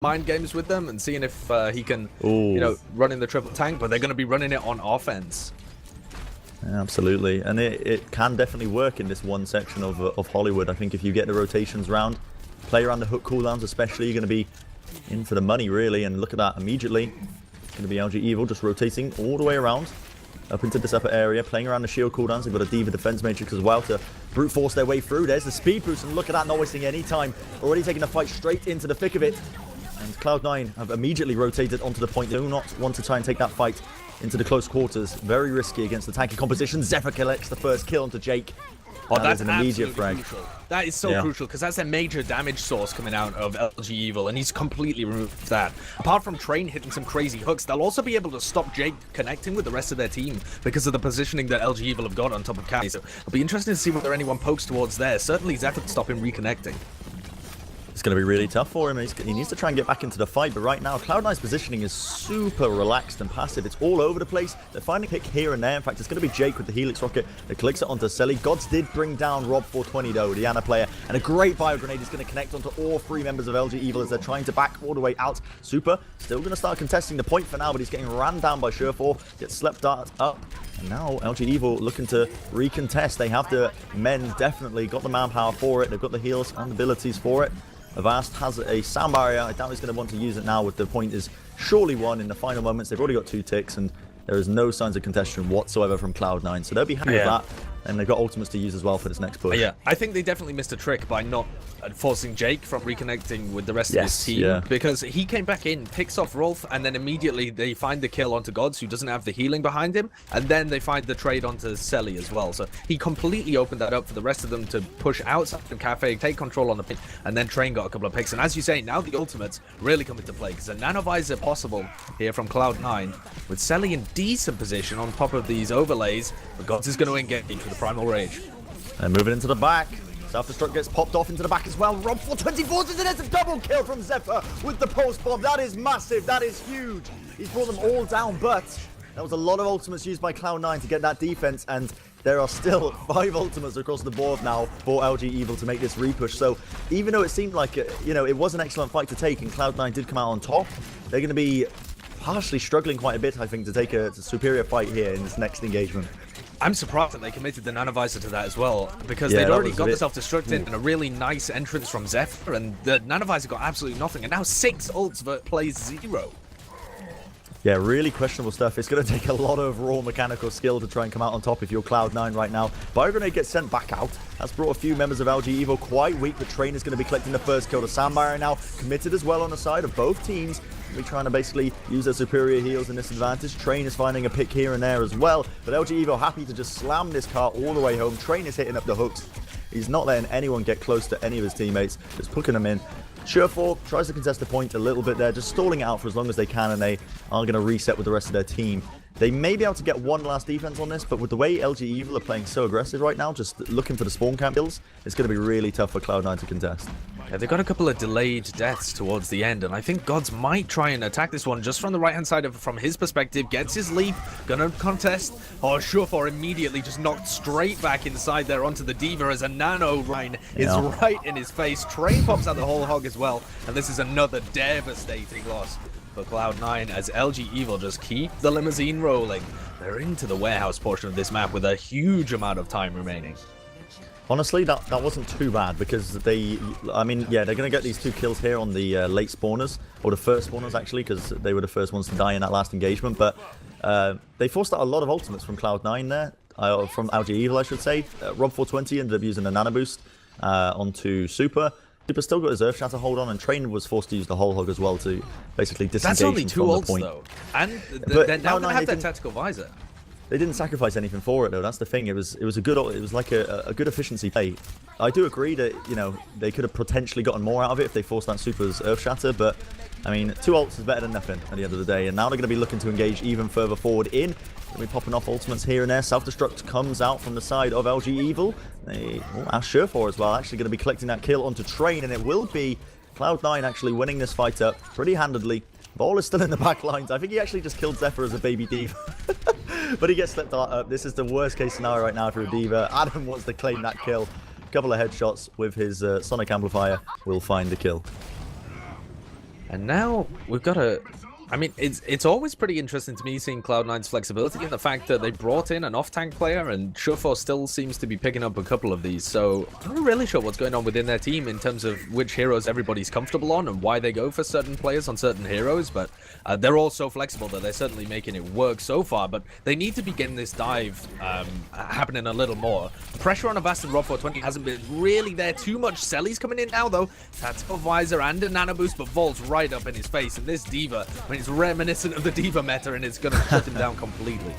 mind games with them and seeing if he can, Ooh. run in the triple tank, but they're going to be running it on offense. Absolutely, and it can definitely work in this one section of Hollywood. I think if you get the rotations round, play around the hook cooldowns especially, you're going to be in for the money really, and look at that immediately. It's going to be LG Evil just rotating all the way around, up into this upper area, playing around the shield cooldowns. They've got a D.Va defense matrix as well to brute force their way through. There's the speed boost, and look at that, not wasting any time. Already taking the fight straight into the thick of it. And Cloud9 have immediately rotated onto the point. They do not want to try and take that fight into the close quarters. Very risky against the tanky composition. Zephyr collects the first kill onto Jake. Oh, that's an immediate frag. Crucial. That is so crucial because that's a major damage source coming out of LG Evil, and he's completely removed that. Apart from Train hitting some crazy hooks, they'll also be able to stop Jake connecting with the rest of their team because of the positioning that LG Evil have got on top of Caddy. So it'll be interesting to see whether anyone pokes towards there. Certainly Zephyr to stop him reconnecting. It's going to be really tough for him. He needs to try and get back into the fight, but right now Cloud9's positioning is super relaxed and passive. It's all over the place. They're finding a pick here and there. In fact, it's going to be Jake with the Helix Rocket that clicks it onto Selly. Gods did bring down Rob420 though, the Ana player, and a great bio grenade is going to connect onto all three members of LG Evil as they're trying to back all the way out. Super still going to start contesting the point for now, but he's getting ran down by Surefour. Gets slept up. And now LG Evil looking to recontest. They have the men, definitely got the manpower for it. They've got the heals and abilities for it. Avast has a sound barrier. I doubt he's going to want to use it now with the point is surely won in the final moments. They've already got 2 ticks and there is no signs of contention whatsoever from Cloud9. So they'll be happy with that. And they've got ultimates to use as well for this next push. Yeah, I think they definitely missed a trick by not forcing Jake from reconnecting with the rest of his team. Because he came back in, picks off Rolf, and then immediately they find the kill onto Gods, who doesn't have the healing behind him. And then they find the trade onto Selly as well. So he completely opened that up for the rest of them to push outside of Cafe, take control on the pick, and then Train got a couple of picks. And as you say, now the ultimates really come into play, because a nanovisor possible here from Cloud9, with Selly in decent position on top of these overlays, but Gods is going to engage with the Primal Rage. And moving into the back. Self-destruct gets popped off into the back as well. Rob420 forces it. It's a double kill from Zephyr with the pulse bomb. That is massive. That is huge. He's brought them all down, but that was a lot of ultimates used by Cloud9 to get that defense, and there are still 5 ultimates across the board now for LG Evil to make this repush. So even though it seemed like, it was an excellent fight to take and Cloud9 did come out on top, they're going to be partially struggling quite a bit, I think, to take a superior fight here in this next engagement. I'm surprised that they committed the nanovisor to that as well, because they'd already got the self-destruct in and a really nice entrance from Zephyr, and the nanovisor got absolutely nothing, and now 6 ults but plays 0. Yeah, really questionable stuff. It's going to take a lot of raw mechanical skill to try and come out on top if you're Cloud9 right now. Bio-grenade gets sent back out. That's brought a few members of LG Evil quite weak, but Train is going to be collecting the first kill. The Soundbarrier now committed as well on the side of both teams. We're trying to basically use their superior heals in this advantage. Train is finding a pick here and there as well, but LG Evil happy to just slam this car all the way home. Train is hitting up the hooks. He's not letting anyone get close to any of his teammates, just hooking them in. Surefour tries to contest the point a little bit there, just stalling it out for as long as they can, and they are going to reset with the rest of their team. They may be able to get one last defense on this, but with the way LG Evil are playing so aggressive right now, just looking for the spawn camp kills, it's going to be really tough for Cloud9 to contest. Yeah, they've got a couple of delayed deaths towards the end, and I think Gods might try and attack this one just from the right-hand side from his perspective. Gets his leap, gonna contest. Oh, Surefour immediately just knocked straight back inside there onto the D.Va as a nano line is right in his face. Train pops out the whole hog as well, and this is another devastating loss for Cloud9 as LG Evil just keep the limousine rolling. They're into the warehouse portion of this map with a huge amount of time remaining. Honestly, that wasn't too bad because they're going to get these 2 kills here on the late spawners, or the first spawners actually, because they were the first ones to die in that last engagement, but they forced out a lot of ultimates from Cloud9 there, from LG Evil I should say. Rob420 ended up using a nano boost onto Super. Super still got his Earth Shatter hold on, and Train was forced to use the whole hog as well to basically disengage. That's only 2 ults point. though, and they're now going to have their tactical visor. They didn't sacrifice anything for it though. That's the thing. It was a good efficiency play. I do agree that they could have potentially gotten more out of it if they forced that Super's Earth Shatter, but I mean 2 ults is better than nothing at the end of the day. And now they're going to be looking to engage even further forward in. They'll be popping off ultimates here and there. Self-destruct comes out from the side of LG Evil. Surefour as well actually going to be collecting that kill onto Train, and it will be Cloud9 actually winning this fight up pretty handedly. Ball is still in the back lines. I think he actually just killed Zephyr as a baby D.Va. But he gets slipped up. This is the worst case scenario right now for a D.Va. Adam wants to claim that kill. A couple of headshots with his sonic amplifier will find the kill. And now we've got a... I mean, it's always pretty interesting to me seeing Cloud9's flexibility and the fact that they brought in an off-tank player, and Surefour still seems to be picking up a couple of these. So I'm not really sure what's going on within their team in terms of which heroes everybody's comfortable on and why they go for certain players on certain heroes. But they're all so flexible that they're certainly making it work so far. But they need to be getting this dive happening a little more. Pressure on Avast and Rob 420 hasn't been really there too much. Selly's coming in now, though. Tactical Visor and a Nano Boost, but Volt's right up in his face. And this D.Va, I mean, it's reminiscent of the D.Va meta, and it's going to shut him down completely.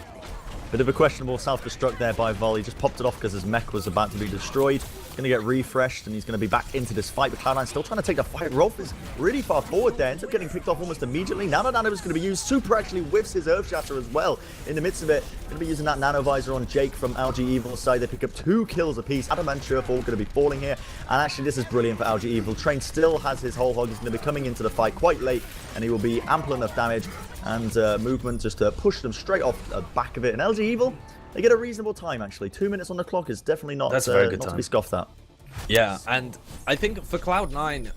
Bit of a questionable self-destruct there by Vol. He just popped it off because his mech was about to be destroyed. Going to get refreshed, and he's going to be back into this fight. But Cloud9 still trying to take the fight. Rolf is really far forward there. Ends up getting picked off almost immediately. Now the Nano is going to be used. Super actually whiffs his Earth Shatter as well. In the midst of it, going to be using that Nano Visor on Jake from LG Evil's side. They pick up 2 kills apiece. Adam and Surefour going to be falling here. And actually, this is brilliant for LG Evil. Train still has his whole hog. He's going to be coming into the fight quite late, and he will be ample enough damage and movement just to push them straight off the back of it. And LG Evil, they get a reasonable time, actually. 2 minutes on the clock is definitely not, That's a very good not time to be scoffed at. Yeah, and I think for Cloud9,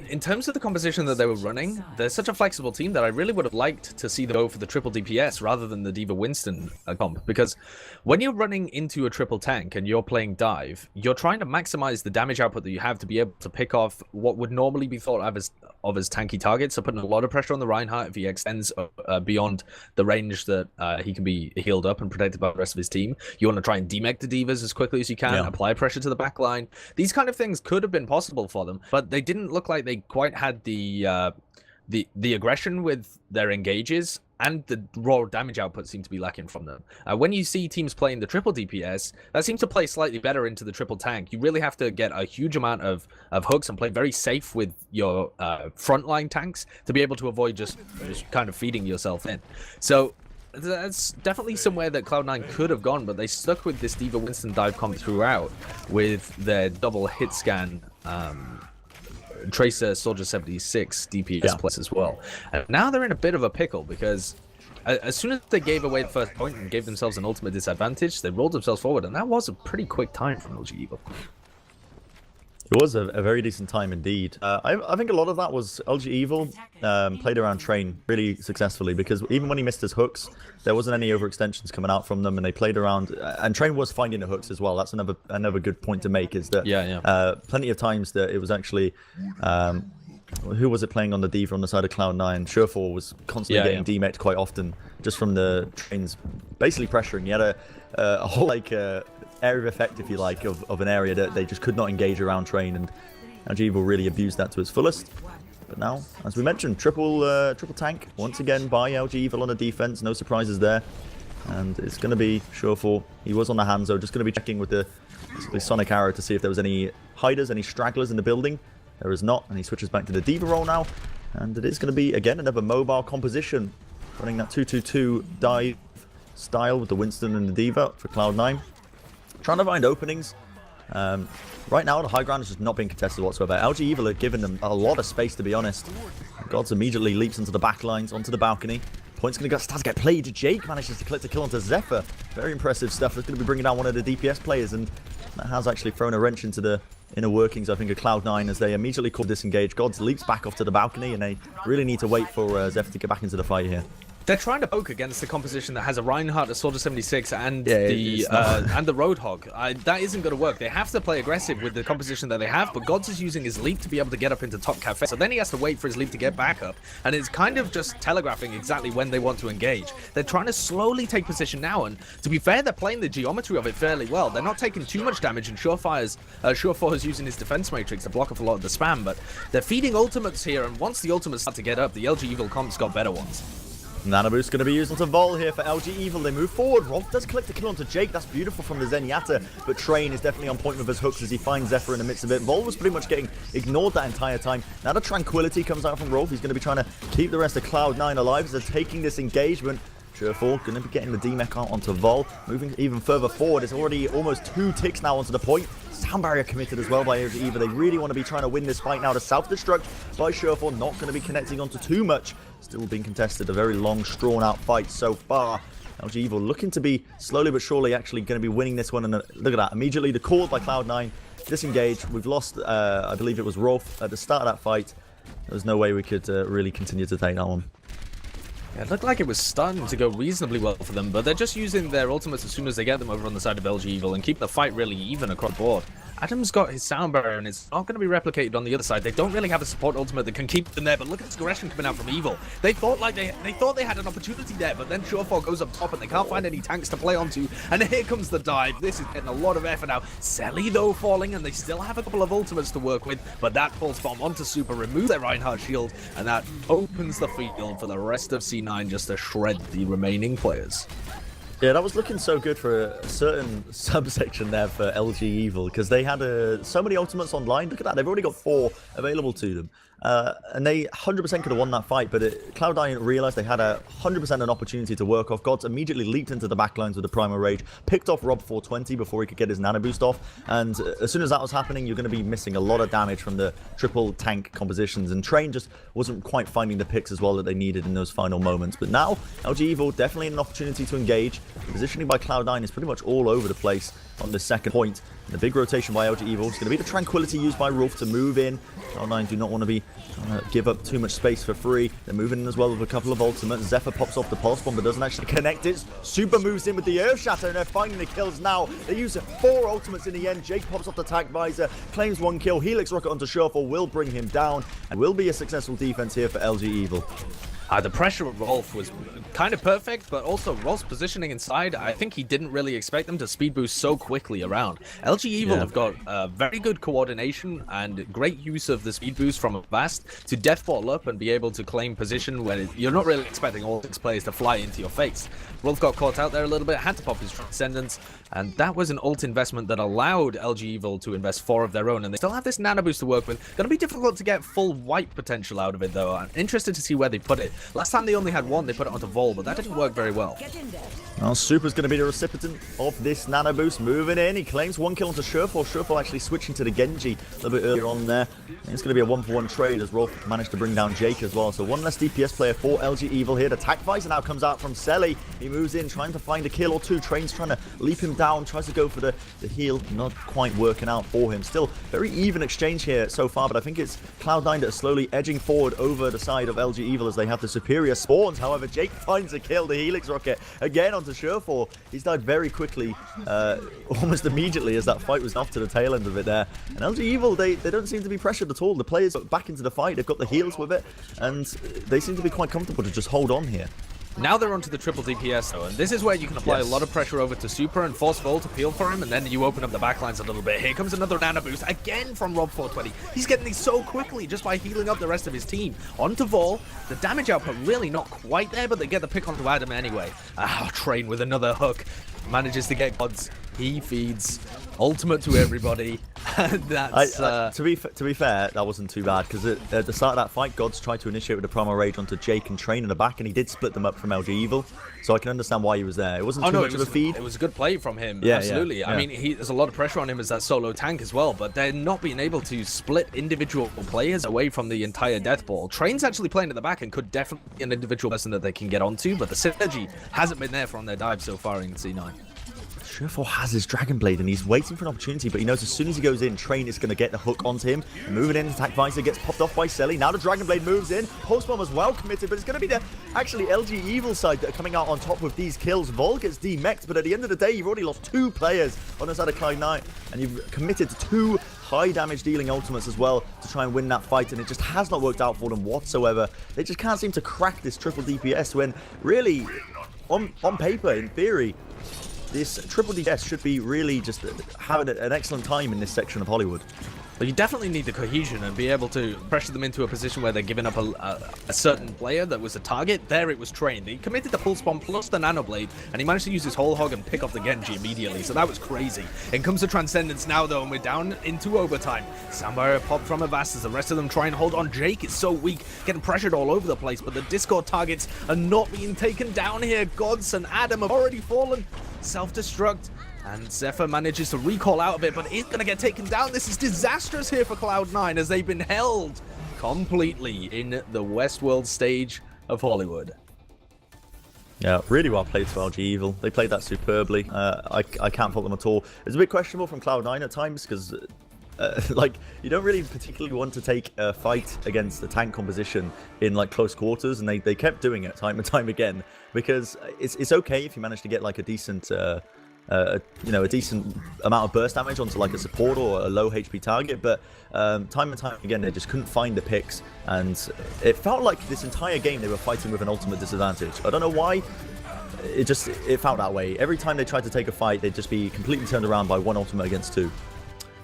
in terms of the composition that they were running, they're such a flexible team that I really would have liked to see them go for the triple DPS rather than the D.Va Winston comp. Because when you're running into a triple tank and you're playing dive, you're trying to maximize the damage output that you have to be able to pick off what would normally be thought of as tanky targets. So putting a lot of pressure on the Reinhardt if he extends beyond the range that he can be healed up and protected by the rest of his team. You want to try and demech the D.Vas as quickly as you can, apply pressure to the back line. These kind of things could have been possible for them, but they didn't look like they quite had the aggression with their engages, and the raw damage output seemed to be lacking from them. When you see teams playing the triple DPS, that seems to play slightly better into the triple tank. You really have to get a huge amount of hooks and play very safe with your frontline tanks to be able to avoid just kind of feeding yourself in. So that's definitely somewhere that Cloud9 could have gone, but they stuck with this D.Va Winston dive comp throughout with their double hit scan Tracer Soldier 76 DPS plus as well. And now they're in a bit of a pickle because as soon as they gave away the first point and gave themselves an ultimate disadvantage, they rolled themselves forward, and that was a pretty quick time from LG Evil. It was a very decent time indeed. I think a lot of that was LG Evil played around Train really successfully, because even when he missed his hooks, there wasn't any overextensions coming out from them, and they played around. And Train was finding the hooks as well. That's another good point to make, is that plenty of times that it was actually who was it playing on the D.Va on the side of Cloud9? Surefour was constantly getting demeched quite often just from the Trains basically pressuring. He had a whole area of effect, if you like, of an area that they just could not engage around Train, and LG Evil really abused that to its fullest. But now, as we mentioned, triple tank once again by LG Evil on the defense. No surprises there, and it's going to be Surefour. He was on the Hanzo, just going to be checking with the Sonic Arrow to see if there was any hiders, any stragglers in the building. There is not, and he switches back to the D.Va role now, and it is going to be again another mobile composition, running that 2-2-2 dive style with the Winston and the D.Va for Cloud9. Trying to find openings. Right now, the high ground is just not being contested whatsoever. LG Evil are giving them a lot of space, to be honest. Gods immediately leaps into the back lines, onto the balcony. Point's going to start to get played. Jake manages to collect a kill onto Zephyr. Very impressive stuff. That's going to be bringing down one of the DPS players, and that has actually thrown a wrench into the inner workings, I think, of Cloud9 as they immediately call disengage. Gods leaps back off to the balcony, and they really need to wait for Zephyr to get back into the fight here. They're trying to poke against the composition that has a Reinhardt, a Soldier 76, and the Roadhog. That isn't going to work. They have to play aggressive with the composition that they have, but Gods is using his leap to be able to get up into top cafe. So then he has to wait for his leap to get back up, and it's kind of just telegraphing exactly when they want to engage. They're trying to slowly take position now, and to be fair, they're playing the geometry of it fairly well. They're not taking too much damage, and Surefour is using his defense matrix to block off a lot of the spam, but they're feeding ultimates here, and once the ultimates start to get up, the LG Evil comps got better ones. Nano Boost going to be used onto Vol here for LG Evil. They move forward. Rolf does collect the kill onto Jake. That's beautiful from the Zenyatta. But Train is definitely on point with his hooks as he finds Zephyr in the midst of it. Vol was pretty much getting ignored that entire time. Now the Tranquility comes out from Rolf. He's going to be trying to keep the rest of Cloud9 alive as they're taking this engagement. Surefour going to be getting the D-Mech out onto Vol. Moving even further forward. It's already almost 2 ticks now onto the point. Sound barrier committed as well by LG Evil. They really want to be trying to win this fight now. The self-destruct by Surefour not going to be connecting onto too much. Still being contested. A very long, drawn-out fight so far. LG Evil looking to be slowly but surely actually going to be winning this one. And look at that. Immediately the call by Cloud9. Disengage. We've lost, I believe it was Rolf at the start of that fight. there was no way we could really continue to take that one. Yeah, it looked like it was starting to go reasonably well for them, but they're just using their ultimates as soon as they get them over on the side of LG Evil and keep the fight really even across the board. Adam's got his sound barrier, and it's not going to be replicated on the other side. They don't really have a support ultimate that can keep them there, but look at this aggression coming out from Evil. They thought they had an opportunity there, but then Surefall goes up top, and they can't find any tanks to play onto, and here comes the dive. This is getting a lot of effort now. Selly, though, falling, and they still have a couple of ultimates to work with, but that pulse bomb onto Super removes their Reinhardt shield, and that opens the field for the rest of C9 just to shred the remaining players. Yeah, that was looking so good for a certain subsection there for LG Evil, because they had so many ultimates online. Look at that, they've already got 4 available to them. And they 100% could have won that fight, but Cloud9 realized they had 100% an opportunity to work off. Gods immediately leaped into the backlines with the Primal Rage, picked off Rob 420 before he could get his nano boost off, and as soon as that was happening, you're going to be missing a lot of damage from the triple tank compositions, and Train just wasn't quite finding the picks as well that they needed in those final moments. But now, LG Evil definitely an opportunity to engage. The positioning by Cloud9 is pretty much all over the place on the second point. And the big rotation by LG Evil is going to be the Tranquility used by Rolf to move in. Cloud9 do not want to be give up too much space for free. They're moving in as well with a couple of ultimates. Zephyr pops off the pulse bomb but doesn't actually connect it. Super moves in with the Earth Shatter, and they're finding the kills now. They use 4 ultimates in the end. Jake pops off the Tac Visor, claims 1 kill. Helix Rocket onto Surefall will bring him down, and will be a successful defense here for LG Evil. The pressure of Rolf was kind of perfect, but also Rolf's positioning inside, I think he didn't really expect them to speed boost so quickly around. LG Evil have got very good coordination and great use of the speed boost from Avast to deathball up and be able to claim position when you're not really expecting all 6 players to fly into your face. Rolf got caught out there a little bit, had to pop his Transcendence, and that was an ult investment that allowed LG Evil to invest 4 of their own, and they still have this nano boost to work with. Going to be difficult to get full wipe potential out of it, though. I'm interested to see where they put it. Last time they only had 1, they put it onto Vol, but that didn't work very well. Well, Super's going to be the recipient of this nano boost. Moving in, he claims 1 kill onto Surefall. Surefall actually switching to the Genji a little bit earlier on there. And it's going to be a 1-for-1 trade as Rolf managed to bring down Jake as well. So 1 less DPS player for LG Evil here. The Tac Visor now comes out from Selly. He moves in, trying to find a kill or 2. Train's trying to leap him down, tries to go for the heal. Not quite working out for him. Still very even exchange here so far, but I think it's Cloud9 that is slowly edging forward over the side of LG Evil as they have the superior spawns. However, Jake finds a kill. The Helix Rocket again onto Surefall. He's died very quickly, almost immediately as that fight was off to the tail end of it there. And LG Evil, they don't seem to be pressured at all. The players got back into the fight. They've got the heals with it, and they seem to be quite comfortable to just hold on here. Now they're onto the triple DPS though, and this is where you can apply a lot of pressure over to Super and force Vol to peel for him, and then you open up the backlines a little bit. Here comes another nano boost, again from Rob 420. He's getting these so quickly just by healing up the rest of his team. Onto Vol, the damage output really not quite there, but they get the pick onto Adam anyway. Train with another hook, manages to get Gods. He feeds ultimate to everybody. That's to be fair, that wasn't too bad, because at the start of that fight, Gods tried to initiate with the Primal Rage onto Jake and Train in the back, and he did split them up from LG Evil, so I can understand why he was there. It wasn't too much of a feed. It was a good play from him, absolutely. Yeah. I mean, there's a lot of pressure on him as that solo tank as well, but they're not being able to split individual players away from the entire death ball. Train's actually playing at the back and could definitely be an individual person that they can get onto, but the synergy hasn't been there from their dive so far in C9. Surefall has his Dragon Blade and he's waiting for an opportunity, but he knows as soon as he goes in, Train is going to get the hook onto him. Moving in, Attack Visor gets popped off by Selly. Now the Dragon Blade moves in. Pulse Bomb as well committed, but it's going to be the actually LG Evil side that are coming out on top with these kills. Vol gets demexed, but at the end of the day, you've already lost 2 players on the side of Cloud9, and you've committed 2 high damage dealing ultimates as well to try and win that fight, and it just has not worked out for them whatsoever. They just can't seem to crack this triple DPS when really, on paper, in theory, this triple DPS should be really just having an excellent time in this section of Hollywood. But you definitely need the cohesion and be able to pressure them into a position where they're giving up a certain player that was a target. There it was Train. He committed the Pulse Bomb plus the Nano Blade, and he managed to use his whole hog and pick off the Genji immediately, so that was crazy. In comes the Transcendence now, though, and we're down into overtime. Soundbarrier popped from Avast as the rest of them try and hold on. Jake is so weak, getting pressured all over the place, but the Discord targets are not being taken down here. Gods and Adam have already fallen. Self-destruct. And Zephyr manages to recall out of it, but is going to get taken down. This is disastrous here for Cloud9 as they've been held completely in the Westworld stage of Hollywood. Yeah, really well played for LG Evil. They played that superbly. I can't fault them at all. It's a bit questionable from Cloud9 at times because like, you don't really particularly want to take a fight against the tank composition in like close quarters, and they kept doing it time and time again, because it's okay if you manage to get like a decent you know, a decent amount of burst damage onto like a support or a low HP target, but time and time again they just couldn't find the picks, and it felt like this entire game they were fighting with an ultimate disadvantage. I don't know why. It felt that way. Every time they tried to take a fight, they'd just be completely turned around by one ultimate against two.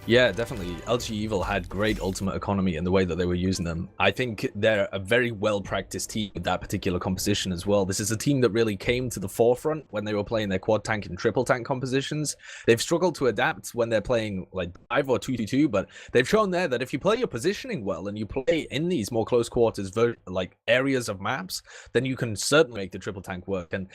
Yeah, definitely. LG Evil had great ultimate economy in the way that they were using them. I think they're a very well-practiced team with that particular composition as well. This is a team that really came to the forefront when they were playing their quad tank and triple tank compositions. They've struggled to adapt when they're playing like 5 or 2-2-2, but they've shown there that if you play your positioning well and you play in these more close quarters like areas of maps, then you can certainly make the triple tank work. And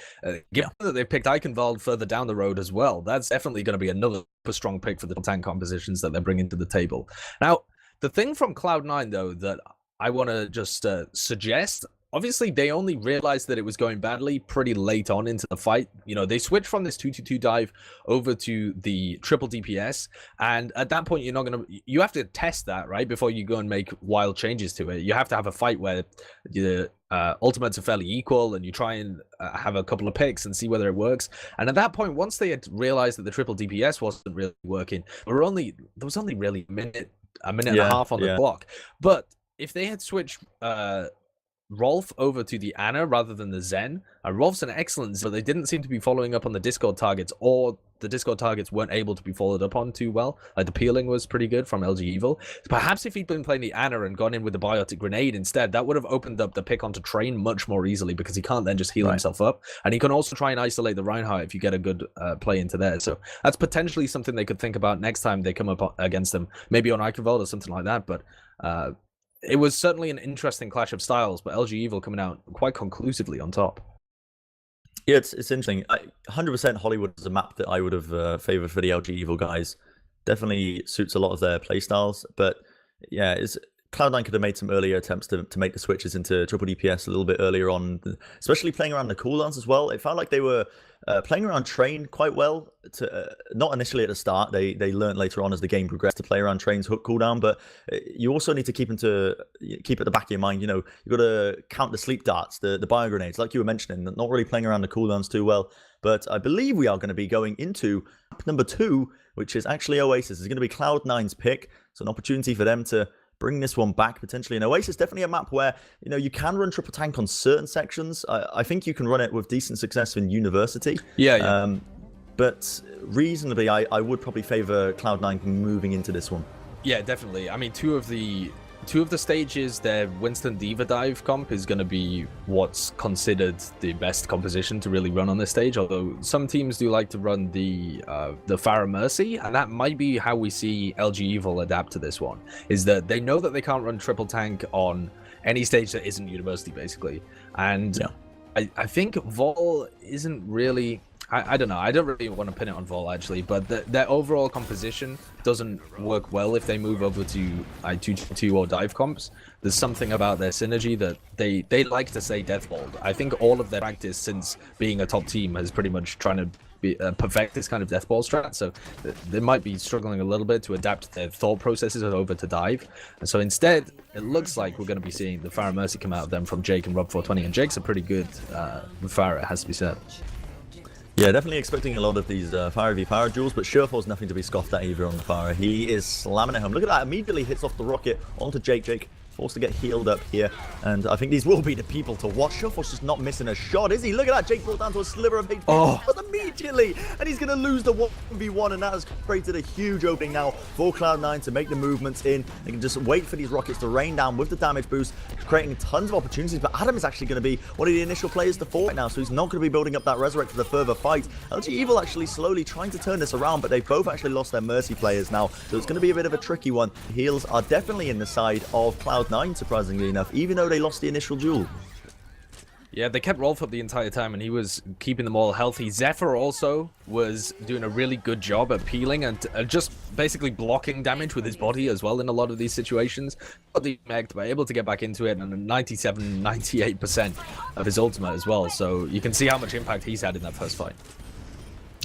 given that they picked Eichenwald further down the road as well, that's definitely going to be another strong pick for the tank compositions that they're bringing to the table. Now, the thing from Cloud9 though that I want to just suggest, obviously they only realized that it was going badly pretty late on into the fight. You know, they switched from this 2-2-2 dive over to the triple DPS, and at that point you have to test that, right, before you go and make wild changes to it. You have to have a fight where the ultimates are fairly equal, and you try and have a couple of picks and see whether it works. And at that point, once they had realized that the triple DPS wasn't really working, there was only really a minute and a half on the clock. But if they had switched Rolf over to the Ana rather than the Zen, Rolf's an excellent Zen, but they didn't seem to be following up on the Discord targets, or the Discord targets weren't able to be followed up on too well. Like the peeling was pretty good from LG Evil. So perhaps if he'd been playing the Ana and gone in with the Biotic Grenade instead, that would have opened up the pick onto Train much more easily, because he can't then just heal himself up. And he can also try and isolate the Reinhardt if you get a good play into there. So that's potentially something they could think about next time they come up against them, maybe on Eichenwald or something like that. But it was certainly an interesting clash of styles, but LG Evil coming out quite conclusively on top. Yeah, it's interesting. 100% Hollywood is a map that I would have favored for the LG Evil guys. Definitely suits a lot of their playstyles, but yeah, Cloud9 could have made some earlier attempts to make the switches into triple DPS a little bit earlier on, especially playing around the cooldowns as well. It felt like they were playing around Train quite well. Not initially at the start. They learned later on as the game progressed to play around Train's hook cooldown, but you also need to keep at the back of your mind, you know, you've got to count the sleep darts, the bio grenades, like you were mentioning, not really playing around the cooldowns too well. But I believe we are going to be going into number 2, which is actually Oasis. It's going to be Cloud9's pick. It's an opportunity for them to bring this one back potentially. And Oasis is definitely a map where, you know, you can run triple tank on certain sections. I think you can run it with decent success in University. Yeah. But reasonably, I would probably favor Cloud9 moving into this one. Yeah, definitely. I mean, two of the stages, their Winston Diva dive comp is going to be what's considered the best composition to really run on this stage, although some teams do like to run the Pharah Mercy, and that might be how we see LG Evil adapt to this one, is that they know that they can't run triple tank on any stage that isn't University, basically. And yeah. I think Vol isn't really... I don't know. I don't really want to pin it on Vol, actually, but their overall composition doesn't work well if they move over to 2-2 or dive comps. There's something about their synergy that they like to say deathballed. I think all of their practice since being a top team has pretty much trying to perfect this kind of deathball strat, so they might be struggling a little bit to adapt their thought processes over to dive. And so instead, it looks like we're going to be seeing the Pharah Mercy come out of them from Jake and Rob420, and Jake's a pretty good Pharah, it has to be said. Yeah, definitely expecting a lot of these Pharah v Pharah duels, but Surefour's nothing to be scoffed at either on the Pharah. He is slamming it home. Look at that, immediately hits off the rocket onto Jake. Jake forced to get healed up here, and I think these will be the people to watch. Surefour's just not missing a shot, is he? Look at that, Jake brought down to a sliver of HP immediately, and he's going to lose the 1v1, and that has created a huge opening now for Cloud9 to make the movements in. They can just wait for these rockets to rain down with the damage boost, creating tons of opportunities, but Adam is actually going to be one of the initial players to fall right now, so he's not going to be building up that Resurrect for the further fight. LG Evil actually slowly trying to turn this around, but they've both actually lost their Mercy players now, so it's going to be a bit of a tricky one. The heals are definitely in the side of Cloud9, surprisingly enough, even though they lost the initial duel. Yeah, they kept Rolf up the entire time, and he was keeping them all healthy. Zephyr also was doing a really good job at peeling and just basically blocking damage with his body as well in a lot of these situations. Got the mech, but able to get back into it, and 97-98% of his ultimate as well. So you can see how much impact he's had in that first fight.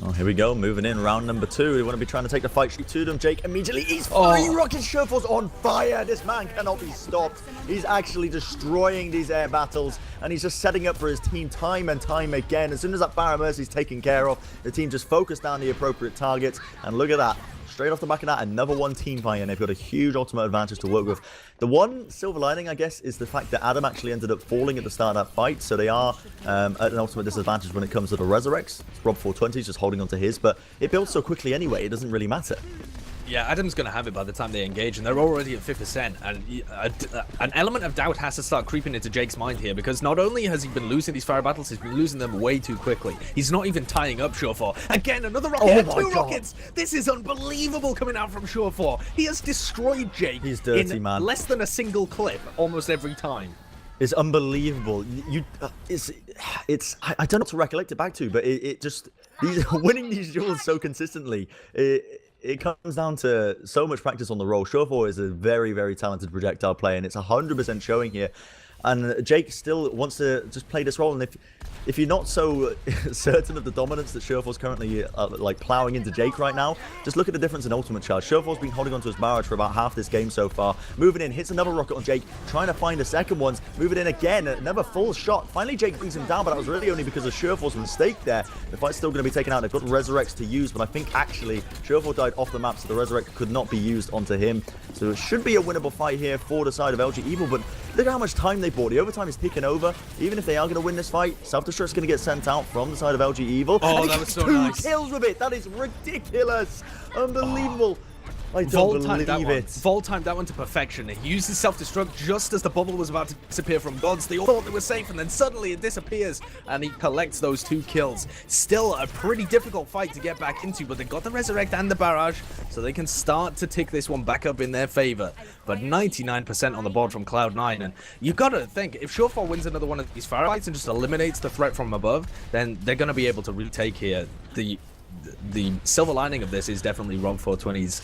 Oh, here we go, moving in round number 2. We want to be trying to take the fight to them. Jake immediately eats 3 rockets. Shuffle's on fire. This man cannot be stopped. He's actually destroying these air battles, and he's just setting up for his team time and time again. As soon as that Pharah Mercy's taken care of, the team just focus down the appropriate targets, and look at that. Straight off the back of that, another one team fight, and they've got a huge ultimate advantage to work with. The one silver lining, I guess, is the fact that Adam actually ended up falling at the start of that fight, so they are at an ultimate disadvantage when it comes to the Resurrects. Rob 420 is just holding on to his, but it builds so quickly anyway, it doesn't really matter. Yeah, Adam's going to have it by the time they engage, and they're already at 5%. And an element of doubt has to start creeping into Jake's mind here, because not only has he been losing these fire battles, he's been losing them way too quickly. He's not even tying up Surefour. Again, another rocket, two rockets! This is unbelievable coming out from Surefour. He has destroyed Jake in less than a single clip almost every time. It's unbelievable. I don't know what to recollect it back to, but it just winning these duels so consistently. It comes down to so much practice on the roll. Surefour is a very, very talented projectile player, and it's 100% showing here. And Jake still wants to just play this role. And if you're not so certain of the dominance that Surefour's currently like plowing into Jake right now, just look at the difference in ultimate charge. Surefour's been holding onto his barrage for about half this game so far. Moving in, hits another rocket on Jake, trying to find a second one. Moving in again, another full shot. Finally, Jake brings him down, but that was really only because of Surefour's mistake there. The fight's still going to be taken out. They've got Resurrects to use, but I think actually Surefour died off the map, so the Resurrect could not be used onto him. So it should be a winnable fight here for the side of LG Evil, but look at how much time they bought. The overtime is ticking over. Even if they are going to win this fight, Self-Destruct's going to get sent out from the side of LG Evil. Oh, that was so nice. 2 kills with it. That is ridiculous. Unbelievable. I don't believe it. Vol timed that one to perfection. He used his self-destruct just as the bubble was about to disappear from Gods. They all thought they were safe, and then suddenly it disappears, and he collects those 2 kills. Still a pretty difficult fight to get back into, but they got the Resurrect and the Barrage, so they can start to tick this one back up in their favor. But 99% on the board from Cloud9, and you gotta think, if Surefour wins another one of these firefights and just eliminates the threat from above, then they're gonna be able to retake here. The silver lining of this is definitely Rob 420's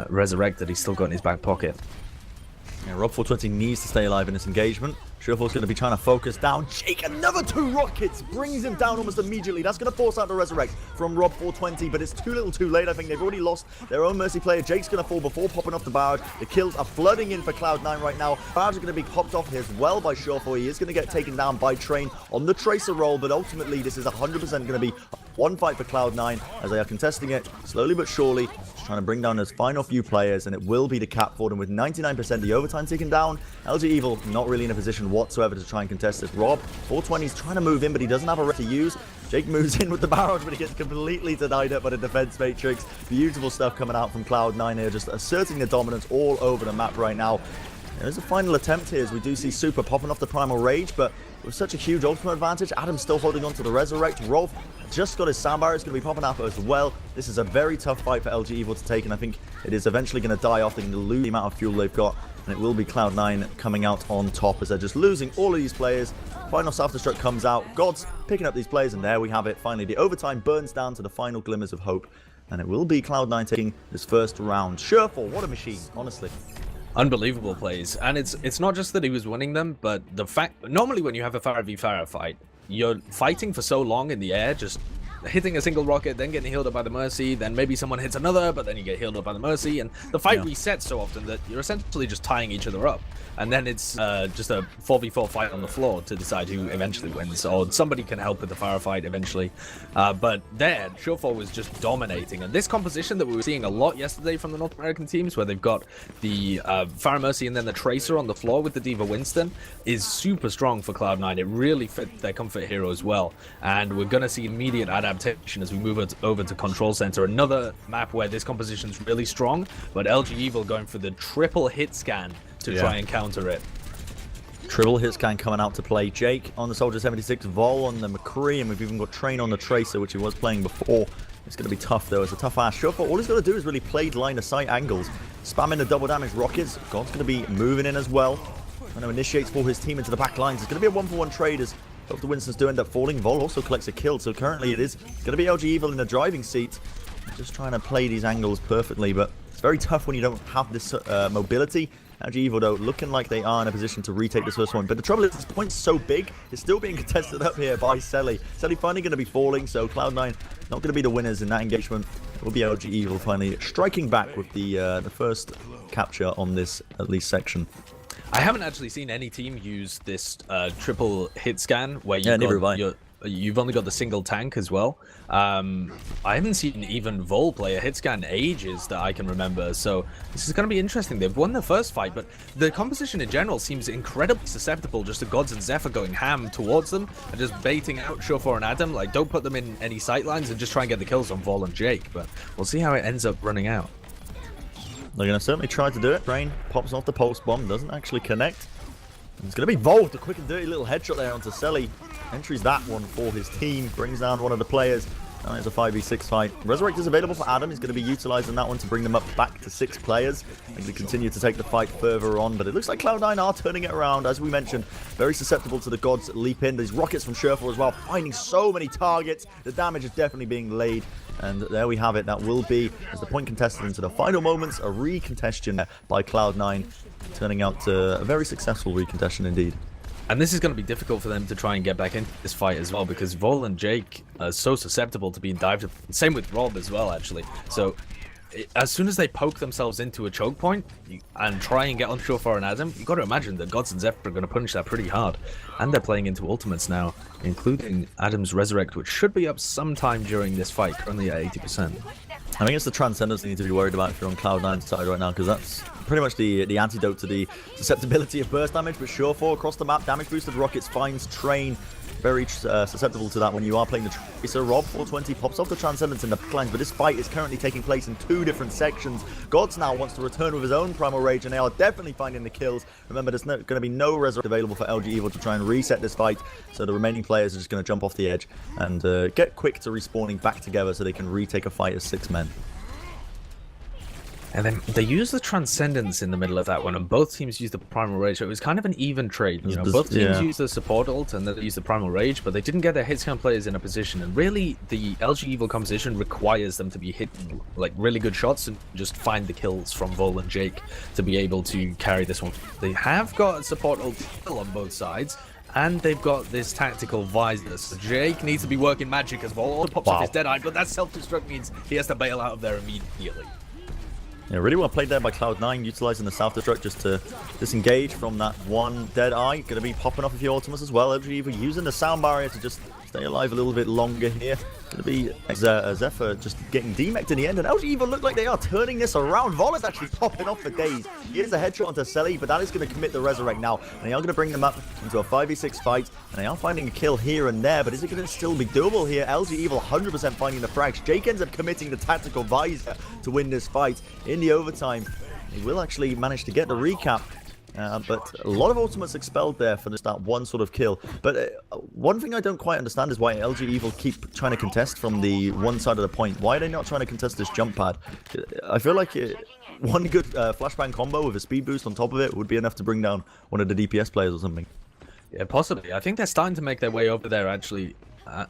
Resurrect that he's still got in his back pocket. Yeah, Rob 420 needs to stay alive in this engagement. Surefour's going to be trying to focus down Jake. Another 2 rockets brings him down almost immediately. That's going to force out the Resurrect from Rob 420, but it's too little too late. I think they've already lost their own Mercy player. Jake's going to fall before popping off the barrage. The kills are flooding in for Cloud9 right now. Barrage are going to be popped off as well by Surefour. He is going to get taken down by Train on the Tracer roll, but ultimately this is 100% going to be one fight for Cloud9 as they are contesting it slowly but surely, just trying to bring down those final few players, and it will be the cap for them with 99% the overtime ticking down. LG Evil not really in a position whatsoever to try and contest this. Rob 420 is trying to move in, but he doesn't have a red to use. Jake moves in with the barrage, but he gets completely denied up by the defense matrix. Beautiful stuff coming out from Cloud9 here, just asserting their dominance all over the map right now. There's a final attempt here as we do see Super popping off the Primal Rage, but with such a huge ultimate advantage, Adam's still holding on to the Resurrect. Rolf just got his soundbar. It's going to be popping up as well. This is a very tough fight for LG Evil to take, and I think it is eventually going to die off. They're going to lose the amount of fuel they've got, and it will be Cloud9 coming out on top as they're just losing all of these players. Final self-destruct comes out. Gods picking up these players, and there we have it. Finally, the overtime burns down to the final glimmers of hope, and it will be Cloud9 taking this first round. Surefour, what a machine, honestly. Unbelievable plays, and it's not just that he was winning them, but the fact normally when you have a 5v5 fight, you're fighting for so long in the air, just hitting a single rocket, then getting healed up by the Mercy, then maybe someone hits another, but then you get healed up by the Mercy, and the fight resets so often that you're essentially just tying each other up. And then it's just a 4v4 fight on the floor to decide who eventually wins, or somebody can help with the firefight eventually. But there, Surefour was just dominating. And this composition that we were seeing a lot yesterday from the North American teams, where they've got the Pharah Mercy and then the Tracer on the floor with the D.Va Winston, is super strong for Cloud9. It really fit their comfort hero as well. And we're going to see immediate adaptation as we move over to Control Center. Another map where this composition's really strong, but LG Evil going for the triple hit scan to try and counter it. Triple hit scan coming out to play. Jake on the Soldier 76, Vol on the McCree, and we've even got Train on the Tracer, which he was playing before. It's going to be tough, though. It's a tough ass. Surefour, all he's got to do is really play line of sight angles, spamming the double damage rockets. God's going to be moving in as well. And initiates for his team into the back lines. It's going to be a 1-for-1 trade as both the Winstons do end up falling. Vol also collects a kill, so currently it is going to be LG Evil in the driving seat, just trying to play these angles perfectly, but it's very tough when you don't have this mobility LG Evil, though, looking like they are in a position to retake this first point. But the trouble is, this point's so big, it's still being contested up here by Selly. Selly finally going to be falling, so Cloud9 not going to be the winners in that engagement. It will be LG Evil finally striking back with the first capture on this, at least, section. I haven't actually seen any team use this triple hit scan where you've only got the single tank as well. I haven't seen even Vol play a hit scan ages that I can remember, so this is going to be interesting. They've won the first fight, but the composition in general seems incredibly susceptible just to Gods and Zephyr going ham towards them and just baiting out Shofor and Adam. Like, don't put them in any sight lines and just try and get the kills on Vol and Jake, but we'll see how it ends up running out. They're going to certainly try to do it. Train pops off the pulse bomb, doesn't actually connect. It's going to be Vol, the quick and dirty little headshot there onto Selly. Entries that one for his team, brings down one of the players. Now it's a 5v6 fight. Resurrect is available for Adam. He's going to be utilizing that one to bring them up back to 6 players. They're going to continue to take the fight further on, but it looks like Cloud9 are turning it around. As we mentioned, very susceptible to the Gods leap in. These rockets from Shofor as well, finding so many targets. The damage is definitely being laid. And there we have it. That will be, as the point contested into the final moments, a recontention by Cloud9, turning out to a very successful recontention indeed. And this is going to be difficult for them to try and get back into this fight as well, because Vol and Jake are so susceptible to being dived. Same with Rob as well, actually. So as soon as they poke themselves into a choke point and try and get on Shofor and Adam, you've got to imagine that Gods and Zephyr are going to punish that pretty hard. And they're playing into ultimates now, including Adam's Resurrect, which should be up sometime during this fight, currently at 80%. I think it's the Transcendence you need to be worried about if you're on Cloud9's side right now, because that's pretty much the antidote to the susceptibility of burst damage. But Shofor across the map, damage boosted rockets finds Train. Very susceptible to that when you are playing the Tracer. Rob 420 pops off the Transcendence in the backlines, but this fight is currently taking place in 2 different sections. Gods now wants to return with his own Primal Rage, and they are definitely finding the kills. Remember, there's going to be no Resurrect available for LG Evil to try and reset this fight, so the remaining players are just going to jump off the edge and get quick to respawning back together so they can retake a fight as 6 men. And then they use the Transcendence in the middle of that one, and both teams use the Primal Rage. So it was kind of an even trade. You know, both teams used the support ult and then they used the Primal Rage, but they didn't get their hitscan players in a position. And really, the LG Evil composition requires them to be hitting like really good shots and just find the kills from Vol and Jake to be able to carry this one. They have got a support ult on both sides, and they've got this tactical visor. So Jake needs to be working magic as Vol pops off his Deadeye, but that self-destruct means he has to bail out of there immediately. Yeah, really well played there by Cloud9, utilizing the self-destruct just to disengage from that one Deadeye. Going to be popping off a few ultimates as well. LG Evil using the sound barrier to just stay alive a little bit longer here. Going to be Zephyr just getting demeched in the end, and LG Evil look like they are turning this around. Vol is actually popping off for days. Here's a headshot onto Selly, but that is going to commit the Resurrect now. And they are going to bring them up into a 5v6 fight, and they are finding a kill here and there, but is it going to still be doable here? LG Evil 100% finding the frags. Jake ends up committing the tactical visor to win this fight. In the overtime, he will actually manage to get the recap. But a lot of ultimates expelled there for just that one sort of kill. But one thing I don't quite understand is why LG Evil keep trying to contest from the one side of the point. Why are they not trying to contest this jump pad? I feel like one good flashbang combo with a speed boost on top of it would be enough to bring down one of the DPS players or something. Yeah, possibly. I think they're starting to make their way over there, actually.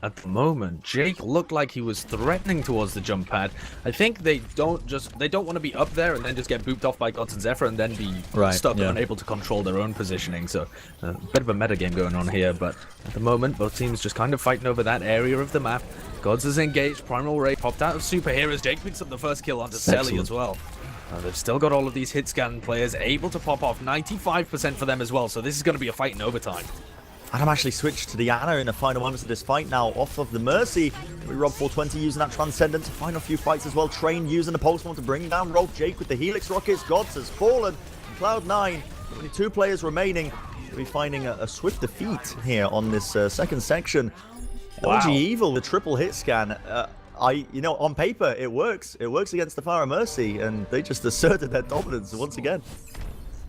At the moment, Jake looked like he was threatening towards the jump pad. I think they don't want to be up there and then just get booped off by Gods and Zephyr and then be stuck and unable to control their own positioning. So a bit of a meta game going on here, but at the moment both teams just kind of fighting over that area of the map. Gods is engaged, Primal Ray popped out of superheroes. Jake picks up the first kill onto Selly as well. They've still got all of these hit scan players able to pop off, 95% for them as well, so this is going to be a fight in overtime. Adam actually switched to the Ana in the final moments of this fight now, off of the Mercy. We Rob 420 using that Transcendent to find a few fights as well. Train using the Pulse Bomb to bring down Rob. Jake with the Helix Rockets. Gods has fallen. And Cloud9, only 2 players remaining. We'll be finding a swift defeat here on this second section. Wow. LG Evil, the triple hit scan. On paper, it works. It works against the Fire Mercy, and they just asserted their dominance once again.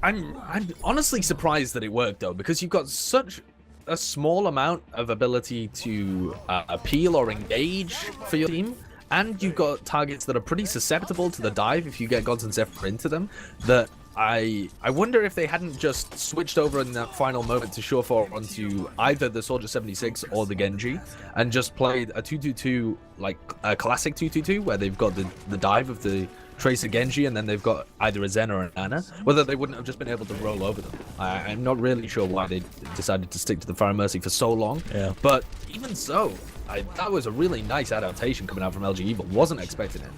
I'm honestly surprised that it worked, though, because you've got such a small amount of ability to appeal or engage for your team, and you've got targets that are pretty susceptible to the dive if you get Gods and Zephyr into them, that I wonder if they hadn't just switched over in that final moment to Shofor onto either the Soldier 76 or the Genji and just played a 2-2-2, like a classic 2-2-2, where they've got the dive of the Tracer Genji, and then they've got either a Zen or an Ana, whether they wouldn't have just been able to roll over them. I'm not really sure why they decided to stick to the Fire Mercy for so long. Yeah. But even so, that was a really nice adaptation coming out from LG Evil. Wasn't expecting it.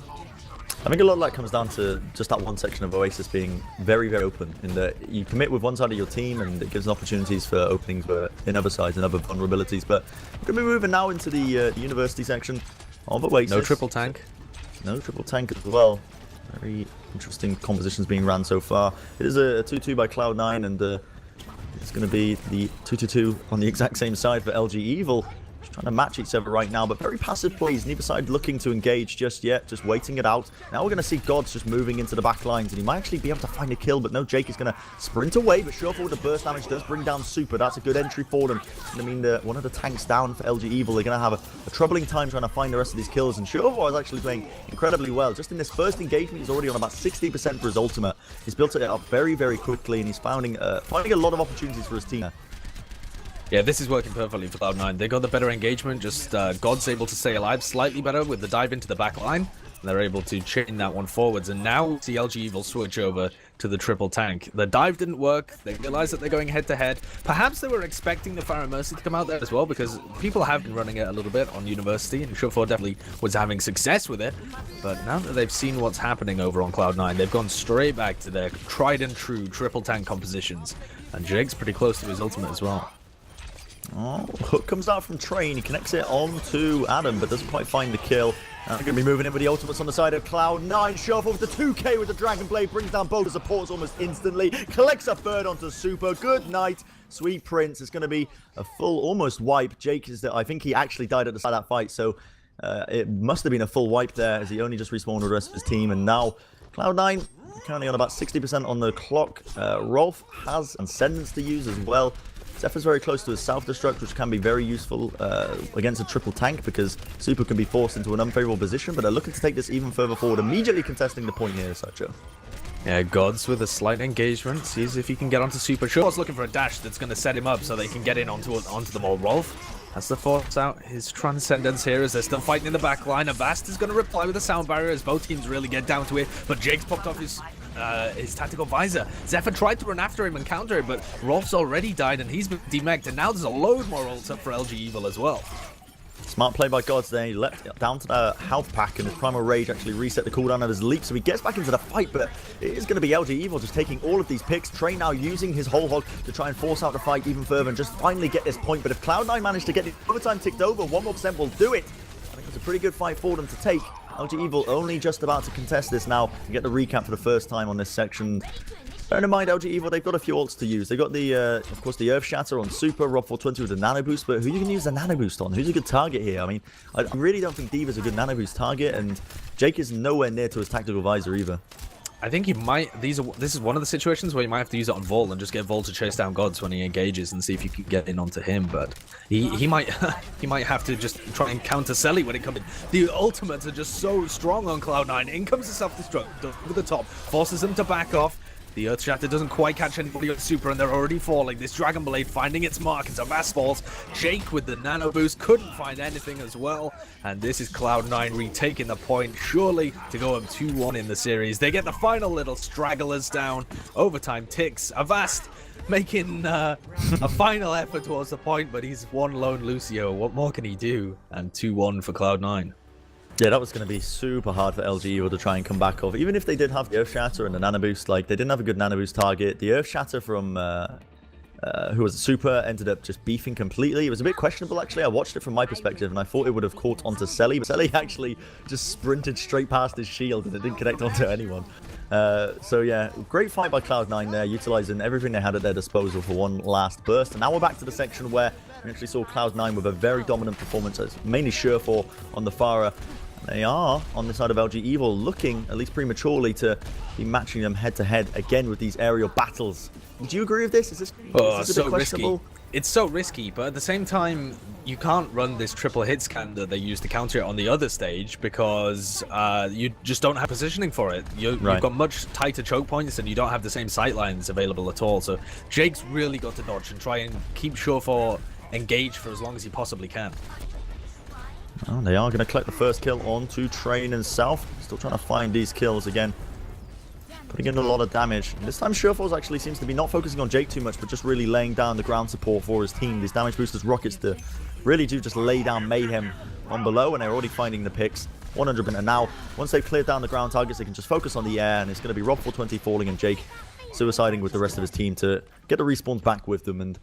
I think a lot of that comes down to just that one section of Oasis being very, very open, in that you commit with one side of your team and it gives opportunities for openings in other sides and other vulnerabilities. But we're going to be moving now into the University section of Oasis. No triple tank. No triple tank as well. Very interesting compositions being ran so far. It is a 2-2 by Cloud9, and it's going to be the 2-2 on the exact same side for LG Evil. Just trying to match each other right now, but very passive plays. Neither side looking to engage just yet, just waiting it out. Now we're going to see Gods just moving into the back lines, and he might actually be able to find a kill, but no, Jake is going to sprint away, but sure, forward the burst damage does bring down Super. That's a good entry for them. It's going to mean one of the tanks down for LG Evil. They're going to have a troubling time trying to find the rest of these kills, and Sure is actually playing incredibly well. Just in this first engagement, he's already on about 60% for his ultimate. He's built it up very, very quickly, and he's finding a lot of opportunities for his team. Yeah, this is working perfectly for Cloud9. They got the better engagement, just God's able to stay alive slightly better with the dive into the back line. And they're able to chain that one forwards, and now see LG Evil switch over to the triple tank. The dive didn't work. They realized that they're going head-to-head. Perhaps they were expecting the Fire Mercy to come out there as well, because people have been running it a little bit on University, and Shuffle definitely was having success with it. But now that they've seen what's happening over on Cloud9, they've gone straight back to their tried-and-true triple tank compositions. And Jake's pretty close to his ultimate as well. Oh, hook comes out from Train. He connects it on to Adam, but doesn't quite find the kill. They're going to be moving in with the ultimates on the side of Cloud9. Shuffle with the 2K with the Dragon Blade. Brings down both the supports almost instantly. Collects a third onto Super. Good night, Sweet Prince. It's going to be a full almost wipe. Jake is I think he actually died at the start of that fight, so it must have been a full wipe there, as he only just respawned with the rest of his team. And now Cloud9 currently on about 60% on the clock. Rolf has Ascendants to use as well. Zephyr's very close to his self-destruct, which can be very useful against a triple tank, because Super can be forced into an unfavorable position, but they're looking to take this even further forward, immediately contesting the point here, Sacho. Yeah, Gods with a slight engagement, sees if he can get onto Super. Shure's looking for a dash that's going to set him up so they can get in onto them all. Rolf has to force out his Transcendence here as they're still fighting in the back line. Avast is going to reply with a sound barrier as both teams really get down to it, but Jake's popped off his tactical visor. Zephyr tried to run after him and counter it, but Rolf's already died and he's been demeched, and now there's a load more ults up for LG Evil as well. Smart play by Gods there. He leapt down to the health pack, and his Primal Rage actually reset the cooldown of his leap, so he gets back into the fight, but it is going to be LG Evil just taking all of these picks. Train now using his whole hog to try and force out the fight even further and just finally get this point, but if Cloud9 managed to get the overtime ticked over, 1 more % will do it. I think it's a pretty good fight for them to take. LG Evil only just about to contest this now and get the recap for the first time on this section. Bearing in mind, LG Evil, they've got a few ults to use. They've got the, of course, the Earth Shatter on Super, Rob 420 with the Nano Boost, but who you can use the Nano Boost on? Who's a good target here? I mean, I really don't think Diva's a good Nano Boost target, and Jake is nowhere near to his tactical visor either. I think he might. This is one of the situations where you might have to use it on Vol and just get Vol to chase down Gods when he engages and see if you can get in onto him. But he might he might have to just try and counter Selly when it comes in. The ultimates are just so strong on Cloud9. In comes the self-destruct over the top, forces them to back off. The Earth Shatter doesn't quite catch anybody on Super, and they're already falling. This Dragon Blade finding its mark as Avast falls. Jake with the Nano Boost couldn't find anything as well. And this is Cloud9 retaking the point, surely to go up 2-1 in the series. They get the final little stragglers down. Overtime ticks. Avast making a final effort towards the point, but he's one lone Lucio. What more can he do? And 2-1 for Cloud9. Yeah, that was going to be super hard for LG Evil to try and come back off. Even if they did have the Earth Shatter and the Nano Boost, like, they didn't have a good Nano Boost target. The Earth Shatter from, who was Super, ended up just beefing completely. It was a bit questionable, actually. I watched it from my perspective, and I thought it would have caught onto Selly, but Selly actually just sprinted straight past his shield, and it didn't connect onto anyone. So yeah, great fight by Cloud9 there, utilizing everything they had at their disposal for one last burst. And now we're back to the section where we actually saw Cloud9 with a very dominant performance, mainly Surefour on the Pharah. They are, on the side of LG Evil, looking, at least prematurely, to be matching them head-to-head again with these aerial battles. Would you agree with this? Is this a bit questionable? Risky. It's so risky, but at the same time, you can't run this triple hit scan that they use to counter it on the other stage, because you just don't have positioning for it. You've got much tighter choke points, and you don't have the same sight lines available at all. So Jake's really got to dodge and try and keep Surefour engaged for as long as he possibly can. Oh, they are going to collect the first kill onto Train and South. Still trying to find these kills again. Putting in a lot of damage. And this time Sureforce actually seems to be not focusing on Jake too much, but just really laying down the ground support for his team. These damage boosters, rockets, really do just lay down mayhem on below, and they're already finding the picks. 100%. And now, once they've cleared down the ground targets, they can just focus on the air, and it's going to be Rob420 falling and Jake suiciding with the rest of his team to get the respawns back with them. And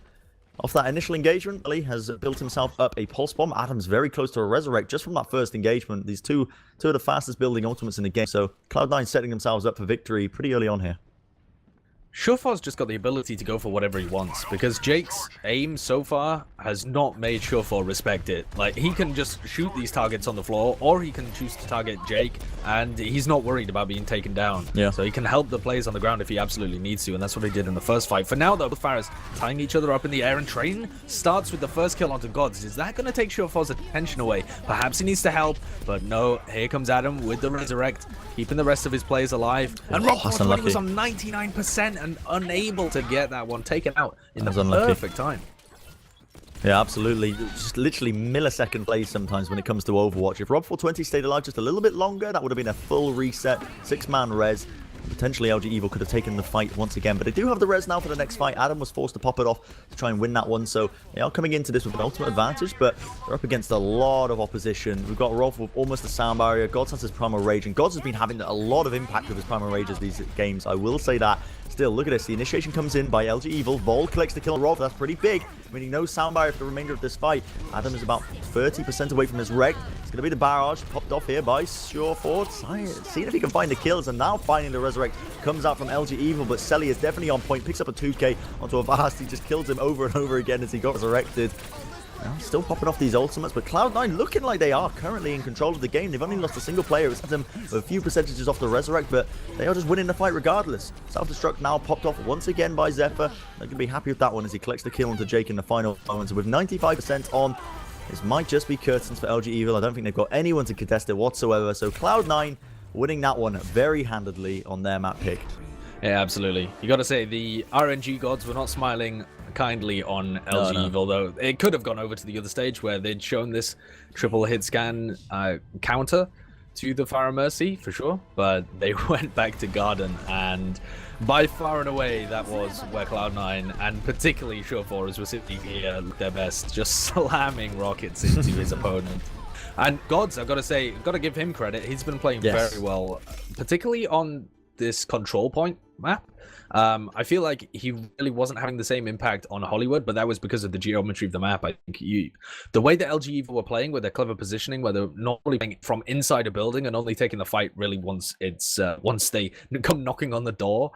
off that initial engagement, Ali has built himself up a pulse bomb. Adam's very close to a resurrect just from that first engagement. These two of the fastest building ultimates in the game. So Cloud9 setting themselves up for victory pretty early on here. Surefore's just got the ability to go for whatever he wants, because Jake's aim so far has not made Surefore respect it. Like, he can just shoot these targets on the floor, or he can choose to target Jake, and he's not worried about being taken down. Yeah. So he can help the players on the ground if he absolutely needs to, and that's what he did in the first fight. For now, though, both Pharahs tying each other up in the air, and Train starts with the first kill onto Gods. Is that going to take Surefore's attention away? Perhaps he needs to help, but no, here comes Adam with the resurrect, keeping the rest of his players alive. And Rob420 was on 99%. And unable to get that one taken out in the perfect time. Yeah, absolutely. Just literally millisecond plays sometimes when it comes to Overwatch. If Rob420 stayed alive just a little bit longer, that would have been a full reset, 6-man res. Potentially LG Evil could have taken the fight once again, but they do have the res now for the next fight. Adam was forced to pop it off to try and win that one, so they are coming into this with an ultimate advantage, but they're up against a lot of opposition. We've got Rolf with almost a sound barrier. Gods has his Primal Rage, and Gods has been having a lot of impact with his Primal Rages these games, I will say that. Still, look at this. The initiation comes in by LG Evil. Vol collects the kill on Rolf. That's pretty big, meaning no sound barrier for the remainder of this fight. Adam is about 30% away from his wreck. It's going to be the barrage popped off here by Sureforce. Seeing if he can find the kills, and now finding the resurrect comes out from LG Evil, but Selly is definitely on point. Picks up a 2k onto a Vast. He just kills him over and over again as he got resurrected. Now, still popping off these ultimates, but Cloud9 looking like they are currently in control of the game. They've only lost a single player. It's had them with a few percentages off the resurrect, but they are just winning the fight regardless. Self-destruct now popped off once again by Zephyr. They're going to be happy with that one as he collects the kill onto Jake in the final moments. With 95% on, this might just be curtains for LG Evil. I don't think they've got anyone to contest it whatsoever. So Cloud9 winning that one very handedly on their map pick. Yeah, absolutely. You got to say, the RNG gods were not smiling kindly on LG Evil, though. It could have gone over to the other stage where they'd shown this triple hit scan counter to the Pharah Mercy, for sure, but they went back to Garden, and by far and away, that was where Cloud9, and particularly Sureforce, was sitting here at their best, just slamming rockets into his opponent. And Gods, I've got to say, got to give him credit. He's been playing very well, particularly on this control point map. I feel like he really wasn't having the same impact on Hollywood, but that was because of the geometry of the map. I think the way that LG Evil were playing with their clever positioning, where they're not really playing from inside a building and only taking the fight really once they come knocking on the door.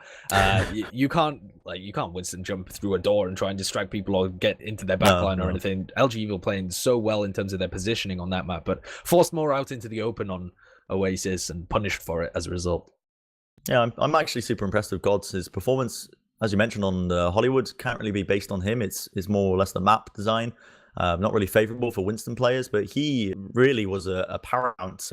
You can't Winston jump through a door and try and distract people or get into their backline or anything. LG Evil playing so well in terms of their positioning on that map, but forced more out into the open on Oasis and punished for it as a result. Yeah, I'm actually super impressed with Gods. His performance, as you mentioned, on Hollywood can't really be based on him. It's more or less the map design. Not really favorable for Winston players, but he really was a paramount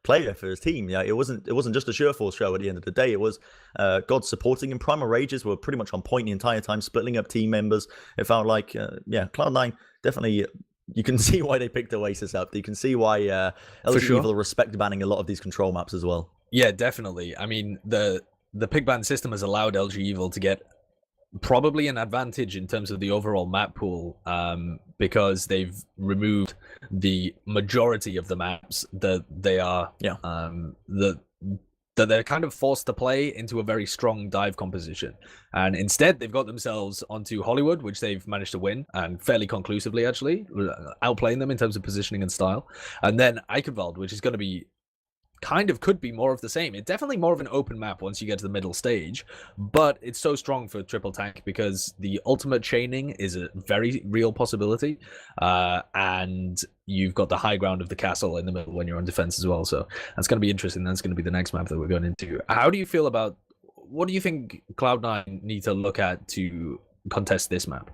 player for his team. Yeah, it wasn't just a Sureforce show at the end of the day. It was Gods supporting him. Primal Rages were pretty much on point the entire time, splitting up team members. It felt like, Cloud9 definitely. You can see why they picked Oasis up. You can see why LG Evil respect banning a lot of these control maps as well. Yeah, definitely. I mean, the pick ban system has allowed LG Evil to get probably an advantage in terms of the overall map pool, because they've removed the majority of the maps that they are that they're kind of forced to play into a very strong dive composition. And instead, they've got themselves onto Hollywood, which they've managed to win, and fairly conclusively, actually, outplaying them in terms of positioning and style. And then Eichenwald, which is going to be could be more of the same. It's definitely more of an open map once you get to the middle stage, but it's so strong for triple tank because the ultimate chaining is a very real possibility, and you've got the high ground of the castle in the middle when you're on defense as well. So that's going to be interesting. That's going to be the next map that we're going into. How do you feel about, what do you think Cloud9 need to look at to contest this map?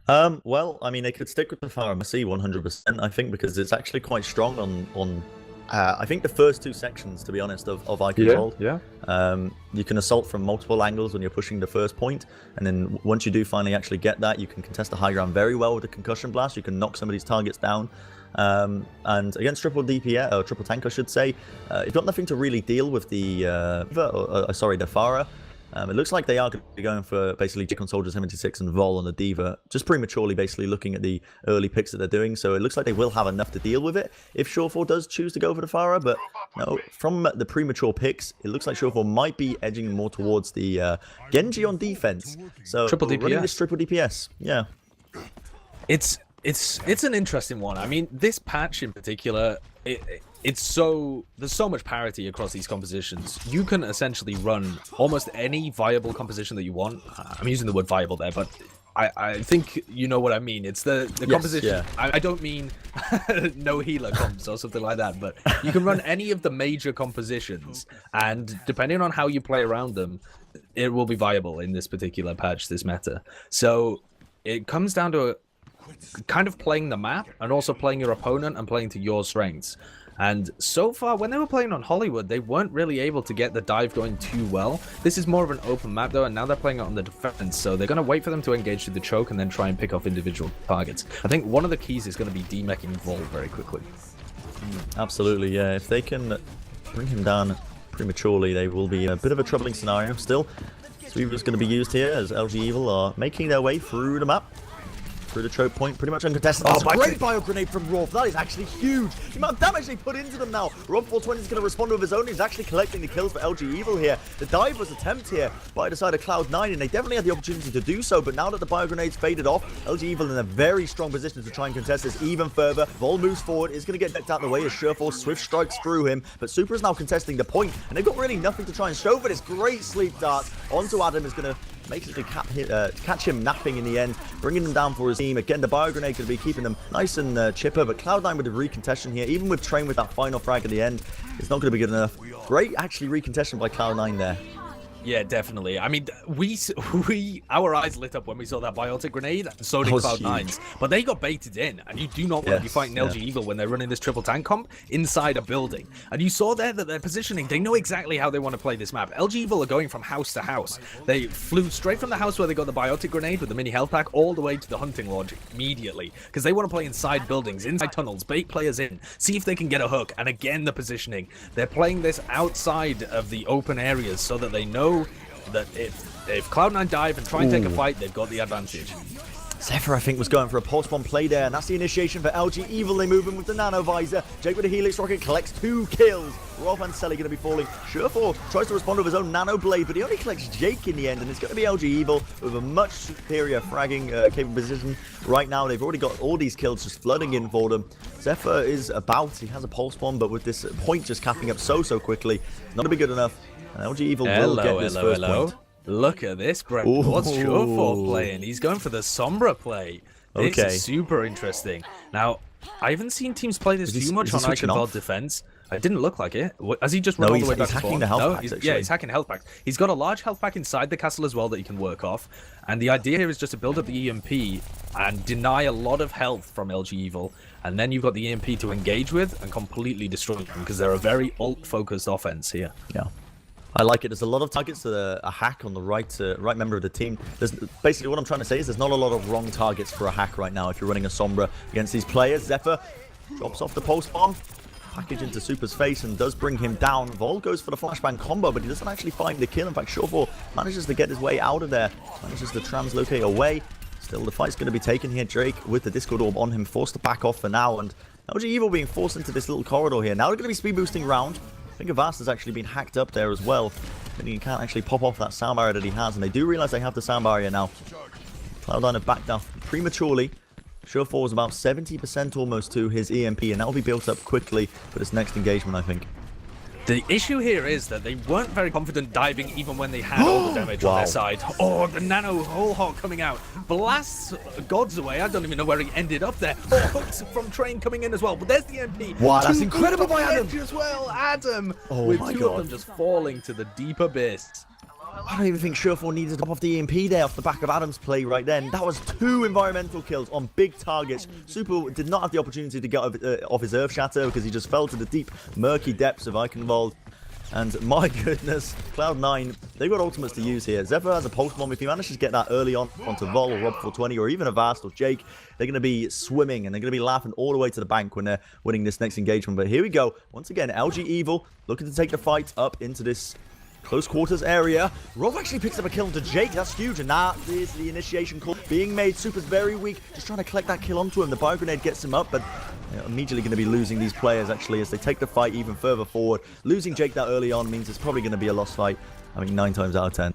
Well, I mean, they could stick with the Pharah Mercy 100%, I think, because it's actually quite strong on I think the first 2 sections, to be honest, of IQ's hold. You can assault from multiple angles when you're pushing the first point, and then once you do finally actually get that, you can contest the high ground very well with the concussion blast. You can knock some of these targets down. And against triple DPS, or triple tank, I should say, you've got nothing to really deal with the the Pharah. It looks like they are going to be going for basically Jake on Soldier 76 and Vol on the Diva, just prematurely basically looking at the early picks that they're doing. So it looks like they will have enough to deal with it if Surefour does choose to go for the Pharah. But no, from the premature picks, it looks like Surefour might be edging more towards the Genji on defense. So triple DPS. Running this triple DPS, yeah. It's an interesting one. I mean, this patch in particular, there's so much parity across these compositions. You can essentially run almost any viable composition that you want. I'm using the word viable there, but I think you know what I mean. It's the composition. Yeah. I don't mean no healer comps or something like that, but you can run any of the major compositions, and depending on how you play around them, it will be viable in this particular patch, this meta. So it comes down to kind of playing the map and also playing your opponent and playing to your strengths. And so far, when they were playing on Hollywood, they weren't really able to get the dive going too well. This is more of an open map though, and now they're playing it on the defense, so they're going to wait for them to engage through the choke and then try and pick off individual targets. I think one of the keys is going to be demeching Vol very quickly. Absolutely, yeah. If they can bring him down prematurely, they will be a bit of a troubling scenario. Still, Sweeper's going to be used here as LG Evil are making their way through the map. Through the choke point, pretty much uncontested. That's a great bio grenade from Rolf. That is actually huge. The amount of damage they put into them now. Rolf 420 is going to respond with his own. He's actually collecting the kills for LG Evil here. The dive was attempt here by the side of Cloud9, and they definitely had the opportunity to do so. But now that the bio grenades faded off, LG Evil in a very strong position to try and contest this even further. Vol moves forward, is going to get decked out of the way as Surefour swift strikes through him. But Super is now contesting the point, and they've got really nothing to try and show for this. Great sleep dart onto Adam is going to basically catch him napping in the end, bringing them down for his team. Again, the bio grenade going to be keeping them nice and chipper, but Cloud9 with the recontention here, even with Train with that final frag at the end, it's not going to be good enough. Great, actually, recontention by Cloud9 there. Yeah, definitely. I mean, our eyes lit up when we saw that biotic grenade, and so did Cloud9's. But they got baited in, and you do not want to be fighting LG Evil when they're running this triple tank comp inside a building. And you saw there that their positioning, they know exactly how they want to play this map. LG Evil are going from house to house. They flew straight from the house where they got the biotic grenade with the mini health pack all the way to the hunting lodge immediately, because they want to play inside buildings, inside tunnels, bait players in, see if they can get a hook. And again, the positioning. They're playing this outside of the open areas so that they know that if Cloud9 dive and try and take a fight, they've got the advantage. Zephyr, I think, was going for a pulse bomb play there, and that's the initiation for LG Evil. They move in with the nano visor. Jake with the Helix rocket collects 2 kills. Rolf and Selly going to be falling. Surefour tries to respond with his own nano blade, but he only collects Jake in the end, and it's going to be LG Evil with a much superior fragging capable position. Right now, they've already got all these kills just flooding in for them. Zephyr is about, he has a pulse bomb, but with this point just capping up so quickly, it's not going to be good enough. And LG Evil will get this first point. Look at this, Brett. What's Surefour playing? He's going for the Sombra play. This is super interesting. Now, I haven't seen teams play this too much on Iconveld defense. It didn't look like it. Has he just run all the way back to spawn? No, he's hacking health packs. He's got a large health pack inside the castle as well that he can work off. And the idea here is just to build up the EMP and deny a lot of health from LG Evil. And then you've got the EMP to engage with and completely destroy them, because they're a very ult-focused offense here. Yeah. I like it. There's a lot of targets to a hack on the right member of the team. Basically, what I'm trying to say is there's not a lot of wrong targets for a hack right now if you're running a Sombra against these players. Zephyr drops off the pulse bomb, package into Super's face, and does bring him down. Vol goes for the flashbang combo, but he doesn't actually find the kill. In fact, Surefour manages to get his way out of there, manages to translocate away. Still, the fight's going to be taken here. Drake with the Discord Orb on him, forced to back off for now, and LG Evil being forced into this little corridor here. Now they're going to be speed boosting round. I think Avast has actually been hacked up there as well. Meaning he can't actually pop off that sound barrier that he has, and they do realize they have the sound barrier now. Cloud9 have backed down prematurely. Surefour is about 70% almost to his EMP, and that will be built up quickly for this next engagement, I think. The issue here is that they weren't very confident diving even when they had all the damage on their side. Oh, the nano whole hawk coming out. Blasts gods away. I don't even know where he ended up there. Oh, hooks from Train coming in as well. But there's the MP. Wow, that's incredible by Adam. As well, Adam. Oh with my two God. of them just falling to the deep abyss. I don't even think Surefour needed to top off the EMP there off the back of Adam's play right then. That was 2 environmental kills on big targets. Super did not have the opportunity to get off his Earth Shatter because he just fell to the deep, murky depths of Eichenwald. And my goodness, Cloud9, they've got ultimates to use here. Zephyr has a pulse bomb. If he manages to get that early on onto Vol or Rob420 or even Avast or Jake, they're going to be swimming and they're going to be laughing all the way to the bank when they're winning this next engagement. But here we go. Once again, LG Evil looking to take the fight up into this close quarters area. Rolf actually picks up a kill onto Jake. That's huge. And that is the initiation call being made. Super's very weak. Just trying to collect that kill onto him. The bio grenade gets him up, but immediately going to be losing these players actually as they take the fight even further forward. Losing Jake that early on means it's probably going to be a lost fight. I mean, 9 times out of 10.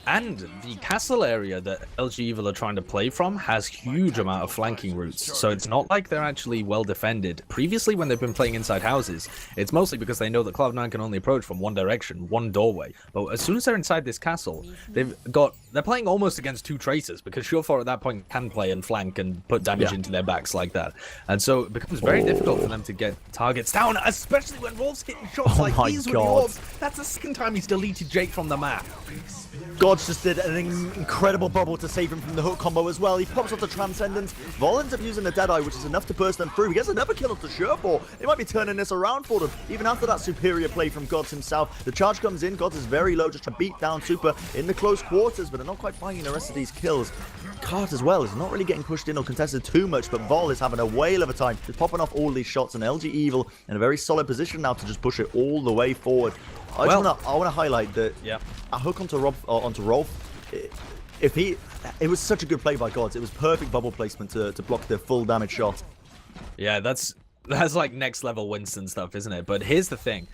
And the castle area that LG Evil are trying to play from has huge amount of flanking routes, so it's not like they're actually well defended. Previously, when they've been playing inside houses, it's mostly because they know that Cloud9 can only approach from one direction, one doorway. But as soon as they're inside this castle, they're playing almost against 2 tracers, because Surefour at that point can play and flank and put damage into their backs like that. And so it becomes very difficult for them to get targets down, especially when Wolf's hitting shots like these with the orbs. That's the second time he's deleted Jake from the map. Gods just did an incredible bubble to save him from the hook combo as well. He pops off the Transcendence. Vol ends up using the Deadeye, which is enough to burst them through. He gets another kill off the Surefour. They might be turning this around for them. Even after that superior play from Gods himself. The charge comes in. Gods is very low, just to beat down Super in the close quarters, but they're not quite finding the rest of these kills. Cart as well is not really getting pushed in or contested too much, but Vol is having a whale of a time. Just popping off all these shots, and LG Evil in a very solid position now to just push it all the way forward. I want to highlight that a hook onto Rolf. It was such a good play by Gods. It was perfect bubble placement to block the full damage shot. Yeah, that's like next level Winston stuff, isn't it? But here's the thing.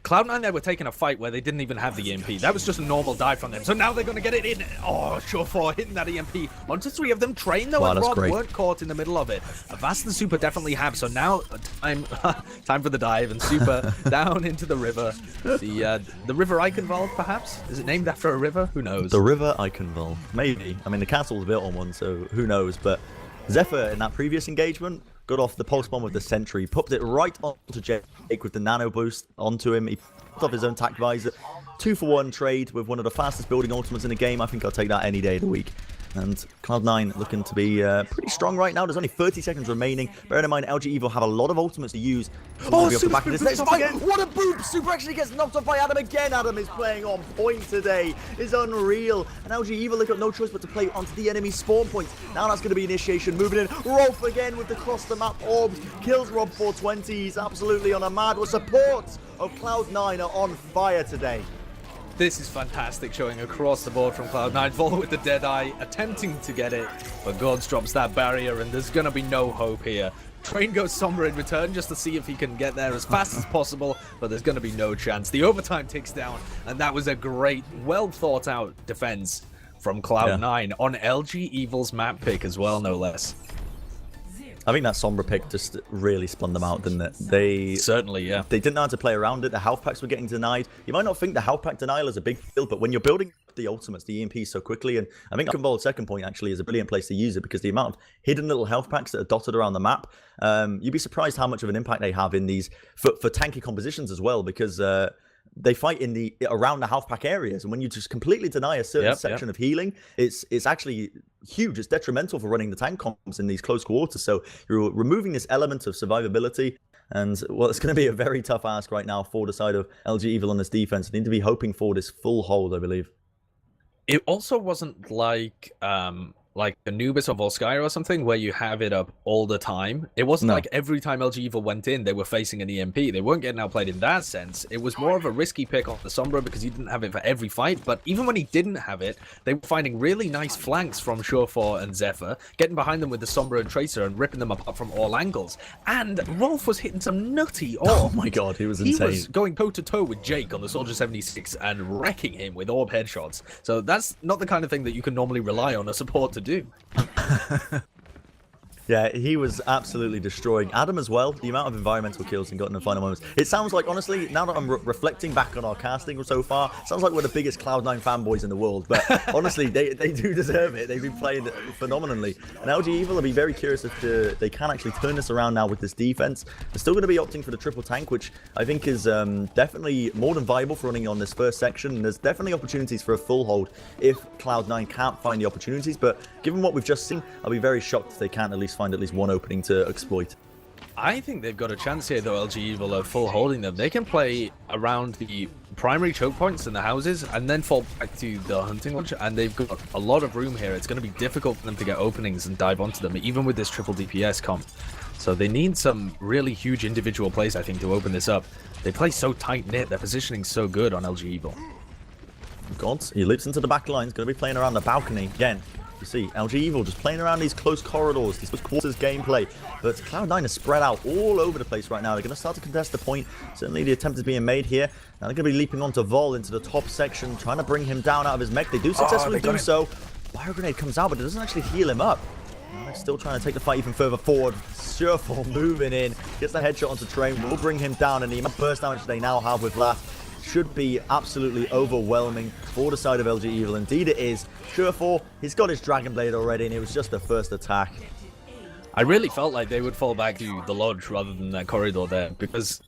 Cloud9 there were taking a fight where they didn't even have the EMP. That was just a normal dive from them. So now they're going to get it in. Oh, Surefour hitting that EMP. Onto 3 of them. Train, though, and Rob weren't caught in the middle of it. Avast and Super definitely have. So now time for the dive. And Super down into the river. The River Eichenwald, perhaps? Is it named after a river? Who knows? The River Eichenwald. Maybe. I mean, the castle's built on one, so who knows. But Zephyr, in that previous engagement, got off the pulse bomb with the sentry, popped it right onto Jake with the nano boost onto him. He popped off his own tac visor. 2-for-1 trade with one of the fastest building ultimates in the game. I think I'll take that any day of the week. And Cloud9 looking to be pretty strong right now. There's only 30 seconds remaining. Bearing in mind, LG Evil have a lot of ultimates to use. Oh, Super's back in this next fight. What a boop! Super actually gets knocked off by Adam again. Adam is playing on point today. It's unreal. And LG Evil, they've got no choice but to play onto the enemy spawn points. Now that's going to be initiation. Moving in. Rolf again with the cross the map orbs. Kills Rob420. He's absolutely on a mad. Well, supports of Cloud9 are on fire today. This is fantastic, showing across the board from Cloud9. Vol with the Deadeye, attempting to get it, but Gods drops that barrier, and there's going to be no hope here. Train goes Sombra in return just to see if he can get there as fast as possible, but there's going to be no chance. The overtime ticks down, and that was a great, well-thought-out defense from Cloud9 on LG Evil's map pick as well, no less. I think that Sombra pick just really spun them out, didn't it? They didn't know how to play around it. The health packs were getting denied. You might not think the health pack denial is a big deal, but when you're building the ultimates, the EMP so quickly, and I think Eichenwald's second point actually is a brilliant place to use it because the amount of hidden little health packs that are dotted around the map, you'd be surprised how much of an impact they have in these for tanky compositions as well, because they fight in around the health pack areas, and when you just completely deny a certain section of healing, it's actually huge. It's detrimental for running the tank comps in these close quarters. So you're removing this element of survivability, and well, it's going to be a very tough ask right now for the side of LG Evil on this defense. They need to be hoping for this full hold, I believe. It also wasn't like Anubis or Volskaya or something where you have it up all the time. It wasn't like every time LG Evil went in, they were facing an EMP. They weren't getting outplayed in that sense. It was more of a risky pick off the Sombra because he didn't have it for every fight. But even when he didn't have it, they were finding really nice flanks from Surefour and Zephyr, getting behind them with the Sombra and Tracer and ripping them apart from all angles. And Rolf was hitting some nutty orb. Oh my god, he was insane. He was going toe-to-toe with Jake on the Soldier 76 and wrecking him with orb headshots. So that's not the kind of thing that you can normally rely on a support to do. Yeah, he was absolutely destroying Adam as well. The amount of environmental kills he got in the final moments. It sounds like, honestly, now that I'm reflecting back on our casting so far, it sounds like we're the biggest Cloud9 fanboys in the world. But honestly, they do deserve it. They've been playing phenomenally. And LG Evil, I'll be very curious if they can actually turn this around now with this defense. They're still going to be opting for the triple tank, which I think is definitely more than viable for running on this first section. And there's definitely opportunities for a full hold if Cloud9 can't find the opportunities. But given what we've just seen, I'll be very shocked if they can't at least find at least one opening to exploit. I think they've got a chance here, though. LG Evil are full holding them. They can play around the primary choke points in the houses and then fall back to the hunting lodge, and they've got a lot of room here. It's going to be difficult for them to get openings and dive onto them, even with this triple DPS comp. So they need some really huge individual plays, I think, to open this up. They play so tight-knit. Their positioning's so good on LG Evil. God, he leaps into the back line. He's going to be playing around the balcony again. You see, LG Evil just playing around these close corridors, these quarters gameplay. But Cloud9 is spread out all over the place right now. They're going to start to contest the point. Certainly the attempt is being made here. Now they're going to be leaping onto Vol into the top section, trying to bring him down out of his mech. They do successfully do so. Bio Grenade comes out, but it doesn't actually heal him up. They're still trying to take the fight even further forward. Surefall moving in, gets the headshot onto Train, will bring him down, and the burst damage they now have with Laugh should be absolutely overwhelming for the side of LG Evil. Indeed it is. Surefall, he's got his Dragon Blade already, and it was just the first attack. I really felt like they would fall back to the lodge rather than that corridor there, because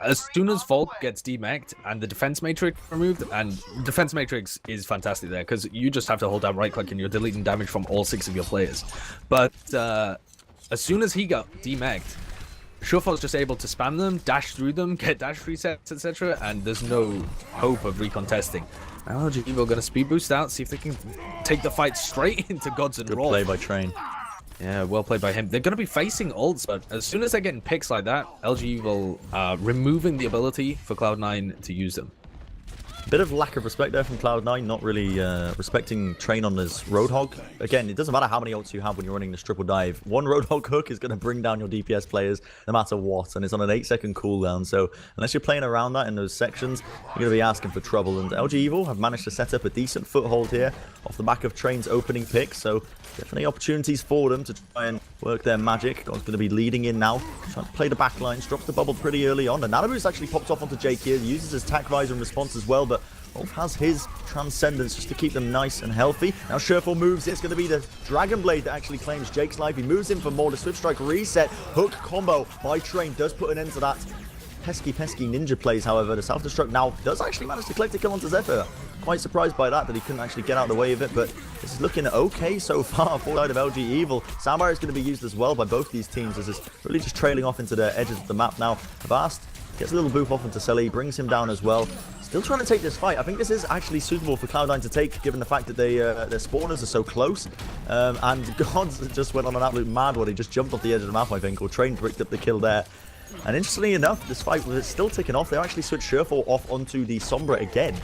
as soon as Volk gets demeched and the defense matrix removed, and defense matrix is fantastic there because you just have to hold down right click and you're deleting damage from all 6 of your players. But as soon as he got demeched, Surefall's just able to spam them, dash through them, get dash resets, etc., and there's no hope of recontesting. Now LG Evil going to speed boost out, see if they can take the fight straight into Gods and Raw. Good play by Train. Yeah, well played by him. They're going to be facing ults, but as soon as they're getting picks like that, LG Evil removing the ability for Cloud9 to use them. Bit of lack of respect there from Cloud9, not really respecting Train on his Roadhog. Again, it doesn't matter how many ults you have when you're running this triple dive. One Roadhog hook is going to bring down your DPS players no matter what, and it's on an 8-second cooldown. So unless you're playing around that in those sections, you're going to be asking for trouble. And LG Evil have managed to set up a decent foothold here off the back of Train's opening pick. So definitely opportunities for them to try and work their magic. God's going to be leading in now, trying to play the back lines, drops the bubble pretty early on. The Nanoboost actually pops off onto Jake here, uses his tac visor in response as well, but Wolf has his Transcendence just to keep them nice and healthy. Now Surefall moves. It's going to be the Dragon Blade that actually claims Jake's life. He moves in for more. The Swift Strike reset. Hook combo by Train does put an end to that. Pesky ninja plays, however. The self-destruct now does actually manage to collect a kill onto Zephyr. Quite surprised by that he couldn't actually get out of the way of it, but this is looking okay so far for the side of LG Evil. Soundbar is going to be used as well by both these teams, as it's really just trailing off into the edges of the map now. Avast gets a little boof off into Selly, brings him down as well. Still trying to take this fight. I think this is actually suitable for Cloud9 to take, given the fact that their spawners are so close. And Gods just went on an absolute mad one. He just jumped off the edge of the map, I think, or Train bricked up the kill there. And interestingly enough, this fight was still ticking off. They actually switched Surefall off onto the Sombra again.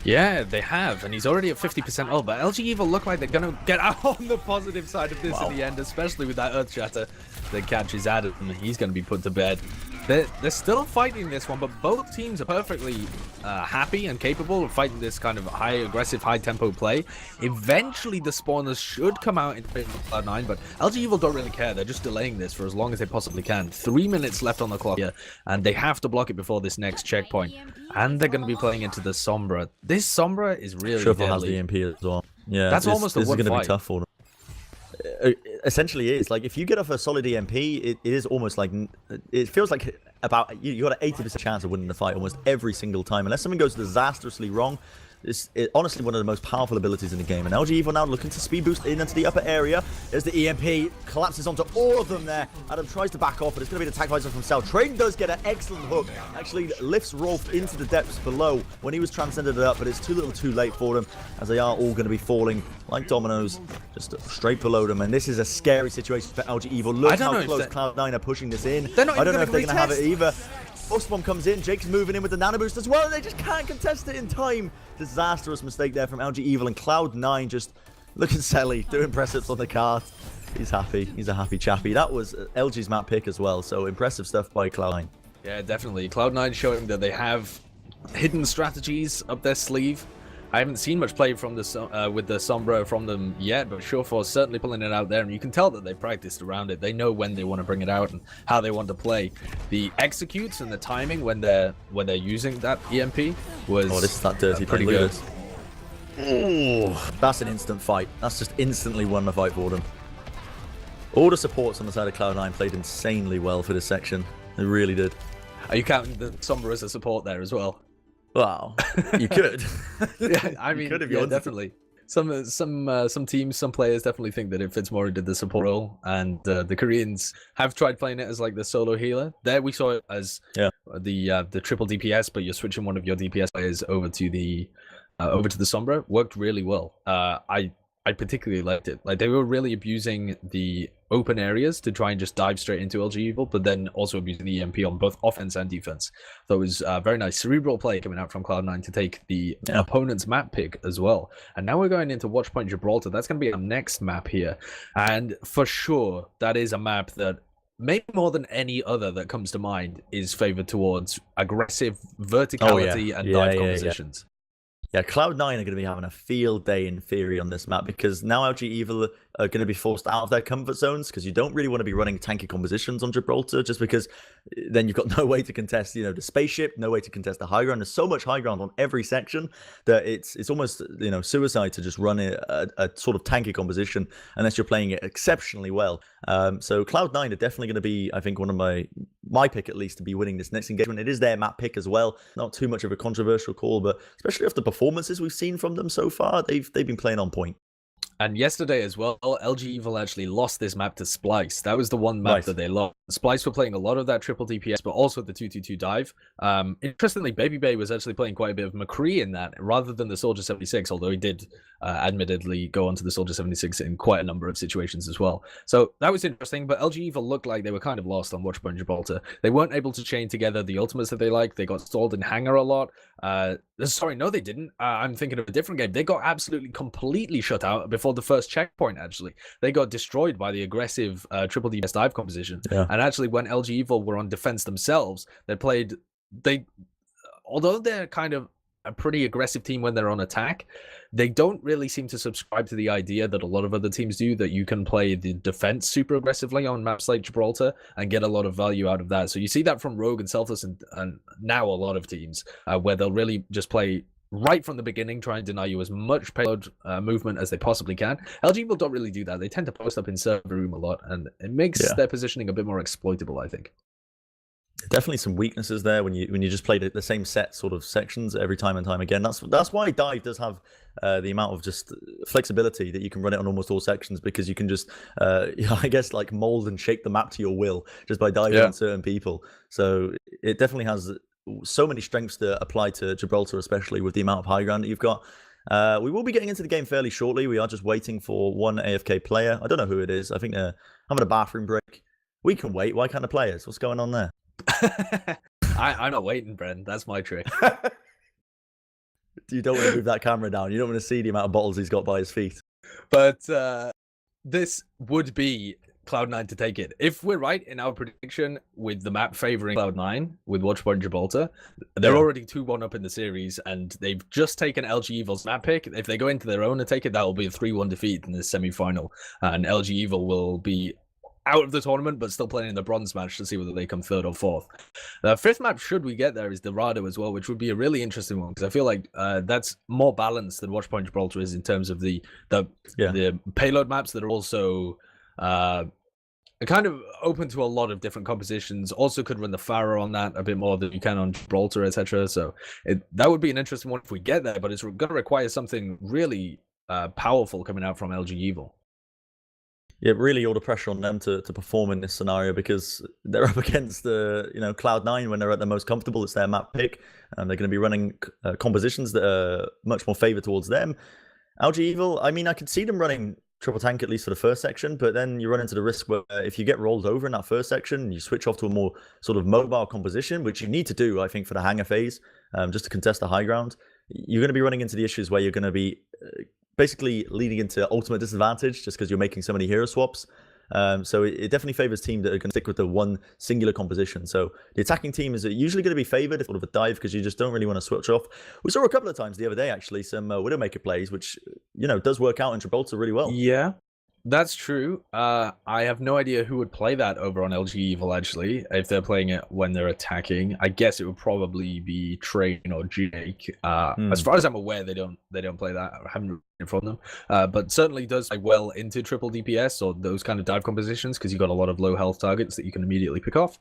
Yeah, they have, and he's already at 50% ult, but LG Evil look like they're going to get out on the positive side of this in the end, especially with that Earth Shatter that catches Adam. He's going to be put to bed. They're still fighting this one, but both teams are perfectly happy and capable of fighting this kind of high aggressive, high tempo play. Eventually, the spawners should come out in favor of Cloud9, but LG Evil don't really care. They're just delaying this for as long as they possibly can. 3 minutes left on the clock here, and they have to block it before this next checkpoint. And they're going to be playing into the Sombra. This Sombra is really deadly. Has the EMP as well. Yeah, that's almost a one fight. This is going to be tough for them. Essentially is like, if you get off a solid EMP, it is almost like, it feels like about you got an 80% chance of winning the fight almost every single time, unless something goes disastrously wrong. It's honestly one of the most powerful abilities in the game. And LG Evil now looking to speed boost in into the upper area. There's the EMP, collapses onto all of them there. Adam tries to back off, but it's going to be the tag visor from Cell. Train does get an excellent hook. Actually lifts Rolf into the depths below when he was transcended it up, but it's too little too late for them, as they are all going to be falling like dominoes just straight below them. And this is a scary situation for LG Evil. Look how close Cloud9 are pushing this in. I don't know if they're going to have it either. Frost Bomb comes in, Jake's moving in with the Nano Boost as well, and they just can't contest it in time. Disastrous mistake there from LG Evil, and Cloud9 just looking silly, doing press-ups on the cart. He's happy. He's a happy chappy. That was LG's map pick as well, so impressive stuff by Cloud9. Yeah, definitely. Cloud9 showing that they have hidden strategies up their sleeve. I haven't seen much play from the with the Sombra from them yet, but Sureforce certainly pulling it out there, and you can tell that they practiced around it. They know when they want to bring it out and how they want to play. The executes and the timing when they're using that EMP was this is that dirty pretty good. Oh, that's an instant fight. That's just instantly won the fight for them. All the supports on the side of Cloud9 played insanely well for this section. They really did. Are you counting the Sombra as a support there as well? Wow, you could. Yeah, I mean, yeah, definitely. Some teams, some players definitely think that it fits more into the support role, and the Koreans have tried playing it as like the solo healer. There we saw it as the triple DPS, but you're switching one of your DPS players over to the Sombra. Worked really well. I particularly liked it. Like, they were really abusing the open areas to try and just dive straight into LG Evil, but then also abusing the EMP on both offense and defense. So it was very nice cerebral play coming out from Cloud9 to take the opponent's map pick as well. And now we're going into Watchpoint Gibraltar. That's going to be our next map here. And for sure, that is a map that maybe more than any other that comes to mind is favored towards aggressive verticality and dive compositions. Yeah, Cloud9 are going to be having a field day in theory on this map, because now LG Evil are going to be forced out of their comfort zones, because you don't really want to be running tanky compositions on Gibraltar, just because then you've got no way to contest, the spaceship, no way to contest the high ground. There's so much high ground on every section that it's almost, suicide to just run a sort of tanky composition unless you're playing it exceptionally well. So Cloud9 are definitely going to be, I think, one of my pick at least to be winning this next engagement. It is their map pick as well. Not too much of a controversial call, but especially after the performances we've seen from them so far, they've been playing on point. And yesterday as well, LG Evil actually lost this map to Splice. That was the one map that they lost. Splice were playing a lot of that triple DPS, but also the 222 dive. Interestingly, Baby Bay was actually playing quite a bit of McCree in that, rather than the Soldier 76, although he did admittedly go onto the Soldier 76 in quite a number of situations as well. So that was interesting, but LG Evil looked like they were kind of lost on Watchpoint Gibraltar. They weren't able to chain together the ultimates that they liked. They got stalled in Hangar a lot. Sorry, no, they didn't. I'm thinking of a different game. They got absolutely completely shut out before the first checkpoint, actually. They got destroyed by the aggressive triple DPS dive composition. And actually, when LG Evil were on defense themselves, although they're kind of a pretty aggressive team when they're on attack, they don't really seem to subscribe to the idea that a lot of other teams do, that you can play the defense super aggressively on maps like Gibraltar and get a lot of value out of that. So you see that from Rogue and Selfless and now a lot of teams where they'll really just play right from the beginning, try and deny you as much payload movement as they possibly can. LG Evil don't really do that. They tend to post up in server room a lot, and it makes their positioning a bit more exploitable, I think. Definitely some weaknesses there when you just play the same set sort of sections every time and time again. That's why Dive does have the amount of just flexibility that you can run it on almost all sections, because you can just I guess like mold and shape the map to your will just by diving on certain people. So it definitely has so many strengths to apply to Gibraltar, especially with the amount of high ground that you've got. We will be getting into the game fairly shortly. We are just waiting for one AFK player. I don't know who it is. I think they're having a bathroom break. We can wait. Why can't the players? What's going on there? I'm not waiting, Bren. That's my trick. You don't want to move that camera down. You don't want to see the amount of bottles he's got by his feet. But this would be Cloud9 to take it. If we're right in our prediction with the map favoring Cloud9 with Watchpoint Gibraltar, they're already 2-1 up in the series, and they've just taken LG Evil's map pick. If they go into their own and take it, that will be a 3-1 defeat in the semi-final, and LG Evil will be out of the tournament, but still playing in the bronze match to see whether they come third or fourth. The fifth map, should we get there, is Dorado as well, which would be a really interesting one, because I feel like that's more balanced than Watchpoint Gibraltar is in terms of the payload maps that are also kind of open to a lot of different compositions. Also could run the Pharaoh on that a bit more than you can on Gibraltar, etc. So that would be an interesting one if we get there, but it's going to require something really powerful coming out from LG Evil. Yeah, really all the pressure on them to perform in this scenario, because they're up against the Cloud9 when they're at their most comfortable. It's their map pick, and they're going to be running compositions that are much more favored towards them. LG Evil, I mean, I could see them running triple tank at least for the first section, but then you run into the risk where if you get rolled over in that first section, you switch off to a more sort of mobile composition, which you need to do, I think, for the hangar phase, just to contest the high ground. You're going to be running into the issues where you're going to be basically leading into ultimate disadvantage just because you're making so many hero swaps. So it definitely favors teams that are going to stick with the one singular composition. So the attacking team is usually going to be favored if sort of a dive because you just don't really want to switch off. We saw a couple of times the other day, actually, some Widowmaker plays, which, does work out in Gibraltar really well. Yeah. That's true. I have no idea who would play that over on LG Evil, actually, if they're playing it when they're attacking. I guess it would probably be Train or Jake. As far as I'm aware, they don't play that. I haven't from them, but certainly does play well into triple DPS or those kind of dive compositions because you've got a lot of low health targets that you can immediately pick off.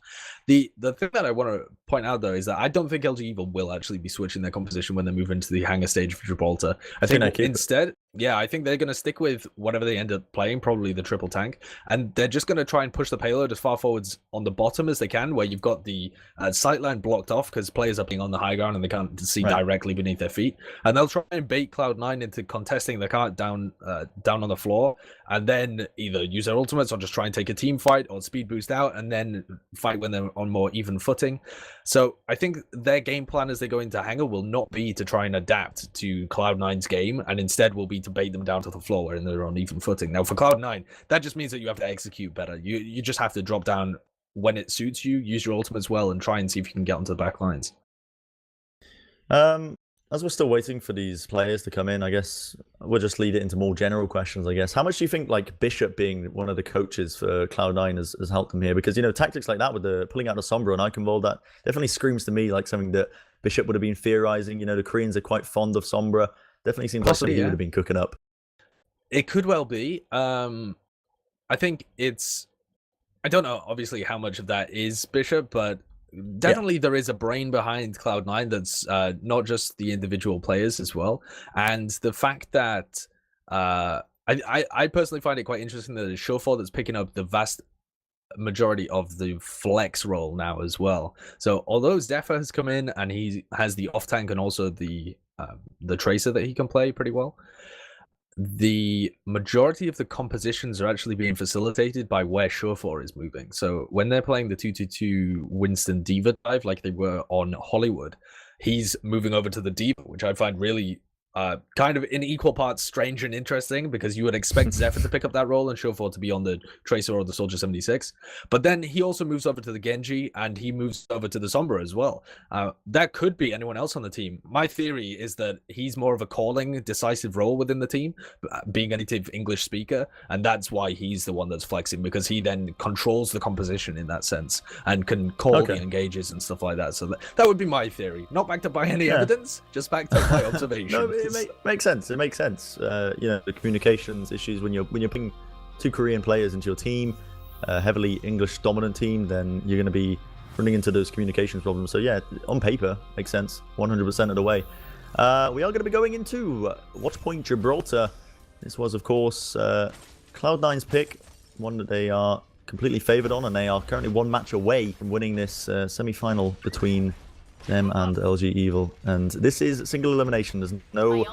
The thing that I want to point out, though, is that I don't think LG Evil will actually be switching their composition when they move into the hangar stage for Gibraltar. I think instead... Yeah, I think they're going to stick with whatever they end up playing, probably the triple tank, and they're just going to try and push the payload as far forwards on the bottom as they can, where you've got the sightline blocked off because players are being on the high ground and they can't see directly beneath their feet, and they'll try and bait Cloud9 into contesting the cart down on the floor, and then either use their ultimates or just try and take a team fight or speed boost out and then fight when they're on more even footing. So I think their game plan as they go into hangar will not be to try and adapt to Cloud9's game, and instead will be to bait them down to the floor where they're on even footing. Now for Cloud9, that just means that you have to execute better. You just have to drop down when it suits you, use your ultimates well, and try and see if you can get onto the back lines. As we're still waiting for these players to come in, I guess we'll just lead it into more general questions, I guess. How much do you think, like, Bishop being one of the coaches for Cloud9 has helped them here? Because, tactics like that with the pulling out the Sombra and Iconvolt, that definitely screams to me like something that Bishop would have been theorizing. The Koreans are quite fond of Sombra. Definitely seems like something he would have been cooking up. It could well be. I think it's... I don't know, obviously, how much of that is Bishop, but definitely there is a brain behind Cloud9 that's not just the individual players as well. And the fact that I personally find it quite interesting that it's Shofor that's picking up the vast majority of the flex role now as well. So although Zephyr has come in and he has the off tank and also the tracer that he can play pretty well, the majority of the compositions are actually being facilitated by where Shofor is moving. So when they're playing the 2-2-2 Winston Diva dive like they were on Hollywood, he's moving over to the Diva, which I find really kind of in equal parts strange and interesting, because you would expect Zephyr to pick up that role and Shofor to be on the Tracer or the Soldier 76. But then he also moves over to the Genji and he moves over to the Sombra as well. That could be anyone else on the team. My theory is that he's more of a calling, decisive role within the team, being a native English speaker, and that's why he's the one that's flexing, because he then controls the composition in that sense and can call the engages and stuff like that. So that would be my theory. Not backed up by any evidence, just backed up by observation. It makes sense. It makes sense. The communications issues when you're putting two Korean players into your team, a heavily English dominant team, then you're going to be running into those communications problems. So yeah, on paper, makes sense. 100% of the way. We are going to be going into Watchpoint Gibraltar. This was, of course, Cloud9's pick, one that they are completely favored on, and they are currently one match away from winning this semi-final between them and LG Evil. And this is single elimination. There's no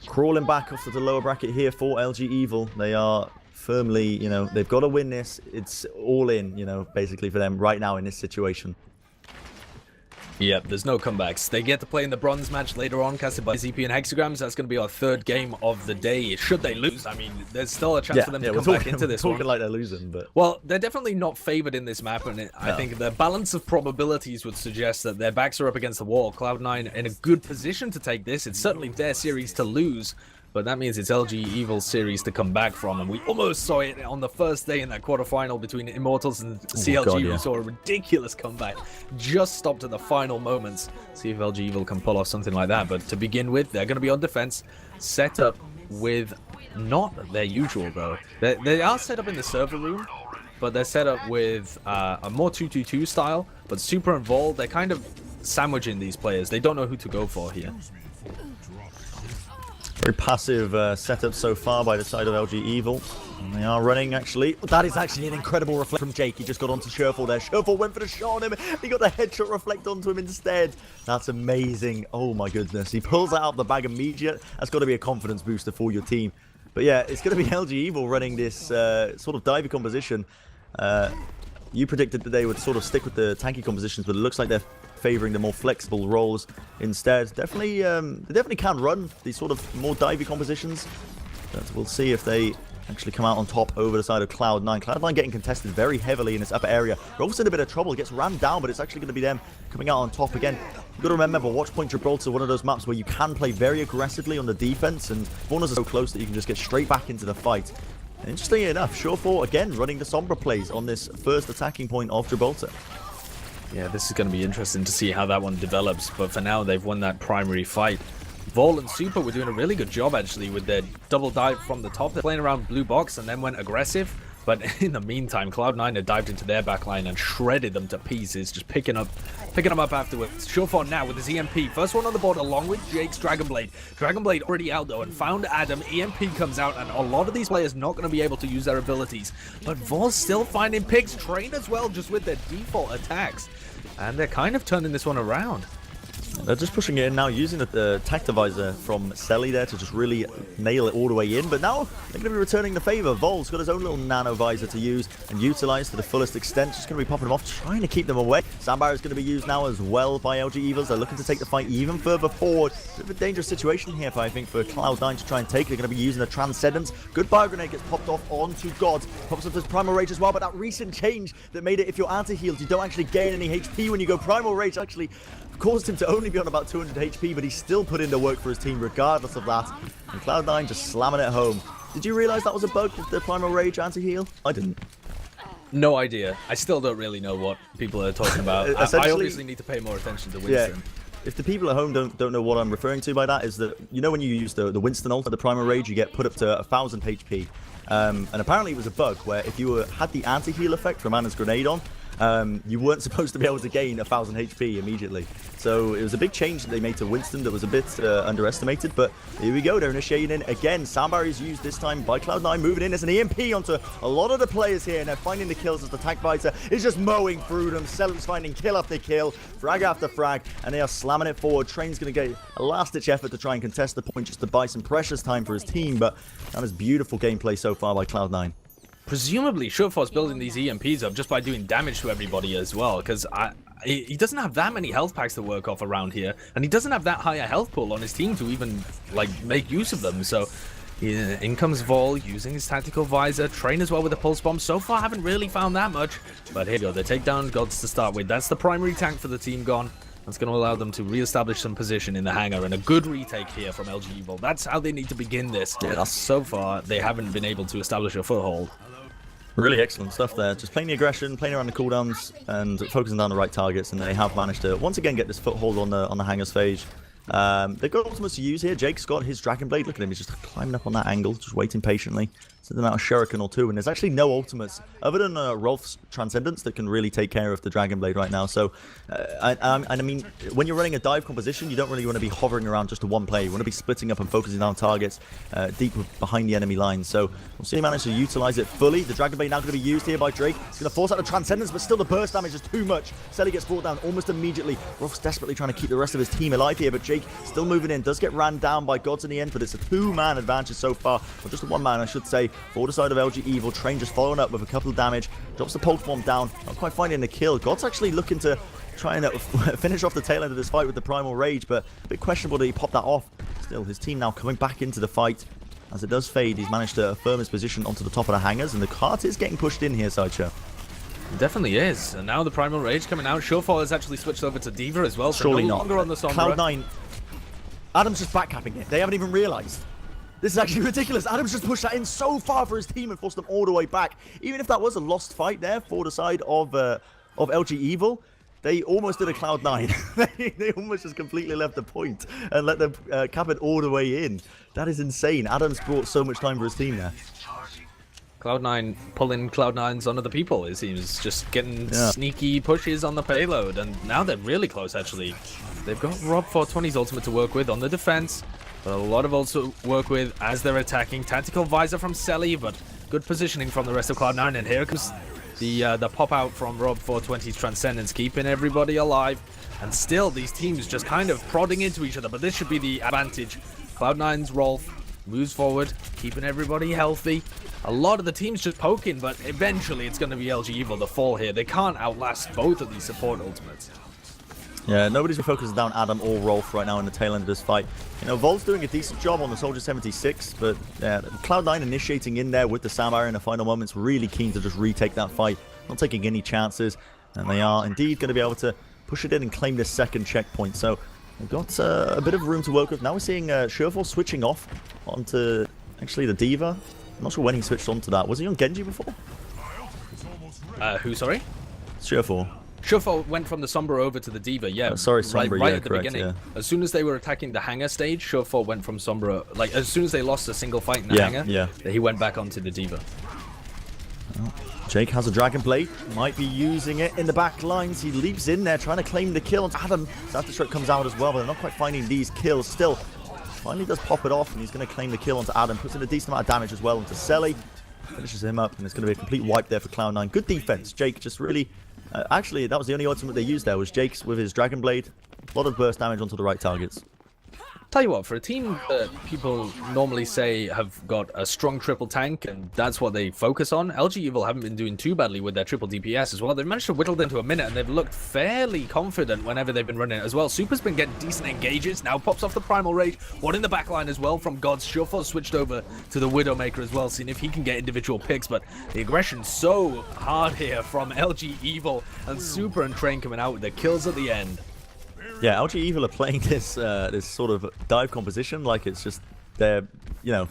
crawling back off to the lower bracket here for LG Evil. They are firmly, they've got to win this. It's all in, basically for them right now in this situation. Yep, there's no comebacks. They get to play in the bronze match later on, casted by ZP and Hexagrams. That's going to be our third game of the day. Should they lose, I mean, there's still a chance for them to come back into this one. Talking like they're losing, but... Well, they're definitely not favored in this map, and I think the balance of probabilities would suggest that their backs are up against the wall. Cloud9 in a good position to take this. It's certainly their series to lose, but that means it's LG Evil's series to come back from, and we almost saw it on the first day in that quarterfinal between Immortals and CLG. We saw a ridiculous comeback, just stopped at the final moments. See if LG Evil can pull off something like that, but to begin with, they're going to be on defense, set up with not their usual, though. They are set up in the server room, but they're set up with a more 2-2-2 style, but super involved. They're kind of sandwiching these players. They don't know who to go for here. Very passive setup so far by the side of LG Evil. And they are running, actually. That is actually an incredible reflect from Jake. He just got onto Sherfall there. Sherfall went for the shot on him. He got the headshot reflect onto him instead. That's amazing. Oh, my goodness. He pulls that out of the bag immediate. That's got to be a confidence booster for your team. But yeah, it's going to be LG Evil running this sort of divey composition. You predicted that they would sort of stick with the tanky compositions, but it looks like they're favoring the more flexible roles instead. They definitely can run these sort of more divey compositions, but we'll see if they actually come out on top over the side of Cloud9. Cloud9 getting contested very heavily in this upper area. Rolf's in a bit of trouble, gets rammed down, but it's actually going to be them coming out on top again. You've got to remember, Watch Point Gibraltar is one of those maps where you can play very aggressively on the defense, and corners are so close that you can just get straight back into the fight. And interestingly enough, Surefour again running the Sombra plays on this first attacking point of Gibraltar. Yeah, this is going to be interesting to see how that one develops, but for now they've won that primary fight. Vol and Super were doing a really good job actually with their double dive from the top. They're playing around blue box and then went aggressive. But in the meantime, Cloud9 had dived into their backline and shredded them to pieces, just picking them up afterwards. Surefour now with his EMP. First one on the board along with Jake's Dragonblade. Dragonblade already out though and found Adam. EMP comes out and a lot of these players not going to be able to use their abilities. But Vol's still finding picks. Train as well, just with their default attacks. And they're kind of turning this one around. They're just pushing it in now, using the Tactivisor from Selly there to just really nail it all the way in. But now they're going to be returning the favour. Vol's got his own little nano visor to use and utilise to the fullest extent. Just going to be popping them off, trying to keep them away. Sandbar is going to be used now as well by LG Evils. They're looking to take the fight even further forward. Bit of a dangerous situation here, I think, for Cloud9 to try and take. They're going to be using the Transcendence. Good Bio Grenade gets popped off onto God. Pops up his Primal Rage as well, but that recent change that made it if you're anti-healed, you don't actually gain any HP when you go Primal Rage actually caused him to only be on about 200 HP, but he still put in the work for his team regardless of that. And Cloud9 just slamming it home. Did you realise that was a bug, the Primal Rage anti-heal? I didn't. No idea. I still don't really know what people are talking about. I obviously need to pay more attention to Winston. Yeah. If the people at home don't know what I'm referring to by that, is that, you know, when you use the Winston ult, the Primal Rage, you get put up to 1000 HP. And apparently it was a bug where if you had the anti-heal effect from Anna's grenade on, you weren't supposed to be able to gain 1000 HP immediately. So it was a big change that they made to Winston that was a bit underestimated, but here we go, they're initiating in again. Soundbar is used this time by Cloud9, moving in as an EMP onto a lot of the players here, and they're finding the kills as the Tactivisor is just mowing through them. Selen's finding kill after kill, frag after frag, and they are slamming it forward. Train's going to get a last-ditch effort to try and contest the point just to buy some precious time for his team, but that is beautiful gameplay so far by Cloud9. Presumably, Surefour's building these EMPs up just by doing damage to everybody as well, because he doesn't have that many health packs to work off around here, and he doesn't have that high a health pool on his team to even, like, make use of them. So, in comes Vol using his tactical visor. Train as well with the pulse bomb. So far, haven't really found that much, but here we go. They take down Gods to start with. That's the primary tank for the team gone. That's going to allow them to re-establish some position in the hangar, and a good retake here from LG Evil. That's how they need to begin this. Yeah, so far, they haven't been able to establish a foothold. Really excellent stuff there. Just playing the aggression, playing around the cooldowns, and focusing down the right targets, and they have managed to once again get this foothold on the hangar phase. They've got ultimates to use here. Jake's got his Dragonblade. Look at him, he's just climbing up on that angle, just waiting patiently. Sending out a Shuriken or two, and there's actually no ultimates other than Rolf's Transcendence that can really take care of the Dragonblade right now. So, I mean, when you're running a dive composition, you don't really want to be hovering around just to one play. You want to be splitting up and focusing on targets deep behind the enemy lines. So, we'll see him manage to utilize it fully. The Dragonblade now going to be used here by Drake. He's going to force out the Transcendence, but still the burst damage is too much. Selly gets brought down almost immediately. Rolf's desperately trying to keep the rest of his team alive here, but Jake still moving in. Does get ran down by Gods in the end, but it's a two-man advantage so far. Or just a one-man, I should say, for the side of LG Evil. Train just following up with a couple of damage. Drops the pulse bomb down. Not quite finding the kill. God's actually looking to try and finish off the tail end of this fight with the Primal Rage, but a bit questionable that he popped that off. Still, his team now coming back into the fight. As it does fade, he's managed to affirm his position onto the top of the hangars, and the cart is getting pushed in here, Sideshow. It definitely is. And now the Primal Rage coming out. Surefour has actually switched over to D.Va as well, so Surely no not. longer on the Sombra. Cloud9. Adam's just backcapping it. They haven't even realized. This is actually ridiculous. Adam's just pushed that in so far for his team and forced them all the way back. Even if that was a lost fight there for the side of LG Evil, they almost did a Cloud9. they almost just completely left the point and let them cap it all the way in. That is insane. Adam's brought so much time for his team there. Cloud9 pulling Cloud9's on other people, it seems. Just getting sneaky pushes on the payload, and now they're really close, actually. They've got Rob 420's ultimate to work with on the defense, but a lot of ults to work with as they're attacking. Tactical visor from Selly, but good positioning from the rest of Cloud9, and here comes the pop out from Rob 420's Transcendence, keeping everybody alive. And still, these teams just kind of prodding into each other, but this should be the advantage. Cloud9's Rolf moves forward, keeping everybody healthy. A lot of the teams just poking, but eventually it's going to be LG Evil the fall here. They can't outlast both of these support ultimates. Yeah, nobody's focusing down Adam or Rolf right now in the tail end of this fight. You know, Vol's doing a decent job on the Soldier 76, but Cloud9 initiating in there with the Samurai in the final moments, really keen to just retake that fight, not taking any chances, and they are indeed going to be able to push it in and claim this second checkpoint. So they've got a bit of room to work with. Now we're seeing Surefour switching off onto actually the D.Va. I'm not sure when he switched onto that. Was he on Genji before? Who, sorry? Surefour. Surefour went from the Sombra over to the D.Va, yeah. Sorry, Sombra, right yeah, at the correct, beginning. yeah. As soon as they were attacking the hangar stage, Surefour went from Sombra, like, as soon as they lost a single fight in the hangar, he went back onto the D.Va. Well, Jake has a Dragon Blade, might be using it in the back lines. He leaps in there, trying to claim the kill. Adam, Afterstroke comes out as well, but they're not quite finding these kills still. Finally does pop it off, and he's going to claim the kill onto Adam. Puts in a decent amount of damage as well onto Selly. Finishes him up, and it's going to be a complete wipe there for Cloud9. Good defense. Jake just really... actually, that was the only ultimate they used there, was Jake's with his Dragon Blade. A lot of burst damage onto the right targets. Tell you what, for a team that people normally say have got a strong triple tank, and that's what they focus on, LG Evil haven't been doing too badly with their triple DPS as well. They've managed to whittle it into a minute, and they've looked fairly confident whenever they've been running it as well. Super's been getting decent engages, now pops off the Primal Rage, one in the backline as well from Gods. Surefour switched over to the Widowmaker as well, seeing if he can get individual picks, but the aggression's so hard here from LG Evil, and Super and Train coming out with the kills at the end. Yeah, LG Evil are playing this this sort of dive composition like it's just their, you know,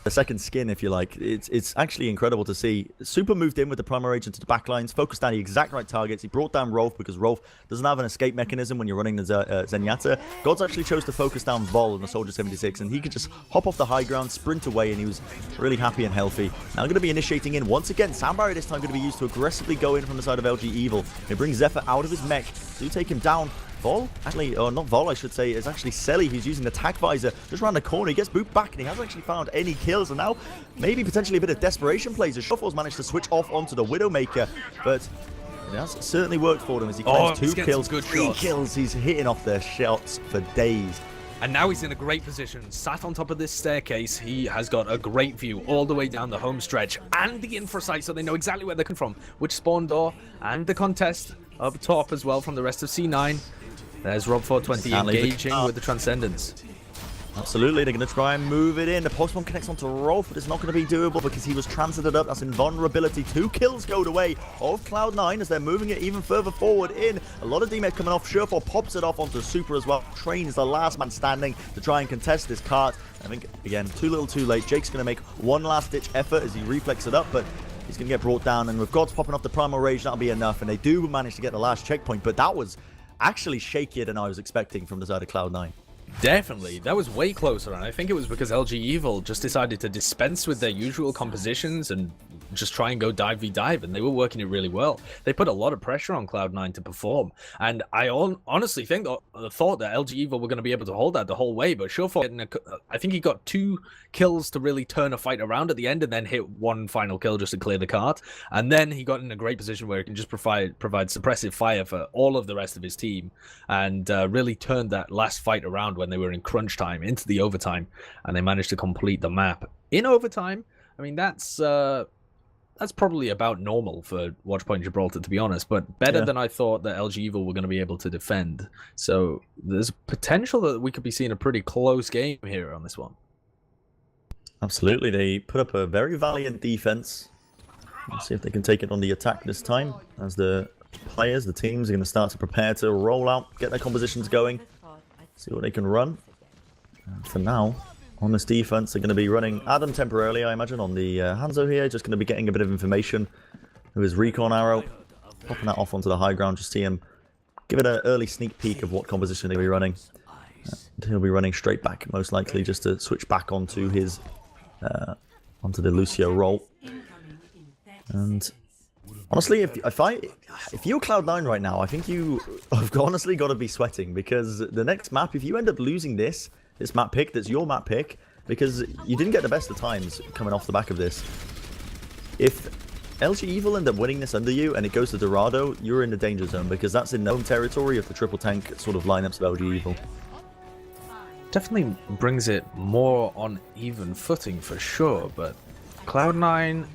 the second skin, if you like. It's actually incredible to see. Super moved in with the Primal Rage into the backlines, focused on the exact right targets. He brought down Rolf because Rolf doesn't have an escape mechanism when you're running the Zenyatta. Gods actually chose to focus down Vol in the Soldier 76, and he could just hop off the high ground, sprint away, and he was really happy and healthy. Now going to be initiating in once again. Sound Barrier this time going to be used to aggressively go in from the side of LG Evil. It brings Zephyr out of his mech. Do take him down. Vol, actually, or not Vol, I should say, is actually Selly, who's using the Tac Visor just around the corner. He gets booped back, and he hasn't actually found any kills. And now, maybe potentially a bit of desperation plays as Surefour's managed to switch off onto the Widowmaker. But it has certainly worked for him as he claims 2 kills, 3 kills. He's hitting off their shots for days. And now he's in a great position. Sat on top of this staircase, he has got a great view all the way down the home stretch and the infra site, so they know exactly where they're coming from, which spawn door, and the contest up top as well from the rest of C9. There's Rob420 engaging with the Transcendence. Absolutely, they're going to try and move it in. The post-bomb connects onto Rolf, but it's not going to be doable because he was transited up. That's invulnerability. 2 kills go the way of Cloud9 as they're moving it even further forward in. A lot of damage coming off. Surefour pops it off onto Super as well. Train is the last man standing to try and contest this cart. I think, again, too little too late. Jake's going to make one last-ditch effort as he reflexes it up, but he's going to get brought down. And with Gods popping off the Primal Rage, that'll be enough. And they do manage to get the last checkpoint, but that was actually shakier than I was expecting from the side of Cloud9. Definitely, that was way closer, and I think it was because LG Evil just decided to dispense with their usual compositions and just try and go dive v dive, and they were working it really well. They put a lot of pressure on Cloud9 to perform, and I honestly think thought that LG Evil were going to be able to hold that the whole way, but Surefour, I think he got 2 kills to really turn a fight around at the end, and then hit 1 final kill just to clear the cart, and then he got in a great position where he can just provide suppressive fire for all of the rest of his team, and really turned that last fight around when they were in crunch time into the overtime, and they managed to complete the map in overtime. I mean, that's probably about normal for Watchpoint Gibraltar, to be honest, but better than I thought that LG Evil were going to be able to defend. So there's potential that we could be seeing a pretty close game here on this one. Absolutely, they put up a very valiant defense. Let's see if they can take it on the attack this time, as the players, the teams, are going to start to prepare to roll out, get their compositions going, see what they can run. And for now, on this defense, they're going to be running Adam temporarily, I imagine, on the Hanzo here, just going to be getting a bit of information with his recon arrow, popping that off onto the high ground, just see him give it an early sneak peek of what composition they'll be running. He'll be running straight back, most likely, just to switch back onto his onto the Lucio role. And honestly, if you're Cloud9 right now, I think you have honestly got to be sweating, because the next map, if you end up losing this map pick, that's your map pick, because you didn't get the best of times coming off the back of this. If LG Evil end up winning this under you and it goes to Dorado, you're in the danger zone, because that's in known territory of the triple tank sort of lineups of LG Evil. Definitely brings it more on even footing for sure, but Cloud9,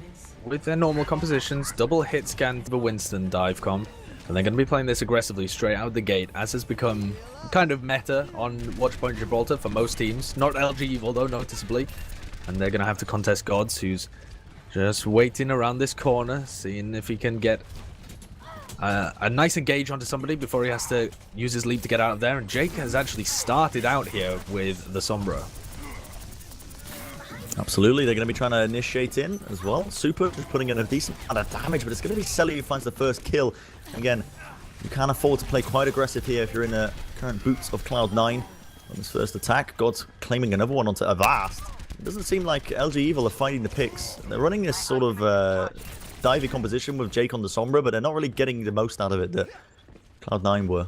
with their normal compositions, double hit scan to the Winston dive comp, And they're going to be playing this aggressively straight out the gate, as has become kind of meta on Watchpoint Gibraltar for most teams. Not LG Evil, though, noticeably. And they're going to have to contest Gods, who's just waiting around this corner, seeing if he can get a nice engage onto somebody before he has to use his leap to get out of there. And Jake has actually started out here with the Sombra. Absolutely, they're going to be trying to initiate in as well. Super just putting in a decent amount of damage, but it's going to be Selly who finds the first kill. Again, you can't afford to play quite aggressive here if you're in the current boots of Cloud9 on this first attack. God's claiming another one onto Avast. It doesn't seem like LG Evil are finding the picks. They're running this sort of divey composition with Jake on the Sombra, but they're not really getting the most out of it that Cloud9 were.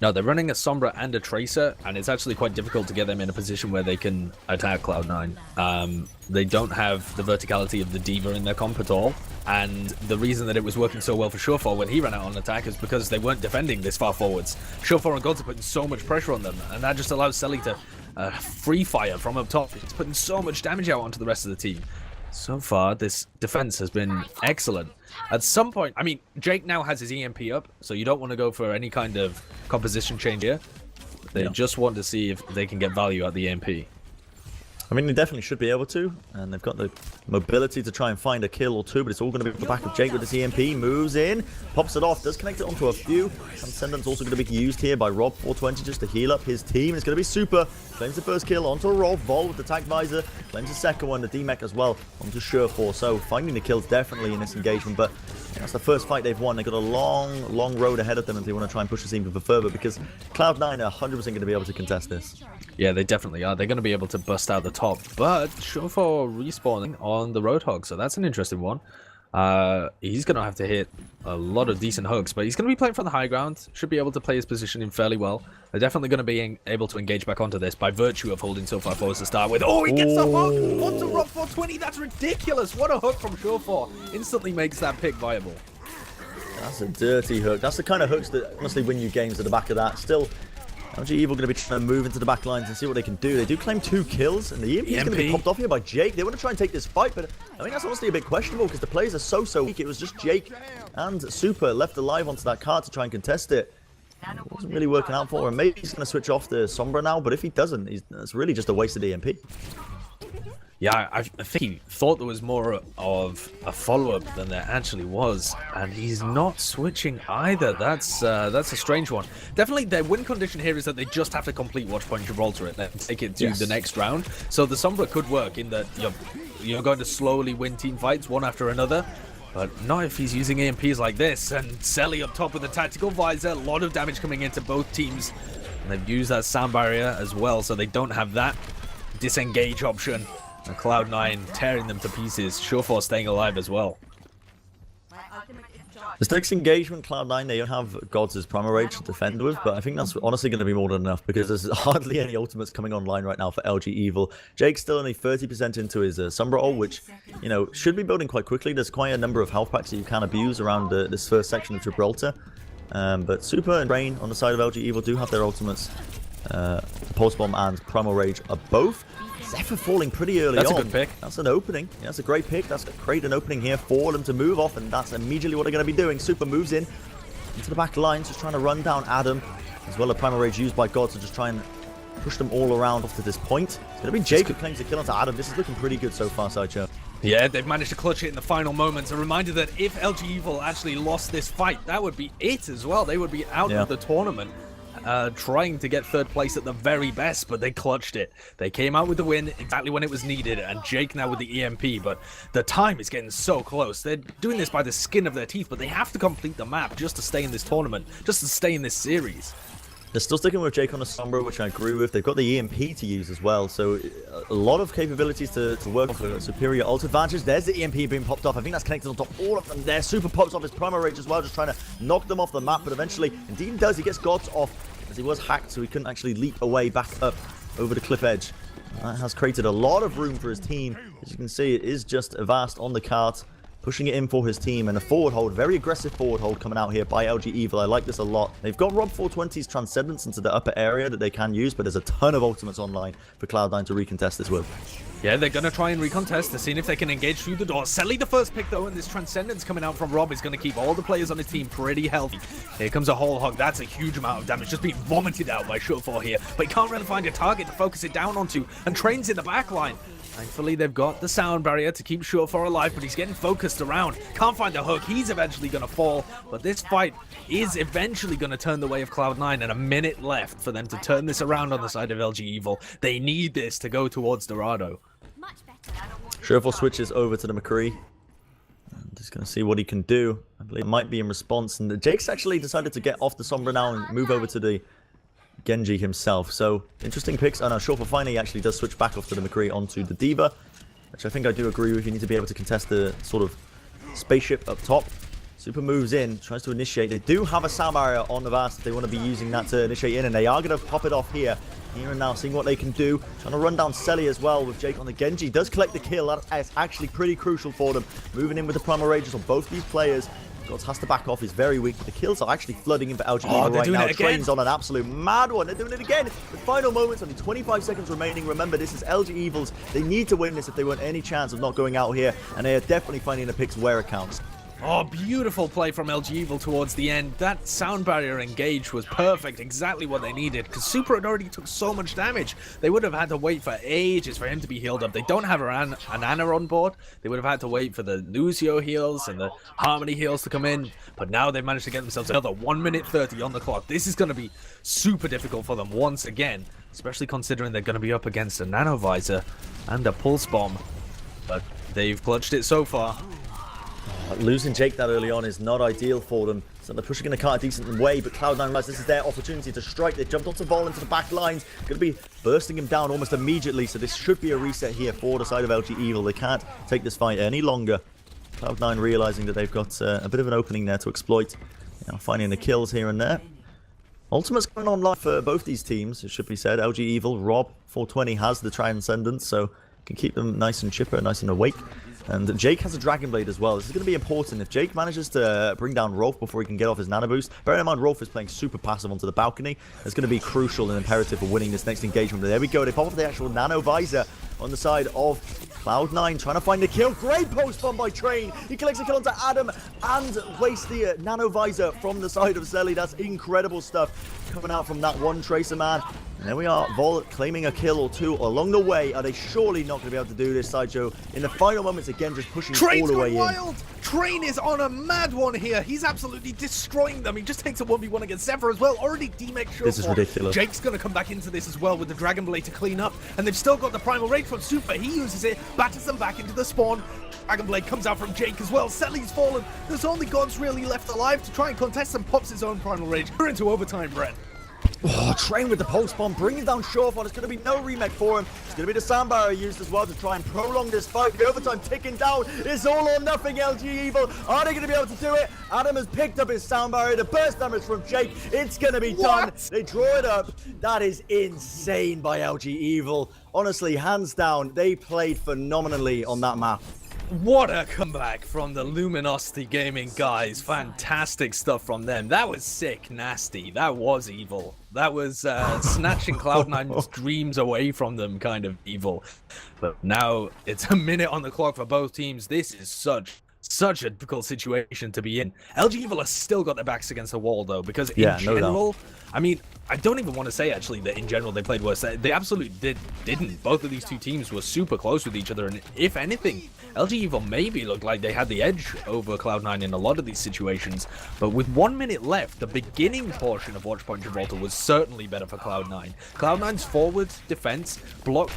No, they're running a Sombra and a Tracer, and it's actually quite difficult to get them in a position where they can attack Cloud9. They don't have the verticality of the D.Va in their comp at all, and the reason that it was working so well for Surefire when he ran out on attack is because they weren't defending this far forwards. Surefire and Gods are putting so much pressure on them, and that just allows Selly to free fire from up top. It's putting so much damage out onto the rest of the team. So far, this defense has been excellent. At some point, I mean, Jake now has his EMP up, so you don't want to go for any kind of composition change here. They just want to see if they can get value out the EMP. I mean, they definitely should be able to, and they've got the mobility to try and find a kill or two, but it's all going to be the back of Jake with his EMP, moves in, pops it off, does connect it onto a few. Transcendence also going to be used here by Rob 420 just to heal up his team. It's going to be Super, claims the first kill onto Rob, Vol with the tag visor, claims the second one, the D-Mech as well, onto Surefire. So finding the kills definitely in this engagement, but that's the first fight they've won. They've got a long road ahead of them if they want to try and push this even further, because Cloud9 are 100% going to be able to contest this. Yeah, they definitely are. They're going to be able to bust out the top, but Surefire respawning on the Roadhog, so that's an interesting one. He's going to have to hit a lot of decent hooks, but he's going to be playing from the high ground. Should be able to play his position in fairly well. They're definitely going to be able to engage back onto this by virtue of holding so far forward to start with. Oh, he gets the hook onto Rob 420. That's ridiculous. What a hook from Surefire. Instantly makes that pick viable. That's a dirty hook. That's the kind of hooks that honestly win you games at the back of that. Still, LG Evil going to be trying to move into the back lines and see what they can do. They do claim 2 kills, and the EMP is going to be popped off here by Jake. They want to try and take this fight, but I mean, that's honestly a bit questionable because the players are so weak. It was just Jake and Super left alive onto that card to try and contest it. It wasn't really working out for him. Maybe he's going to switch off the Sombra now, but if he doesn't, it's really just a wasted EMP. Yeah, I think he thought there was more of a follow-up than there actually was, and he's not switching either. That's a strange one. Definitely, their win condition here is that they just have to complete Watchpoint Gibraltar and then take it to the next round. So the Sombra could work in that you're going to slowly win team fights one after another, but not if he's using EMPs like this. And Selly up top with a tactical visor, a lot of damage coming into both teams. And they've used that sound barrier as well, so they don't have that disengage option. And Cloud9 tearing them to pieces. Surefire staying alive as well. This next engagement, Cloud9, they don't have Gods as Primal Rage to defend with, but I think that's honestly going to be more than enough because there's hardly any ultimates coming online right now for LG Evil. Jake's still only 30% into his Sombra ult, which, you know, should be building quite quickly. There's quite a number of health packs that you can abuse around this first section of Gibraltar. But Super and Rain on the side of LG Evil do have their ultimates. Pulse Bomb and Primal Rage are both. Zephyr falling pretty early on. That's a good pick. That's an opening. Yeah, that's a great pick. That's going to create an opening here for them to move off, and that's immediately what they're going to be doing. Super moves in into the back lines, just trying to run down Adam, as well as Primal Rage used by God to just try and push them all around off to this point. It's going to be Jake who claims the kill onto Adam. This is looking pretty good so far, Sideshow. Yeah, they've managed to clutch it in the final moments. A reminder that if LG Evil actually lost this fight, that would be it as well. They would be out of the tournament. Trying to get third place at the very best, but they clutched it. They came out with the win exactly when it was needed, and Jake now with the EMP, but the time is getting so close. They're doing this by the skin of their teeth, but they have to complete the map just to stay in this tournament, just to stay in this series. They're still sticking with Jake on the Sombra, which I agree with. They've got the EMP to use as well, so a lot of capabilities to work off a superior ult advantage. There's the EMP being popped off. I think that's connected on top all of them there. Super pops off his Primal Rage as well, just trying to knock them off the map, but eventually, indeed does. He gets Gods off, as he was hacked, so he couldn't actually leap away back up over the cliff edge. That has created a lot of room for his team. As you can see, it is just Avast on the cart. pushing it in for his team, and a forward hold, very aggressive forward hold coming out here by LG Evil. I like this a lot. They've got Rob 420's Transcendence into the upper area that they can use, but there's a ton of ultimates online for Cloud9 to recontest this with. Yeah, they're going to try and recontest. They're seeing if they can engage through the door. Selly the first pick, though, and this Transcendence coming out from Rob is going to keep all the players on his team pretty healthy. Here comes a whole hog. That's a huge amount of damage just being vomited out by Short4 here. But he can't really find a target to focus it down onto, and Train's in the back line. Thankfully, they've got the sound barrier to keep Short4 alive, but he's getting focused around. Can't find the hook. He's eventually going to fall, but this fight is eventually going to turn the way of Cloud9, and a minute left for them to turn this around on the side of LG Evil. They need this to go towards Dorado. Short4 switches over to the McCree. I'm just going to see what he can do. I believe it might be in response, and Jake's actually decided to get off the Sombra now and move over to the Genji himself. So, interesting picks. Oh no, Short4 finally actually does switch back off to the McCree onto the D.Va, which I think I do agree with. You need to be able to contest the sort of spaceship up top. Super moves in, tries to initiate. They do have a sound barrier on the Vast if they want to be using that to initiate in, and they are going to pop it off here. Here and now, seeing what they can do. Trying to run down Selly as well with Jake on the Genji. Does collect the kill. That is actually pretty crucial for them. Moving in with the Primal Rages on both these players. Gods has to back off. He's very weak, but the kills are actually flooding in for LG right now. Train's on an absolute mad one. They're doing it again. The final moments, only 25 seconds remaining. Remember, this is LG Evils. They need to win this if they want any chance of not going out here, and they are definitely finding the picks where it counts. Oh, beautiful play from LG Evil towards the end. That sound barrier engage was perfect, exactly what they needed, because Super had already took so much damage. They would have had to wait for ages for him to be healed up. They don't have an Ana on board. They would have had to wait for the Lucio heals and the Harmony heals to come in, but now they've managed to get themselves another 1 minute 30 on the clock. This is going to be super difficult for them once again, especially considering they're going to be up against a Nano Visor and a Pulse Bomb, but they've clutched it so far. Losing Jake that early on is not ideal for them. So they're pushing in a car a decent way, but Cloud9 realize this is their opportunity to strike. They jumped onto Vol into the back lines. Going to be bursting him down almost immediately, so this should be a reset here for the side of LG Evil. They can't take this fight any longer. Cloud9 realizing that they've got a bit of an opening there to exploit. You know, finding the kills here and there. Ultimate's going online for both these teams, it should be said. LG Evil, Rob 420 has the Transcendence, so can keep them nice and chipper, nice and awake. And Jake has a Dragon Blade as well. This is going to be important. If Jake manages to bring down Rolf before he can get off his Nano Boost, bearing in mind Rolf is playing super passive onto the balcony, it's going to be crucial and imperative for winning this next engagement. But there we go. They pop off the actual Nano Visor on the side of Cloud9, trying to find the kill. Great post bomb by Train. He collects a kill onto Adam and wastes the Nano Visor from the side of Selly. That's incredible stuff coming out from that one Tracer man. And there we are, Vol claiming a kill or two along the way. Are they surely not going to be able to do this, Sideshow? In the final moments, again, just pushing all the way in. Train is on a mad one here. He's absolutely destroying them. He just takes a 1v1 against Zephyr as well. Already D-Mech Short4. This is ridiculous. Jake's going to come back into this as well with the Dragon Blade to clean up. And they've still got the Primal Rage from Super. He uses it, batters them back into the spawn. Dragon Blade comes out from Jake as well. Selly's fallen. There's only Gods really left alive to try and contest and pops his own Primal Rage. We're into overtime, Brent. Oh, Train with the pulse bomb, bringing down Short4. There's going to be no remake for him. It's going to be the sound barrier used as well to try and prolong this fight. The overtime ticking down. It's all or nothing, LG Evil. Are they going to be able to do it? Adam has picked up his sound barrier. The burst damage from Jake. It's going to be done. They draw it up. That is insane by LG Evil. Honestly, hands down, they played phenomenally on that map. What a comeback from the Luminosity Gaming guys. Fantastic stuff from them. That was sick, nasty. That was evil. That was snatching Cloud9's dreams away from them kind of evil. But now it's a minute on the clock for both teams. This is such a difficult situation to be in. LG Evil has still got their backs against the wall though, because in general, I mean, I don't even want to say actually that in general they played worse. They absolutely didn't. Both of these two teams were super close with each other, and if anything, LG Evil maybe looked like they had the edge over Cloud9 in a lot of these situations. But with 1 minute left, the beginning portion of Watchpoint Gibraltar was certainly better for Cloud9. Cloud9's forward defense blocked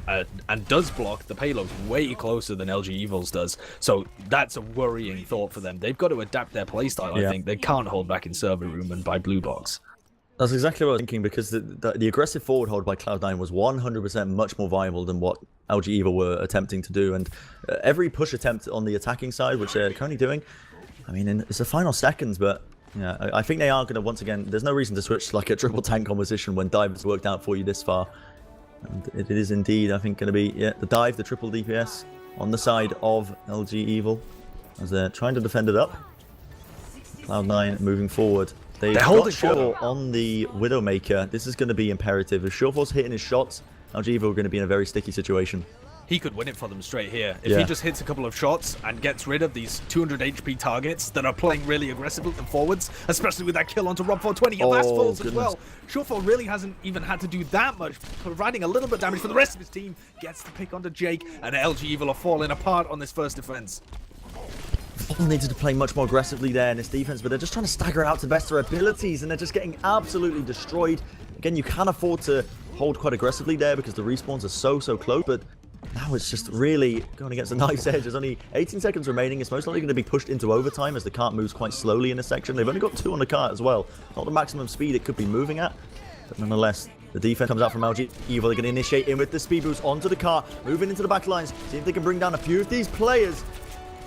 and does block the payload way closer than LG Evil's does. So that's a worrying thought for them. They've got to adapt their playstyle, I think. They can't hold back in server room and by blue box. That's exactly what I was thinking, because the aggressive forward hold by Cloud9 was 100% much more viable than what LG Evil were attempting to do. And every push attempt on the attacking side, which they're currently doing, I mean, it's the final seconds, but yeah, I think they are going to, once again, there's no reason to switch to like a triple tank composition when dive has worked out for you this far. And it is indeed, I think, going to be the dive, the triple DPS on the side of LG Evil. as they're trying to defend it up. Cloud9 moving forward. They're holding Shore on the Widowmaker. This is going to be imperative. If Surefor's hitting his shots, LG Evo are going to be in a very sticky situation. He could win it for them straight here. If he just hits a couple of shots and gets rid of these 200 HP targets that are playing really aggressively and forwards, especially with that kill onto Rob420 and last falls as well. Surefor really hasn't even had to do that much, providing a little bit of damage for the rest of his team. Gets the pick onto Jake, and LG Evil are falling apart on this first defense. Vol needed to play much more aggressively there in this defense, but they're just trying to stagger out to the best of their abilities, and they're just getting absolutely destroyed. Again, you can afford to hold quite aggressively there because the respawns are so close, but now it's just really going against a knife's edge. There's only 18 seconds remaining. It's most likely going to be pushed into overtime as the cart moves quite slowly in this section. They've only got 2 on the cart as well. Not the maximum speed it could be moving at, but nonetheless, the defense comes out from LG Evil. They're going to initiate in with the speed boost onto the cart, moving into the back lines, see if they can bring down a few of these players.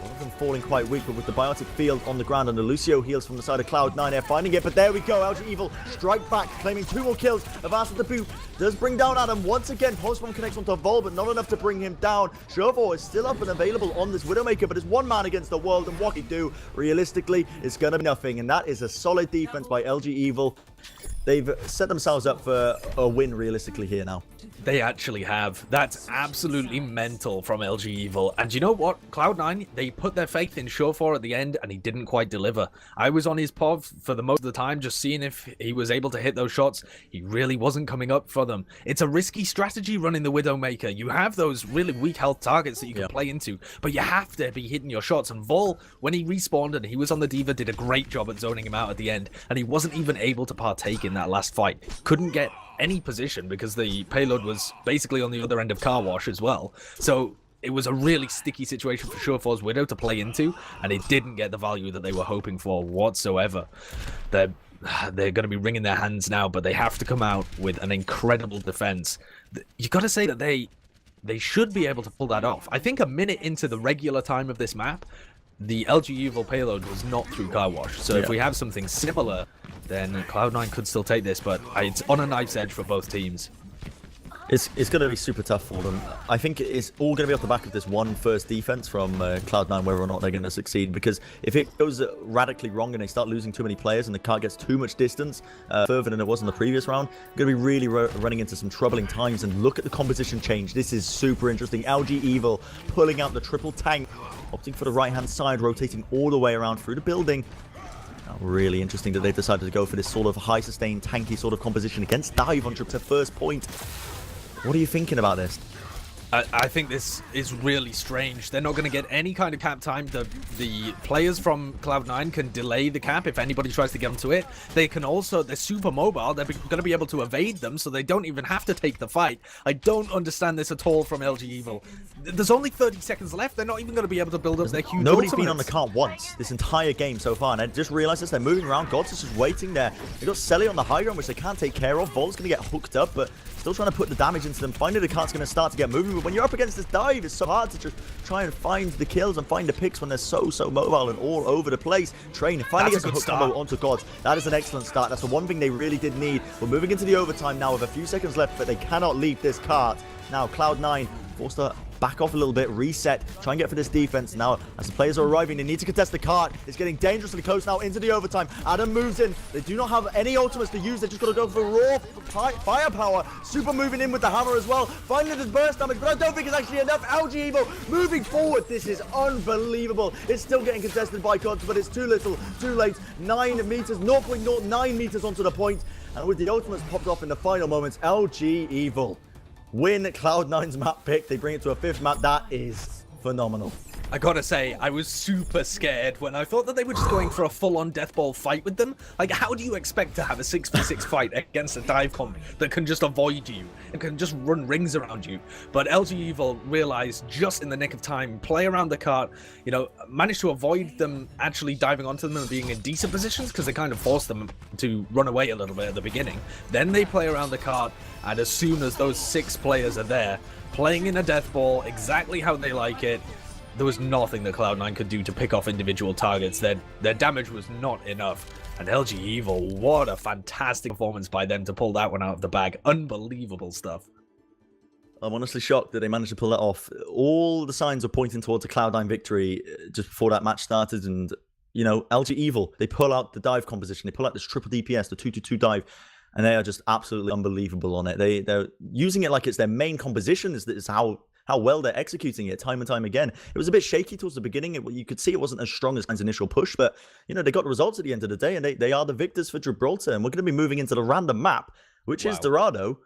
One of them falling quite weak, but with the biotic field on the ground, and the Lucio heals from the side of Cloud9, they're finding it, but there we go. LG Evil strike back, claiming 2 more kills. Avast with the boot does bring down Adam once again. Postbomb connects onto Vol, but not enough to bring him down. Surefor is still up and available on this Widowmaker, but it's one man against the world, and what he do, realistically, is going to be nothing, and that is a solid defense by LG Evil. They've set themselves up for a win realistically here now. They actually have. That's absolutely mental from LG Evil. And you know what? Cloud9, they put their faith in Surefor at the end, and he didn't quite deliver. I was on his POV for the most of the time, just seeing if he was able to hit those shots. He really wasn't coming up for them. It's a risky strategy running the Widowmaker. You have those really weak health targets that you can play into, but you have to be hitting your shots. And Vol, when he respawned and he was on the D.Va, did a great job at zoning him out at the end, and he wasn't even able to partake in that last fight. Couldn't get any position because the payload was basically on the other end of Car Wash as well. So it was a really sticky situation for Surefor's Widow to play into, and it didn't get the value that they were hoping for whatsoever. They're going to be wringing their hands now, but they have to come out with an incredible defense. You got to say that they should be able to pull that off. I think a minute into the regular time of this map, the LG Evil payload was not through Car Wash. So if we have something similar, then Cloud9 could still take this, but it's on a knife's edge for both teams. It's going to be super tough for them. I think it's all going to be off the back of this one first defense from Cloud9, whether or not they're going to succeed. Because if it goes radically wrong and they start losing too many players and the cart gets too much distance further than it was in the previous round, going to be really running into some troubling times. And look at the composition change. This is super interesting. LG Evil pulling out the triple tank, opting for the right-hand side, rotating all the way around through the building. Really interesting that they decided to go for this sort of high sustained tanky sort of composition against Dive on trip to first point. What are you thinking about this? I think this is really strange. They're not going to get any kind of cap time. The players from Cloud9 can delay the cap if anybody tries to get them to it. They can also, they're super mobile. They're going to be able to evade them, so they don't even have to take the fight. I don't understand this at all from LG Evil. There's only 30 seconds left. They're not even going to be able to build up their huge Nobody's ultimates. been on the cart once this entire game so far, and I just realized this. They're moving around. Gods is just waiting there. They've got Selly on the high ground, which they can't take care of. Vol's going to get hooked up, but still trying to put the damage into them. Finally, the cart's going to start to get moving, but when you're up against this Dive, it's so hard to just try and find the kills and find the picks when they're so mobile and all over the place. Train finally gets a hook combo onto Gods. That is an excellent start. That's the one thing they really did need. We're moving into the overtime now with a few seconds left, but they cannot leave this cart. Now, Cloud9 forced to back off a little bit, reset, try and get for this defense. Now, as the players are arriving, they need to contest the cart. It's getting dangerously close now into the overtime. Adam moves in. They do not have any ultimates to use. They just got to go for raw firepower. Super moving in with the hammer as well. Finally, there's burst damage, but I don't think it's actually enough. LG Evil moving forward. This is unbelievable. It's still getting contested by Gods, but it's too little, too late. 9 meters, 0.09 meters onto the point. And with the ultimates popped off in the final moments, LG Evil win Cloud9's map pick. They bring it to a 5th map. That is phenomenal. I gotta say, I was super scared when I thought that they were just going for a full-on death ball fight with them. Like, how do you expect to have a 6v6 fight against a dive comp that can just avoid you and can just run rings around you? But LG Evil realized just in the nick of time, play around the cart, you know, managed to avoid them actually diving onto them and being in decent positions because they kind of forced them to run away a little bit at the beginning. Then they play around the cart, and as soon as those 6 players are there, playing in a death ball exactly how they like it, there was nothing that Cloud9 could do to pick off individual targets. Their damage was not enough. And LG Evil, what a fantastic performance by them to pull that one out of the bag. Unbelievable stuff. I'm honestly shocked that they managed to pull that off. All the signs are pointing towards a Cloud9 victory just before that match started. And, you know, LG Evil, they pull out the dive composition. They pull out this triple DPS, the 2-2-2 dive. And they are just absolutely unbelievable on it. They're using it like it's their main composition. Is how well they're executing it time and time again. It was a bit shaky towards the beginning. You could see it wasn't as strong as Cloud9's initial push. But, you know, they got the results at the end of the day. And they are the victors for Gibraltar. And we're going to be moving into the random map, which is Dorado.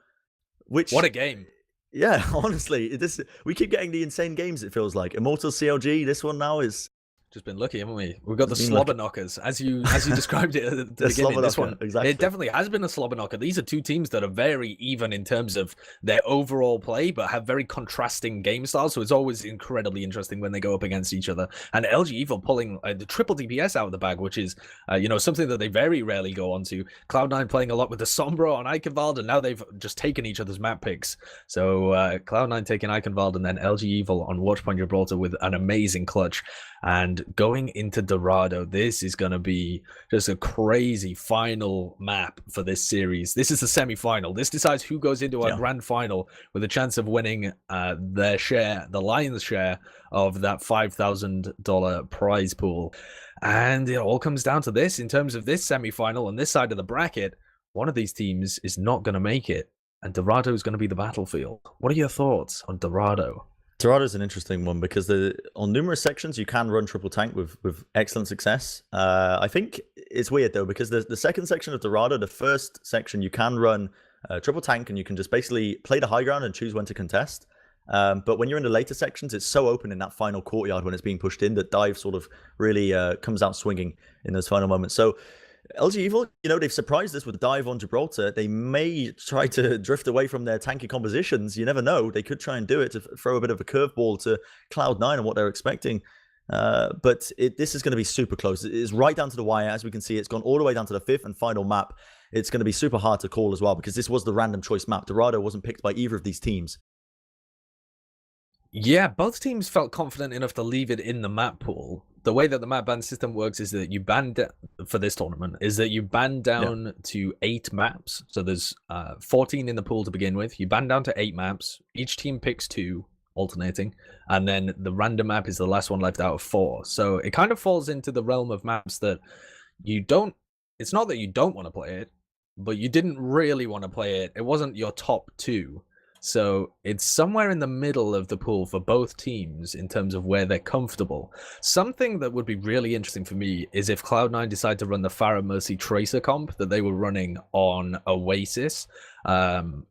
What a game. Yeah, honestly, we keep getting the insane games, it feels like. Immortal CLG, this one now is... Just been lucky, haven't we? We've got the slobber knockers, as you described it at the beginning. This one, exactly. It definitely has been a slobber knocker. These are two teams that are very even in terms of their overall play, but have very contrasting game styles. So it's always incredibly interesting when they go up against each other. And LG Evil pulling the triple DPS out of the bag, which is you know, something that they very rarely go on to. Cloud9 playing a lot with the Sombra on Eichenwald, and now they've just taken each other's map picks. So Cloud9 taking Eichenwald, and then LG Evil on Watchpoint Gibraltar with an amazing clutch. And going into Dorado, this is going to be just a crazy final map for this series. This is the semi-final. This decides who goes into our grand final with a chance of winning their share, the lion's share of that $5,000 prize pool. And it all comes down to this. In terms of this semi-final on this side of the bracket, one of these teams is not going to make it, and Dorado is going to be the battlefield. What are your thoughts on Dorado? Dorado is an interesting one because on numerous sections you can run triple tank with excellent success. I think it's weird though because the second section of Dorado, the first section, you can run triple tank and you can just basically play the high ground and choose when to contest. But when you're in the later sections, it's so open in that final courtyard when it's being pushed in that dive sort of really comes out swinging in those final moments. So LG Evil, you know, they've surprised us with dive on Gibraltar. They may try to drift away from their tanky compositions. You never know. They could try and do it to throw a bit of a curveball to Cloud9 and what they're expecting. But this is going to be super close. It's right down to the wire. As we can see, it's gone all the way down to the fifth and final map. It's going to be super hard to call as well because this was the random choice map. Dorado wasn't picked by either of these teams. Yeah, both teams felt confident enough to leave it in the map pool. The way that the map ban system works is that you ban for this tournament is that you ban down to 8 maps. So there's 14 in the pool to begin with. You ban down to 8 maps. Each team picks 2, alternating, and then the random map is the last one left out of 4. So it kind of falls into the realm of maps that you don't. It's not that you don't want to play it, but you didn't really want to play it. It wasn't your top 2. So it's somewhere in the middle of the pool for both teams in terms of where they're comfortable. Something that would be really interesting for me is if Cloud9 decide to run the Pharah Mercy Tracer comp that they were running on Oasis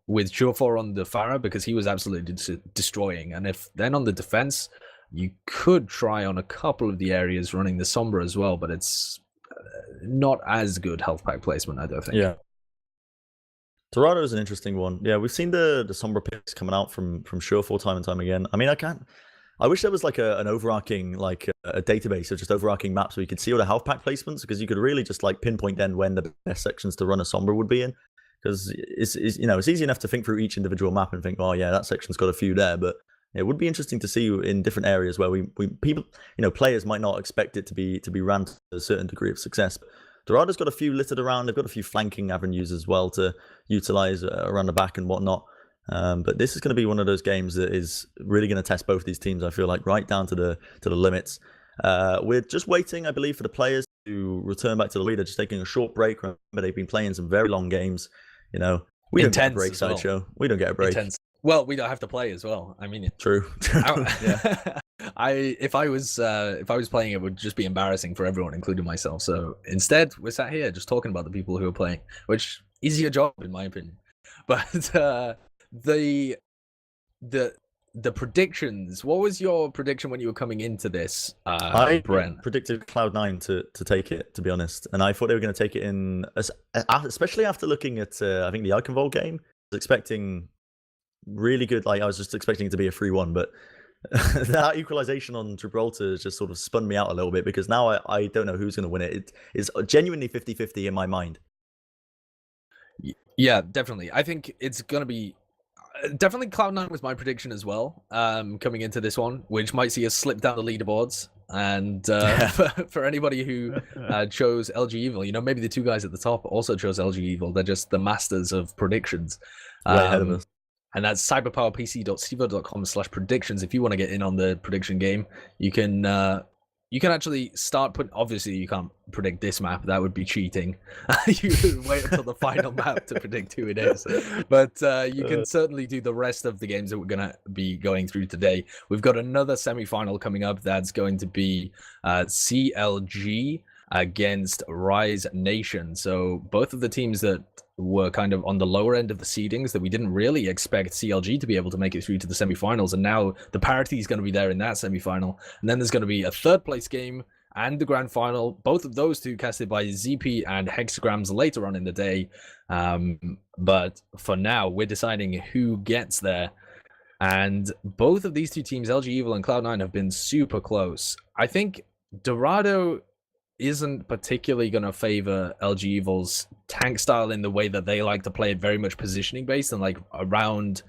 with Jofor on the Pharah because he was absolutely destroying. And if then on the defense, you could try on a couple of the areas running the Sombra as well, but it's not as good health pack placement, I don't think. Yeah. Dorado is an interesting one. Yeah, we've seen the Sombra picks coming out from Surefour time and time again. I mean, I wish there was like an overarching, like a database of just overarching maps where you could see all the health pack placements because you could really just like pinpoint then when the best sections to run a Sombra would be in. Because it's you know, it's easy enough to think through each individual map and think, oh yeah, that section's got a few there, but it would be interesting to see in different areas where people, you know, players might not expect it to be ran to a certain degree of success. Dorado's got a few littered around. They've got a few flanking avenues as well to utilize around the back and whatnot. But this is going to be one of those games that is really going to test both these teams, I feel like, right down to the limits. We're just waiting, I believe, for the players to return back to the lead. They're just taking a short break. Remember, they've been playing some very long games. You know, we don't get a break, Sideshow. We don't get a break. Intense. Well, we don't have to play as well. I mean, true. Yeah. If I was playing, it would just be embarrassing for everyone, including myself. So instead, we're sat here just talking about the people who are playing, which is your job, in my opinion. But the predictions. What was your prediction when you were coming into this? I Brent predicted Cloud9 to take it, to be honest, and I thought they were going to take it in, especially after looking at I think the Eichenwald game. I was expecting really good. Like I was just expecting it to be a 3-1, but that equalization on Gibraltar has just sort of spun me out a little bit because now I don't know who's going to win it. It is genuinely 50-50 in my mind. Yeah, definitely. I think it's going to be definitely Cloud9 was my prediction as well, coming into this one, which might see us slip down the leaderboards. And for anybody who chose LG Evil, you know, maybe the two guys at the top also chose LG Evil. They're just the masters of predictions. Way ahead of us. And that's cyberpowerpc.stevo.com/predictions. If you want to get in on the prediction game, you can actually start putting. Obviously, you can't predict this map. That would be cheating. You wait until the final map to predict who it is. But you can certainly do the rest of the games that we're going to be going through today. We've got another semi-final coming up. That's going to be CLG against Rise Nation. So both of the teams that were kind of on the lower end of the seedings that we didn't really expect CLG to be able to make it through to the semifinals, and now the parity is going to be there in that semifinal. And then there's going to be a third place game and the grand final, both of those two casted by ZP and Hexagrams later on in the day. But for now, we're deciding who gets there. And both of these two teams, LG Evil and Cloud9, have been super close. I think Dorado isn't particularly going to favor LG Evil's tank style in the way that they like to play it, very much positioning based and like around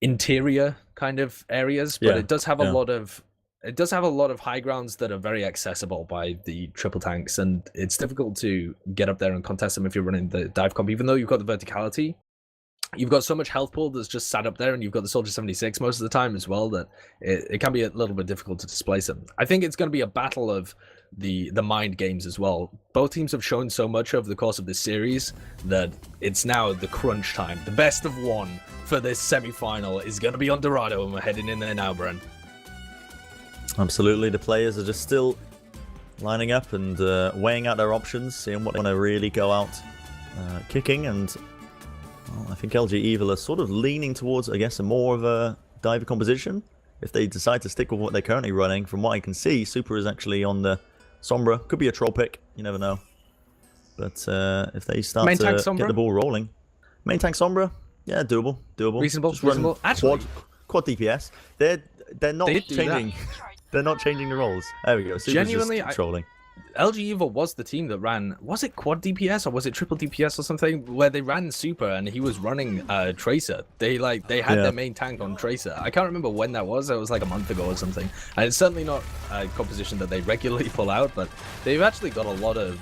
interior kind of areas. But it does have a lot of high grounds that are very accessible by the triple tanks, and it's difficult to get up there and contest them if you're running the dive comp, even though you've got the verticality. You've got so much health pool that's just sat up there, and you've got the Soldier 76 most of the time as well, that it can be a little bit difficult to displace them. I think it's going to be a battle of the mind games as well. Both teams have shown so much over the course of this series that it's now the crunch time. The best of one for this semi-final is going to be on Dorado, and we're heading in there now, Bren. Absolutely. The players are just still lining up and weighing out their options, seeing what they want to really go out kicking, and well, I think LG Evil are sort of leaning towards, I guess, a more of a diver composition. If they decide to stick with what they're currently running, from what I can see, Super is actually on the Sombra. Could be a troll pick, you never know. But if they start to get the ball rolling. Main tank Sombra, yeah, doable. Reasonable. Actually, quad DPS. They're not changing. They're not changing the roles. There we go. Super's genuinely just trolling. LG Evil was the team that ran, was it quad DPS or was it triple DPS or something, where they ran Super and he was running Tracer. They had their main tank on Tracer. I can't remember when that was. It was like a month ago or something. And it's certainly not a composition that they regularly pull out, but they've actually got a lot of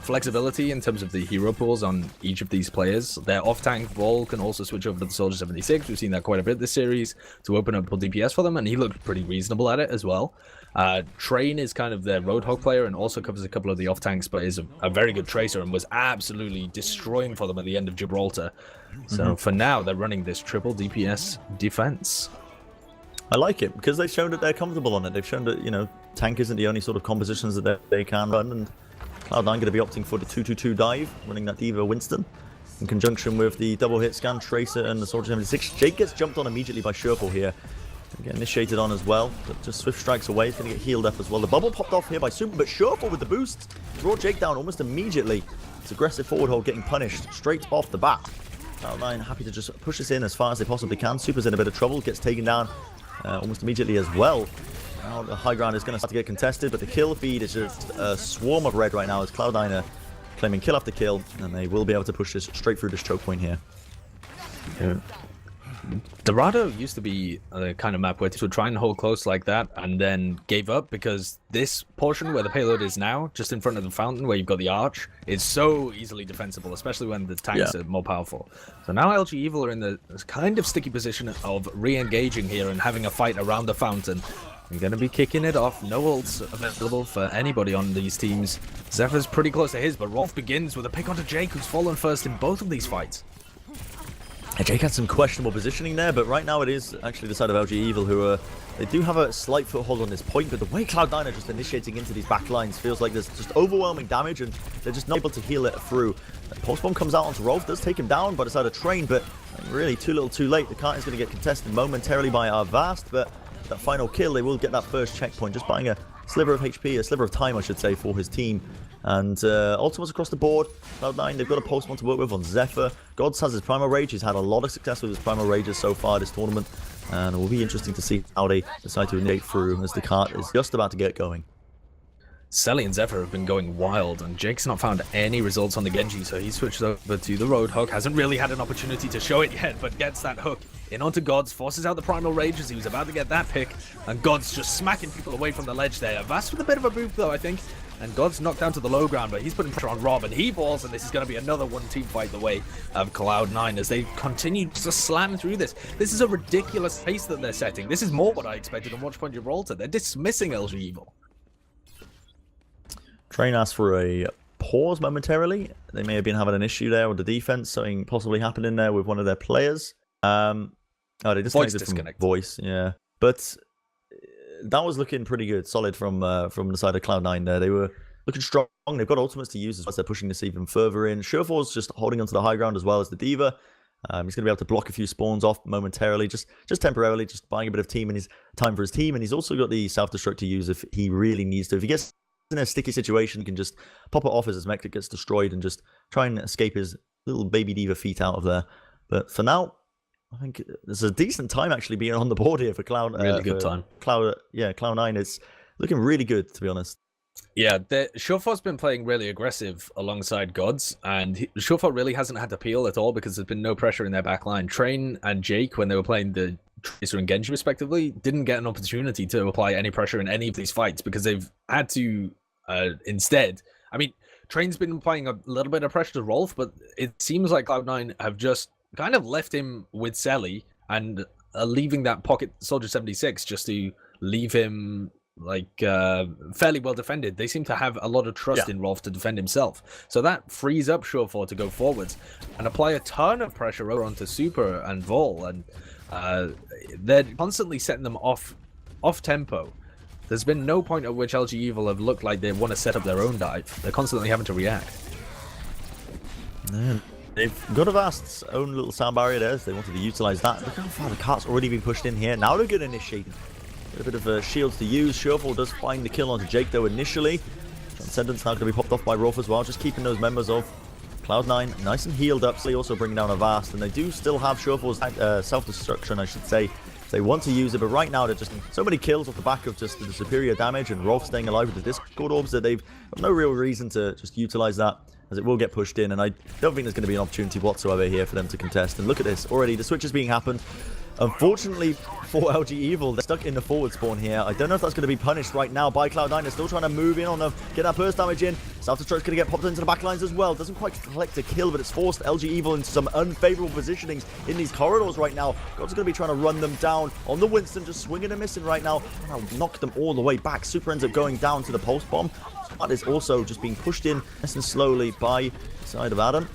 flexibility in terms of the hero pools on each of these players. Their off-tank Vol can also switch over to the Soldier 76. We've seen that quite a bit this series to open up DPS for them, and he looked pretty reasonable at it as well. Train is kind of their Roadhog player and also covers a couple of the off-tanks, but is a very good Tracer and was absolutely destroying for them at the end of Gibraltar. So for now, they're running this triple DPS defense. I like it because they've shown that they're comfortable on it. They've shown that, you know, tank isn't the only sort of compositions that they can run, and Cloud9 going to be opting for the 2-2-2 dive, running that D.Va Winston in conjunction with the double hit scan, Tracer, and the Soldier 76. Jake gets jumped on immediately by Sherfall here. Get initiated on as well, but just Swift strikes away. He's going to get healed up as well. The bubble popped off here by Super, but Sherfall with the boost draw Jake down almost immediately. It's aggressive forward hold getting punished straight off the bat. Cloud9 happy to just push this in as far as they possibly can. Super's in a bit of trouble, gets taken down almost immediately as well. Now the high ground is going to start to get contested, but the kill feed is just a swarm of red right now as Cloud9 are claiming kill after kill, and they will be able to push this straight through this choke point here. Yeah. Dorado used to be a kind of map where teams would try and hold close like that and then gave up, because this portion where the payload is now, just in front of the fountain where you've got the arch, is so easily defensible, especially when the tanks are more powerful. So now LG Evil are in the kind of sticky position of re-engaging here and having a fight around the fountain. I'm going to be kicking it off. No ults available for anybody on these teams. Zephyr's pretty close to his, but Rolf begins with a pick onto Jake, who's fallen first in both of these fights. Jake had some questionable positioning there, but right now it is actually the side of LG Evil who are... They do have a slight foothold on this point, but the way Cloud9 are just initiating into these backlines feels like there's just overwhelming damage, and they're just not able to heal it through. Pulse-bomb comes out onto Rolf, does take him down by the side of Train, but really too little too late. The cart is going to get contested momentarily by our Vast, but that final kill, they will get that first checkpoint, just buying a sliver of HP, a sliver of time, I should say, for his team. And ultimates across the board. Cloud9, they've got a Pulse-bomb to work with on Zephyr. Gods has his Primal Rage. He's had a lot of success with his Primal Rages so far this tournament. And it will be interesting to see how they decide to initiate through as the cart is just about to get going. Selly and Zephyr have been going wild, and Jake's not found any results on the Genji, so he switched over to the Roadhog. Hasn't really had an opportunity to show it yet, but gets that hook in onto Gods, forces out the Primal Rage as he was about to get that pick, and Gods just smacking people away from the ledge there. Vast with a bit of a move though, I think. and God's knocked down to the low ground, but he's putting pressure on Rob, and he falls, and this is going to be another one team fight the way of Cloud9 as they continue to slam through this. This is a ridiculous pace that they're setting. This is more what I expected on Watchpoint Gibraltar. They're dismissing LG Evil. Train asked for a pause momentarily. They may have been having an issue there with the defense, something possibly happened in there with one of their players. Oh, they disconnected from voice, yeah. But that was looking pretty good, solid from the side of Cloud9 there. They were looking strong. They've got ultimates to use as well. They're pushing this even further in. Surefor's just holding onto the high ground as well as the D.Va. He's going to be able to block a few spawns off momentarily, just temporarily, just buying a bit of time for his team. And he's also got the self-destruct to use if he really needs to. If he gets in a sticky situation, he can just pop it off as his mech gets destroyed and just try and escape his little baby D.Va feet out of there. But for now, I think there's a decent time actually being on the board here for Cloud. Really good time. Cloud9. It's looking really good, to be honest. Yeah, Surefor's been playing really aggressive alongside Gods, and Surefor really hasn't had to peel at all because there's been no pressure in their backline. Train and Jake, when they were playing the Tracer and Genji respectively, didn't get an opportunity to apply any pressure in any of these fights because they've had to instead. I mean, Train's been applying a little bit of pressure to Rolf, but it seems like Cloud9 have just kind of left him with Selly and leaving that pocket Soldier 76 just to leave him like fairly well defended. They seem to have a lot of trust in Rolf to defend himself, so that frees up Surefor to go forwards and apply a ton of pressure over onto Super and Vol, and they're constantly setting them off tempo. There's been no point at which LG Evil have looked like they want to set up their own dive. They're constantly having to react. Man, they've got Avast's own little sound barrier there, so they wanted to utilize that. Look how far the cart's already been pushed in here. Now they're going to initiate a bit of shields to use. Surefor does find the kill onto Jake though initially. Transcendence now going to be popped off by Rolf as well, just keeping those members of Cloud9 nice and healed up. So they also bring down Avast, and they do still have Surefor's self-destruction, I should say. They want to use it, but right now they're just so many kills off the back of just the superior damage and Rolf staying alive with the Discord orbs that they've got no real reason to just utilize that, as it will get pushed in, and I don't think there's going to be an opportunity whatsoever here for them to contest. And look at this, already the switch is being happened. Unfortunately for LG Evil, they're stuck in the forward spawn here. I don't know if that's going to be punished right now by Cloud9. They're still trying to move in on them, get that burst damage in. Self-destruct's going to get popped into the backlines as well. Doesn't quite collect a kill, but it's forced LG Evil into some unfavorable positionings in these corridors right now. God's going to be trying to run them down on the Winston, just swinging and missing right now. I'll knock them all the way back. Super ends up going down to the pulse bomb. That is also just being pushed in nice and slowly by the side of Adam.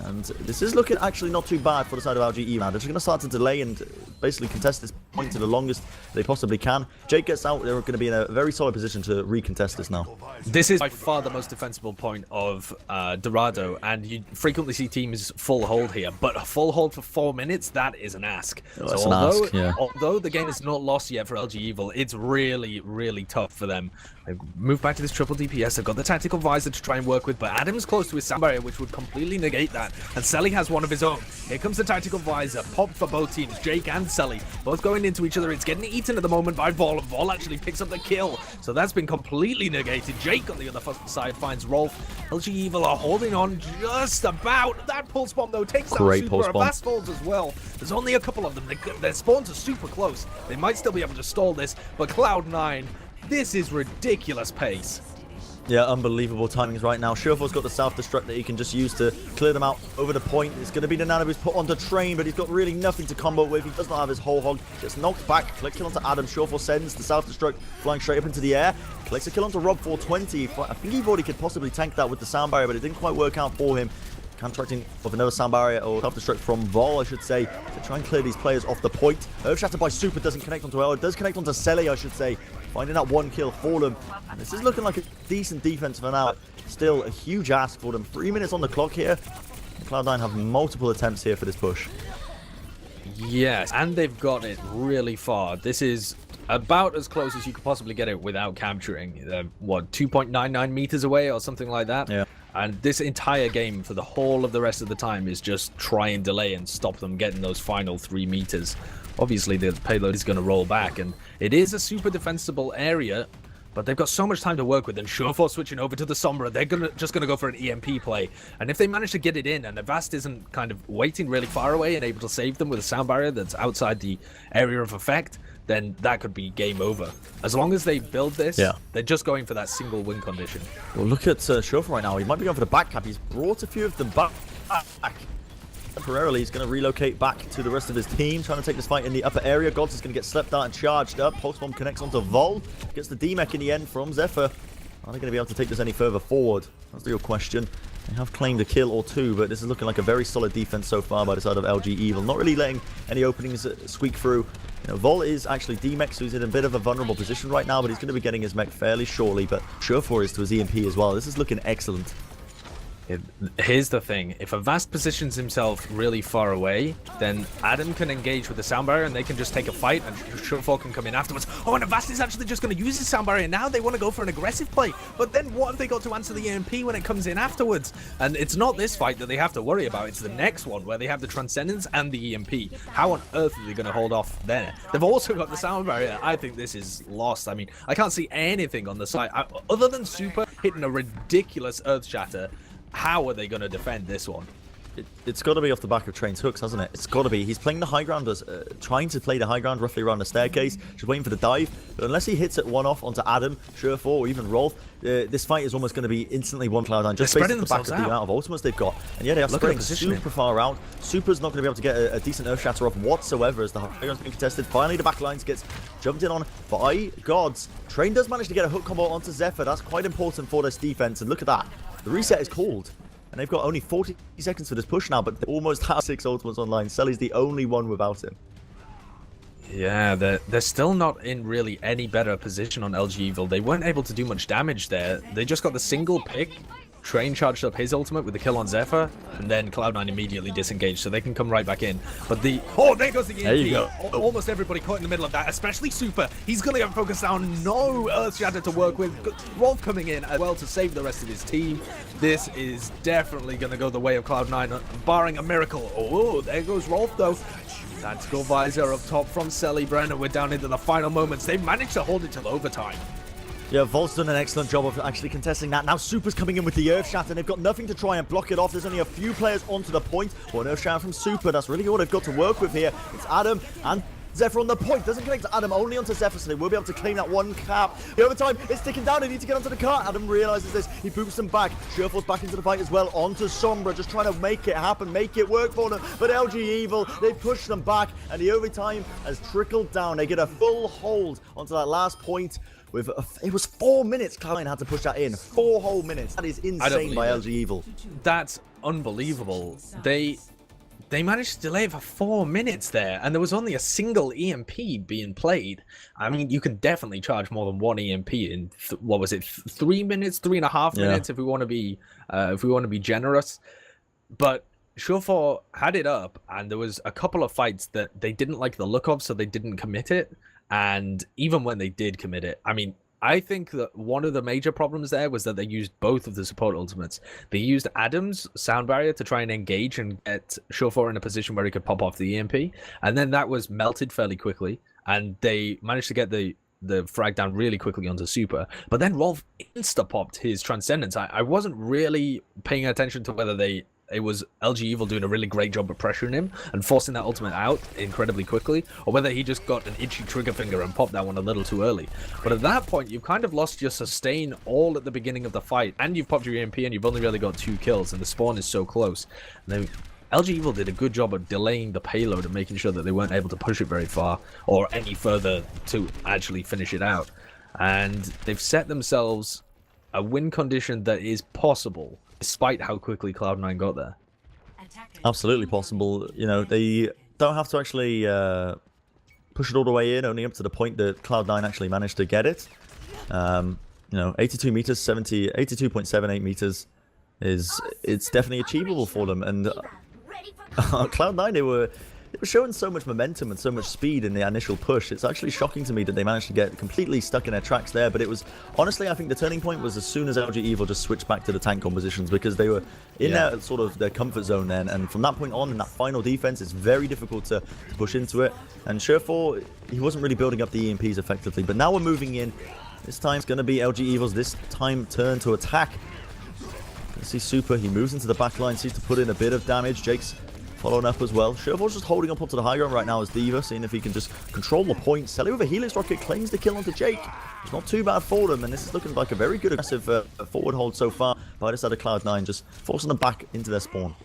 And this is looking actually not too bad for the side of LG Evil. They're just going to start to delay and basically contest this point to the longest they possibly can. Jake gets out. They're going to be in a very solid position to recontest this now. This is by far the most defensible point of Dorado, and you frequently see teams full hold here, but a full hold for 4 minutes, that is an ask. Oh, so although, although the game is not lost yet for LG Evil, it's really, really tough for them. They've moved back to this triple DPS. They've got the tactical visor to try and work with, but Adam's close to his sound barrier, which would completely negate that. And Selly has one of his own. Here comes the tactical visor. Pop for both teams. Jake and Selly both going into each other. It's getting eaten at the moment by Vol, and Vol actually picks up the kill. So that's been completely negated. Jake on the other side finds Rolf. LG Evil are holding on just about. That pulse bomb though takes down Super. Avast falls as well. There's only a couple of them. Their spawns are super close. They might still be able to stall this, but Cloud9, this is ridiculous pace. Yeah, unbelievable timings right now. Surefor's got the self-destruct that he can just use to clear them out over the point. It's going to be the Nana who's put onto Train, but he's got really nothing to combo with. He does not have his whole hog. Gets knocked back. Click kill onto Adam. Surefor sends the self-destruct flying straight up into the air. Clicks a kill onto Rob 420. I think he thought he could possibly tank that with the sound barrier, but it didn't quite work out for him. Contracting with another sound barrier, or self-destruct from Vol, I should say, to try and clear these players off the point. Earthshatter by Super doesn't connect onto El. It does connect onto Selly, I should say. Finding that one kill for them. And this is looking like a decent defense for now. Still a huge ask for them. 3 minutes on the clock here. Cloud9 have multiple attempts here for this push. Yes, and they've got it really far. This is about as close as you could possibly get it without capturing. What, 2.99 meters away or something like that? Yeah. And this entire game for the whole of the rest of the time is just try and delay and stop them getting those final 3 meters. Obviously, the payload is going to roll back, and it is a super defensible area, but they've got so much time to work with. And Surefor switching over to the Sombra, they're just going to go for an EMP play. And if they manage to get it in, and Avast isn't kind of waiting really far away and able to save them with a sound barrier that's outside the area of effect, then that could be game over. As long as they build this, they're just going for that single win condition. Well, look at Shofa right now. He might be going for the back cap. He's brought a few of them back. Temporarily, he's going to relocate back to the rest of his team, trying to take this fight in the upper area. Gods is going to get slept out and charged up. Pulse Bomb connects onto Vol. Gets the D-Mech in the end from Zephyr. Are they going to be able to take this any further forward? That's the real question. They have claimed a kill or two, but this is looking like a very solid defense so far by the side of LG Evil. Not really letting any openings squeak through. You know, Vol is actually D-Mech, so he's in a bit of a vulnerable position right now, but he's going to be getting his mech fairly shortly. But Surefour is to his EMP as well. This is looking excellent. Here's the thing, if Avast positions himself really far away, then Adam can engage with the sound barrier and they can just take a fight and Surefour can come in afterwards. Oh, and Avast is actually just going to use the sound barrier now. They want to go for an aggressive play, but then what have they got to answer the EMP when it comes in afterwards? And it's not this fight that they have to worry about, it's the next one where they have the Transcendence and the EMP. How on earth are they going to hold off there? They've also got the sound barrier. I think this is lost. I mean, I can't see anything on the side other than Super hitting a ridiculous Earth Shatter. How are they going to defend this one? It's got to be off the back of Train's hooks, hasn't it? It's got to be. He's playing the high ground, trying to play the high ground roughly around the staircase, just waiting for the dive. But unless he hits it one-off onto Adam, Surefour, or even Rolf, this fight is almost going to be instantly one Cloud9, just based on the back of the amount of ultimates they've got. And yeah, they are spreading super far out. Super's not going to be able to get a decent Earth Shatter off whatsoever as the high ground's being contested. Finally, the backlines gets jumped in on by Gods. Train does manage to get a hook combo onto Zephyr. That's quite important for this defense. And look at that. The reset is called. And they've got only 40 seconds for this push now, but they almost have 6 ultimates online. Selly's the only one without him. Yeah, they're still not in really any better position on LG Evil. They weren't able to do much damage there. They just got the single pick. Train charged up his ultimate with the kill on Zephyr, and then Cloud9 immediately disengaged, so they can come right back in. But oh, there goes the EMP. There you go. Almost everybody caught in the middle of that, especially Super. He's going to get focused down. No Earth Shatter to work with. Rolf coming in as well to save the rest of his team. This is definitely going to go the way of Cloud9, barring a miracle. Oh, there goes Rolf, though. Tactical visor up top from Selly Brenner. We're down into the final moments. They've managed to hold it till overtime. Yeah, Volt's done an excellent job of actually contesting that. Now Super's coming in with the Earth Shatter, and they've got nothing to try and block it off. There's only a few players onto the point. One Earth Shatter from Super. That's really all they've got to work with here. It's Adam and Zephyr on the point. Doesn't connect to Adam, only onto Zephyr, so they will be able to claim that one cap. The overtime is ticking down. They need to get onto the car. Adam realizes this. He boots them back. Surefour's back into the fight as well. Onto Sombra, just trying to make it happen, make it work for them. But LG Evil, they push them back, and the overtime has trickled down. They get a full hold onto that last point. It was 4 minutes Cloud9 had to push that in. 4 whole minutes. That is insane by LG Evil. That's unbelievable. They managed to delay it for 4 minutes there, and there was only a single EMP being played. I mean, you can definitely charge more than one EMP in what was it, 3 minutes, 3.5 minutes, if we want to be generous. But Surefour had it up, and there was a couple of fights that they didn't like the look of, so they didn't commit it. And even when they did commit it, I mean, I think that one of the major problems there was that they used both of the support ultimates. They used Adam's sound barrier to try and engage and get Surefour in a position where he could pop off the EMP, and then that was melted fairly quickly, and they managed to get the frag down really quickly onto Super. But then Rolf insta-popped his Transcendence. I wasn't really paying attention to whether it was LG Evil doing a really great job of pressuring him and forcing that ultimate out incredibly quickly, or whether he just got an itchy trigger finger and popped that one a little too early. But at that point, you've kind of lost your sustain all at the beginning of the fight, and you've popped your EMP, and you've only really got 2 kills, and the spawn is so close. And LG Evil did a good job of delaying the payload and making sure that they weren't able to push it very far or any further to actually finish it out. And they've set themselves a win condition that is possible, despite how quickly Cloud9 got there. Absolutely possible. You know, they don't have to actually push it all the way in, only up to the point that Cloud9 actually managed to get it. You know, 82 meters, 82.78 meters it's definitely achievable for them. And Cloud9, they were showing so much momentum and so much speed in the initial push. It's actually shocking to me that they managed to get completely stuck in their tracks there. But it was, honestly, I think the turning point was as soon as LG Evil just switched back to the tank compositions, because they were in their sort of their comfort zone then. And from that point on, in that final defense, it's very difficult to push into it. And Surefour, he wasn't really building up the EMPs effectively. But now we're moving in. This time it's going to be LG Evil's this time turn to attack. Let's see Super, he moves into the back line, seems to put in a bit of damage. Jake's following up as well. Sherfor's just holding up onto the high ground right now as D.Va, seeing if he can just control the point. Selly with a Helix Rocket claims the kill onto Jake. It's not too bad for them, and this is looking like a very good aggressive forward hold so far by the side of Cloud9, just forcing them back into their spawn.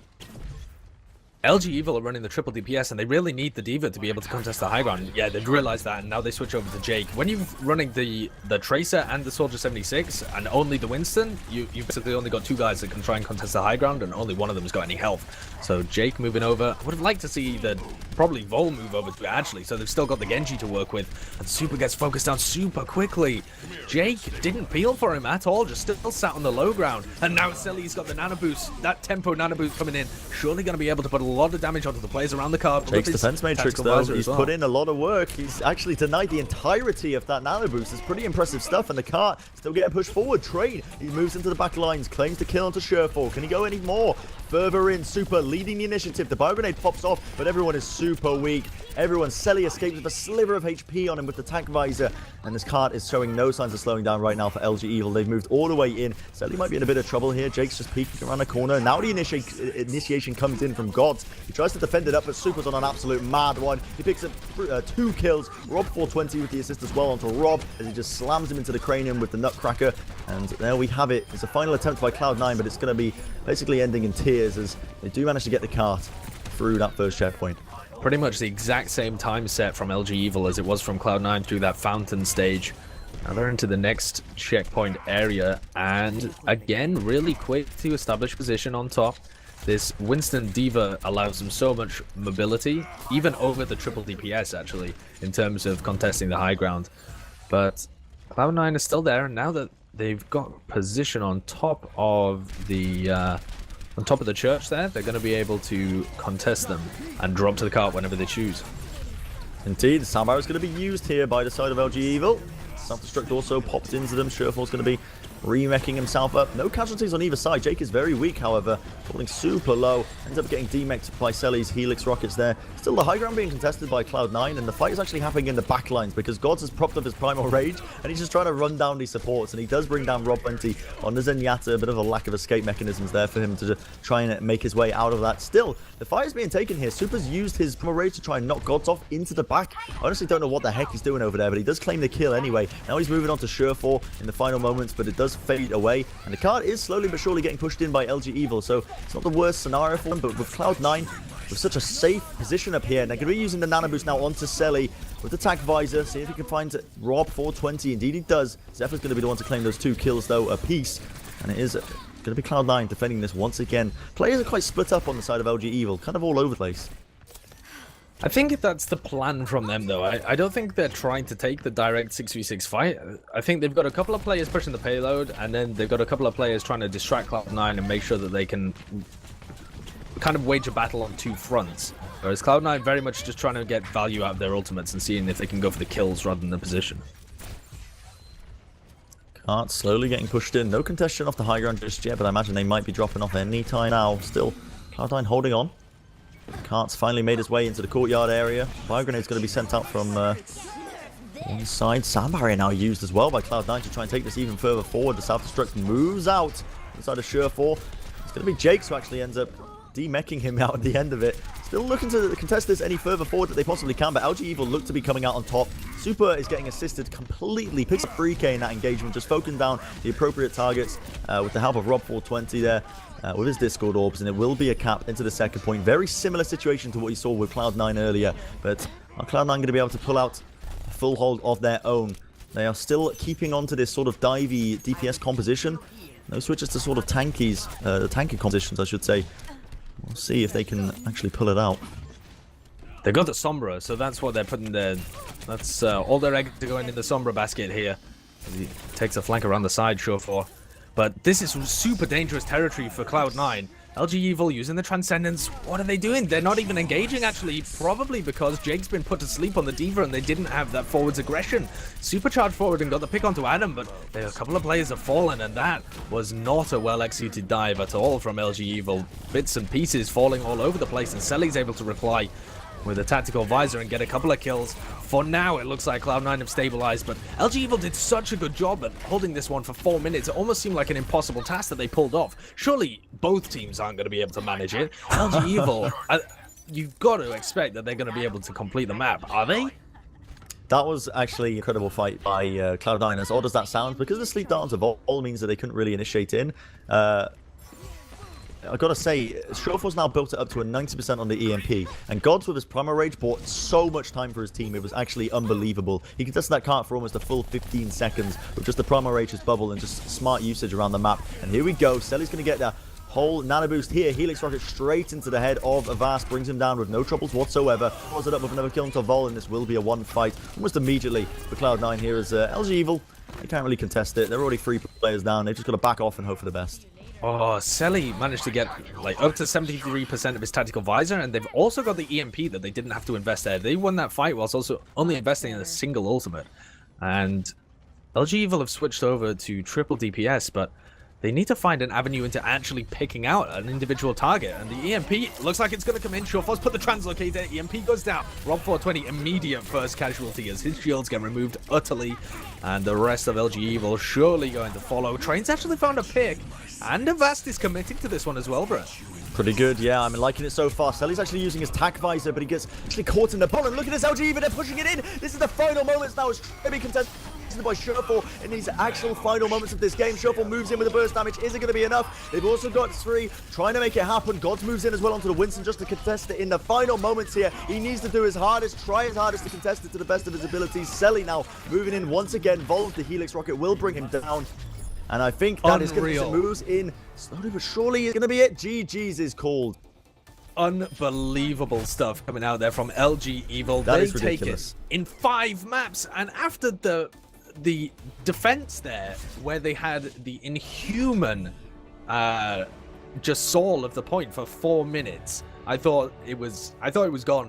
LG Evil are running the triple DPS, and they really need the D.Va to be able to contest the high ground. Yeah, they'd realize that, and now they switch over to Jake. When you're running the Tracer and the Soldier 76, and only the Winston, you've basically only got 2 guys that can try and contest the high ground, and only one of them has got any health. So Jake moving over. I would have liked to see the probably Vol move over to it, actually, so they've still got the Genji to work with. And Super gets focused down super quickly. Jake didn't peel for him at all, just still sat on the low ground. And now Selly's got the nano boost, that tempo nano boost coming in. Surely going to be able to put a lot of damage onto the players around the card. Jake's defense matrix, though, he's put in a lot of work. He's actually denied the entirety of that nano boost. It's pretty impressive stuff, and the cart still getting pushed forward. Trade, he moves into the back lines, claims the kill onto Sherfor. Can he go any more? Further in, Super leading the initiative. The bio grenade pops off, but everyone is super weak. Everyone, Selly escapes with a sliver of HP on him with the tank visor, and this cart is showing no signs of slowing down right now for LG Evil. They've moved all the way in. Selly might be in a bit of trouble here. Jake's just peeking around the corner. Now the initiation comes in from Gods. He tries to defend it up, but Super's on an absolute mad one. He picks up 2 kills. Rob 420 with the assist as well onto Rob as he just slams him into the cranium with the Nutcracker. And there we have it. It's a final attempt by Cloud9, but it's going to be basically ending in tears as they do manage to get the cart through that first checkpoint. Pretty much the exact same time set from LG Evil as it was from Cloud9 through that fountain stage. Now they're into the next checkpoint area, and again, really quick to establish position on top. This Winston D.Va allows them so much mobility, even over the triple DPS actually, in terms of contesting the high ground. But Cloud9 is still there, and now that they've got position on top of the church there, they're going to be able to contest them and drop to the cart whenever they choose. Indeed, Sambar is going to be used here by the side of LG Evil. Self-destruct also pops into them. Sherfor's going to be remeching himself up. No casualties on either side. Jake is very weak, however, falling super low. Ends up getting demeched by Selly's Helix rockets there. Still, the high ground being contested by Cloud9, and the fight is actually happening in the back lines because Gods has propped up his Primal Rage, and he's just trying to run down these supports, and he does bring down Rob 20 on the Zenyatta. A bit of a lack of escape mechanisms there for him to try and make his way out of that. Still, the fight is being taken here. Super's used his Primal Rage to try and knock Gods off into the back. I honestly don't know what the heck he's doing over there, but he does claim the kill anyway. Now he's moving on to Sherfor in the final moments, but it does fade away, and the card is slowly but surely getting pushed in by LG Evil, so it's not the worst scenario for them. But with Cloud9 with such a safe position up here, and they're going to be using the nano boost now onto Selly with the tank visor, see if he can find Rob 420. Indeed he does. Zephyr's going to be the one to claim those 2 kills though apiece, and it is going to be Cloud9 defending this once again. Players are quite split up on the side of LG Evil, kind of all over the place. I think that's the plan from them, though. I don't think they're trying to take the direct 6v6 fight. I think they've got a couple of players pushing the payload, and then they've got a couple of players trying to distract Cloud9 and make sure that they can kind of wage a battle on 2 fronts. Whereas Cloud9 very much just trying to get value out of their ultimates and seeing if they can go for the kills rather than the position. Cart slowly getting pushed in. No contestation off the high ground just yet, but I imagine they might be dropping off any time now. Still, Cloud9 holding on. Cart's finally made his way into the courtyard area. Bio grenade's going to be sent out from one side. Sound barrier now used as well by Cloud9 to try and take this even further forward. The self-destruct moves out inside of Sherfor. It's going to be Jakes who actually ends up demeching him out at the end of it. Still looking to contest this any further forward that they possibly can, but LG Evil look to be coming out on top. Super is getting assisted completely. Picks up 3k in that engagement, just focusing down the appropriate targets with the help of Rob 420 there. With his Discord orbs, and it will be a cap into the second point. Very similar situation to what you saw with Cloud9 earlier, but are Cloud9 going to be able to pull out a full hold of their own? They are still keeping on to this sort of divey DPS composition. No switches to sort of tankies, the tanky compositions, I should say. We'll see if they can actually pull it out. They've got the Sombra, so that's what they're putting there. That's all their eggs are going in the Sombra basket here. He takes a flank around the side, sure for. But this is super dangerous territory for Cloud9. LG Evil using the Transcendence. What are they doing? They're not even engaging, actually. Probably because Jake's been put to sleep on the D.Va and they didn't have that forwards aggression. Supercharged forward and got the pick onto Adam, but a couple of players have fallen, and that was not a well-executed dive at all from LG Evil. Bits and pieces falling all over the place, and Selly's able to reply with a tactical visor and get a couple of kills. For now, it looks like Cloud9 have stabilized, but LG Evil did such a good job at holding this one for 4 minutes. It almost seemed like an impossible task that they pulled off. Surely both teams aren't going to be able to manage it. LG Evil, you've got to expect that they're going to be able to complete the map. Are they? That was actually an incredible fight by Cloud9, as odd as that sounds, because the sleep darts of all means that they couldn't really initiate in. I've got to say, Shofo's now built it up to a 90% on the EMP, and Gods with his Primal Rage bought so much time for his team. It was actually unbelievable. He contested that cart for almost a full 15 seconds with just the Primal Rage's bubble and just smart usage around the map. And here we go. Selly's going to get that whole nano boost here. Helix Rocket straight into the head of Avast, brings him down with no troubles whatsoever. Follows it up with another kill into Vol, and this will be a one fight almost immediately for Cloud9 here as LG Evil. They can't really contest it. They're already 3 players down. They've just got to back off and hope for the best. Oh, Selly managed to get like up to 73% of his tactical visor, and they've also got the EMP that they didn't have to invest there. They won that fight whilst also only investing in a single ultimate. And LG Evil have switched over to triple DPS, but they need to find an avenue into actually picking out an individual target. And the EMP looks like it's going to come in. Shofo's put the translocator. EMP goes down. Rob 420, immediate first casualty as his shields get removed utterly. And the rest of LG Evil surely going to follow. Train's actually found a pick. And Avast is committing to this one as well, Brett. Pretty good, yeah. I'm liking it so far. Selly's actually using his tac visor, but he gets actually caught in the ball. And look at this LG Evil. They're pushing it in. This is the final moments now. It's heavy contest by Shofo in these actual final moments of this game. Shofo moves in with a burst damage. Is it going to be enough? They've also got 3 trying to make it happen. Gods moves in as well onto the Winston just to contest it in the final moments here. He needs to do his hardest, try his hardest to contest it to the best of his abilities. Selly now moving in once again. Vol, the Helix Rocket will bring him down. And I think that is going to be some moves in. Slowly but surely is going to be it. GG's is called. Unbelievable stuff coming out there from LG Evil. That they is ridiculous. Take it in 5 maps, and after the defense there, where they had the inhuman just soul of the point for 4 minutes, I thought it was gone.